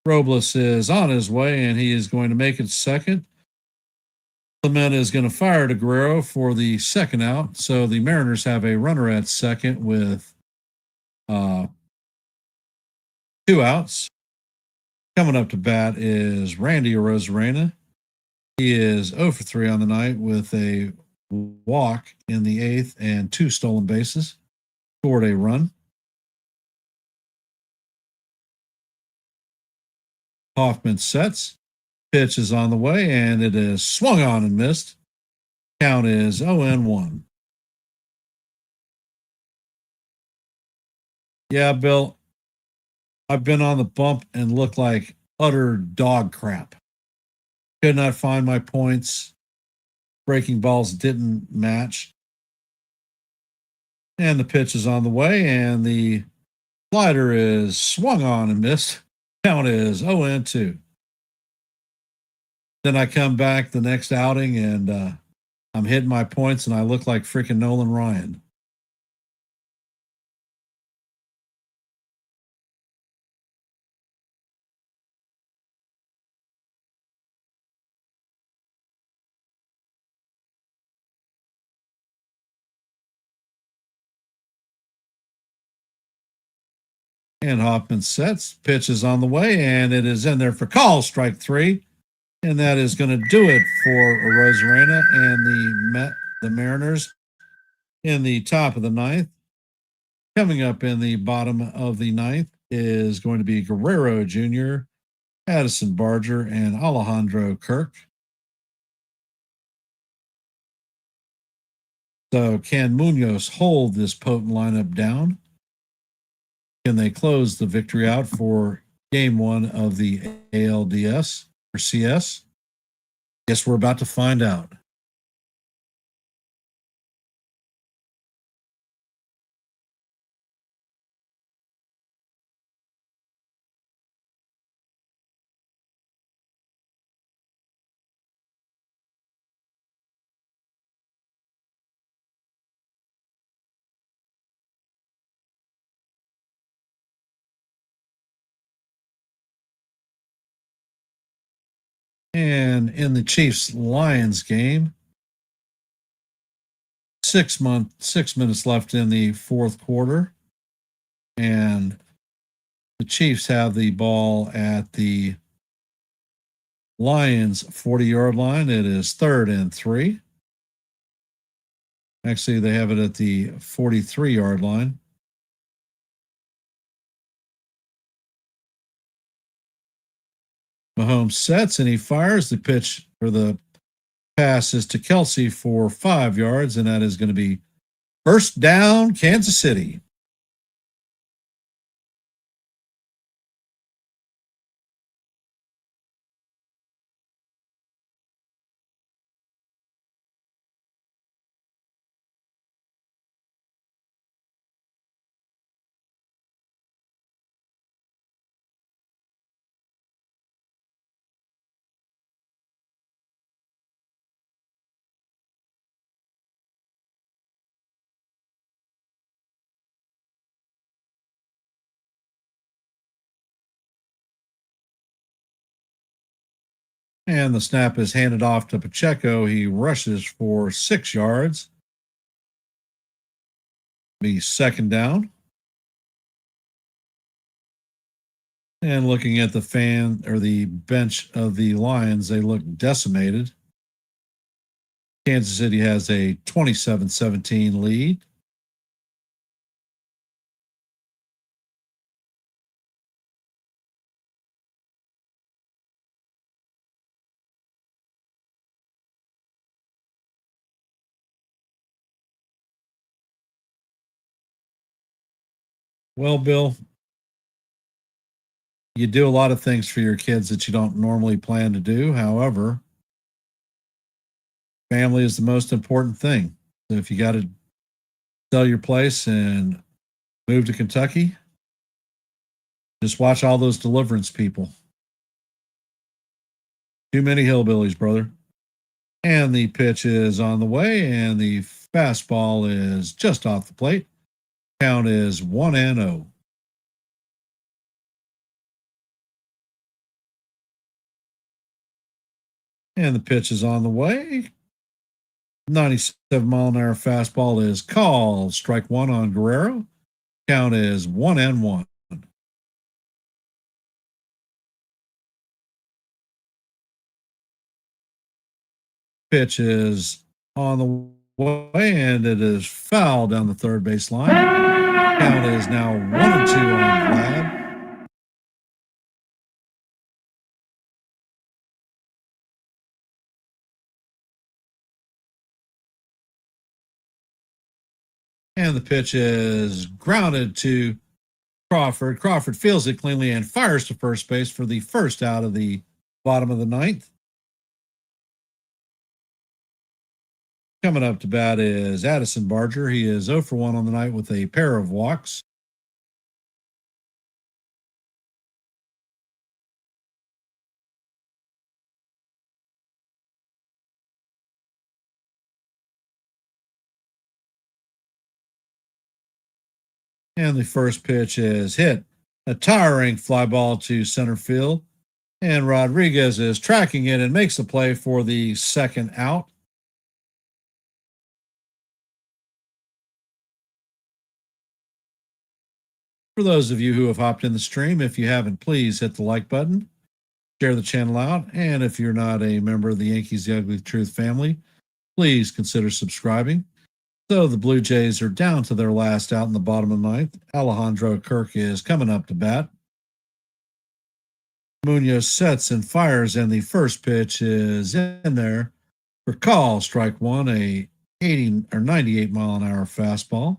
Robles is on his way, and he is going to make it second. Clement is going to fire to Guerrero for the second out. So the Mariners have a runner at second with 2 outs. Coming up to bat is Randy Arozarena. He is 0 for 3 on the night with a walk in the 8th and 2 stolen bases. Scored a run. Hoffman sets. Pitch is on the way, and it is swung on and missed. Count is 0-1. Yeah, Bill, I've been on the bump and looked like utter dog crap. Could not find my points. Breaking balls didn't match. And the pitch is on the way, and the slider is swung on and missed. Count is 0-2. Then I come back the next outing, and I'm hitting my points, and I look like freaking Nolan Ryan. And Hoffman sets. Pitch is on the way, and it is in there for call, strike 3. And that is going to do it for Arozarena and the Mariners in the top of the 9th. Coming up in the bottom of the 9th is going to be Guerrero Jr., Addison Barger, and Alejandro Kirk. So can Munoz hold this potent lineup down? Can they close the victory out for game 1 of the ALDS or CS? Guess we're about to find out. And in the Chiefs-Lions game, 6 minutes left in the fourth quarter. And the Chiefs have the ball at the Lions 40-yard line. It is 3rd and 3. Actually, they have it at the 43-yard line. Mahomes sets and he fires. The pitch or the pass is to Kelsey for 5 yards, and that is going to be first down, Kansas City. And the snap is handed off to Pacheco. He rushes for 6 yards. Be second down. And looking at the bench of the Lions, they look decimated. Kansas City has a 27-17 lead. Well, Bill, you do a lot of things for your kids that you don't normally plan to do. However, family is the most important thing. So if you got to sell your place and move to Kentucky, just watch all those Deliverance people. Too many hillbillies, brother. And the pitch is on the way, and the fastball is just off the plate. Count is 1-0. And the pitch is on the way. 97-mile-an-hour fastball is called. Strike one on Guerrero. Count is 1-1. Pitch is on the way, and it is foul down the third base line. Count is now 1-2 on Vlad. And the pitch is grounded to Crawford. Crawford fields it cleanly and fires to first base for the first out of the bottom of the ninth. Coming up to bat is Addison Barger. He is 0 for 1 on the night with a pair of walks. And the first pitch is hit. A towering fly ball to center field. And Rodriguez is tracking it and makes the play for the second out. For those of you who have hopped in the stream, if you haven't, please hit the like button, share the channel out, and if you're not a member of the Yankees The Ugly Truth family, please consider subscribing. So the Blue Jays are down to their last out in the bottom of the ninth. Alejandro Kirk is coming up to bat. Munoz sets and fires, and the first pitch is in there for call. Strike one, a 98-mile-an-hour fastball.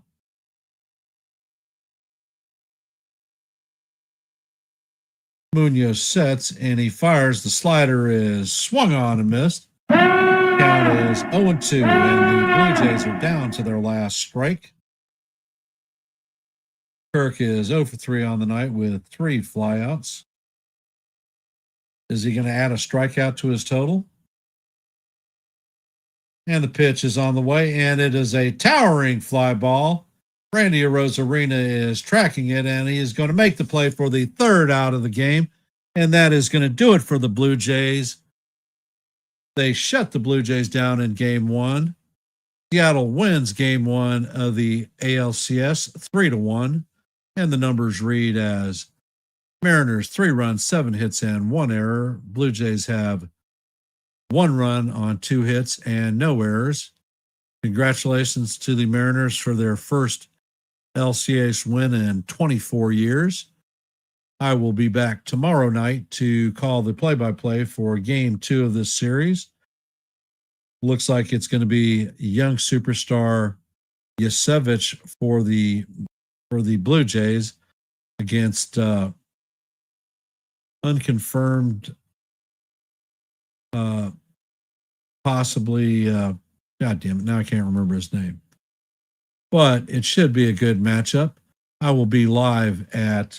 Munoz sets and he fires. The slider is swung on and missed. Count is 0-2, and the Blue Jays are down to their last strike. Kirk is 0 for 3 on the night with 3 flyouts. Is he going to add a strikeout to his total? And the pitch is on the way, and it is a towering fly ball. Randy Arozarena is tracking it, and he is going to make the play for the third out of the game. And that is going to do it for the Blue Jays. They shut the Blue Jays down in game one. Seattle wins game one of the ALCS 3-1. And the numbers read as Mariners 3 runs, 7 hits, and 1 error. Blue Jays have 1 run on 2 hits and no errors. Congratulations to the Mariners for their first LCS win in 24 years. I will be back tomorrow night to call the play-by-play for game 2 of this series. Looks like it's going to be young superstar Yasevich for the Blue Jays against unconfirmed, possibly, God damn it, now I can't remember his name. But it should be a good matchup. I will be live at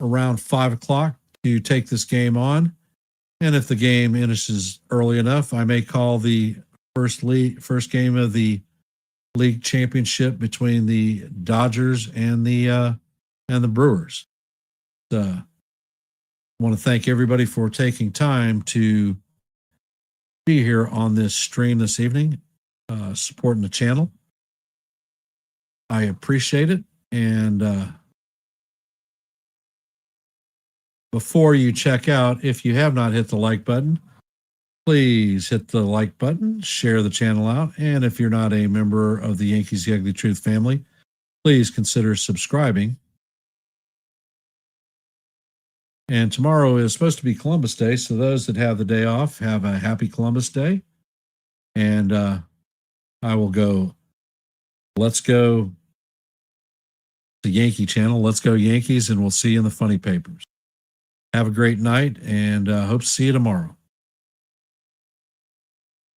around 5 o'clock to take this game on. And if the game finishes early enough, I may call the first game of the league championship between the Dodgers and the Brewers. I want to thank everybody for taking time to be here on this stream this evening, supporting the channel. I appreciate it. And before you check out, if you have not hit the like button, please hit the like button, share the channel out. And if you're not a member of the Yankees The Ugly Truth family, please consider subscribing. And tomorrow is supposed to be Columbus Day, so those that have the day off, have a happy Columbus Day. And I will go, let's go to Yankee Channel. Let's go Yankees, and we'll see you in the funny papers. Have a great night, and hope to see you tomorrow.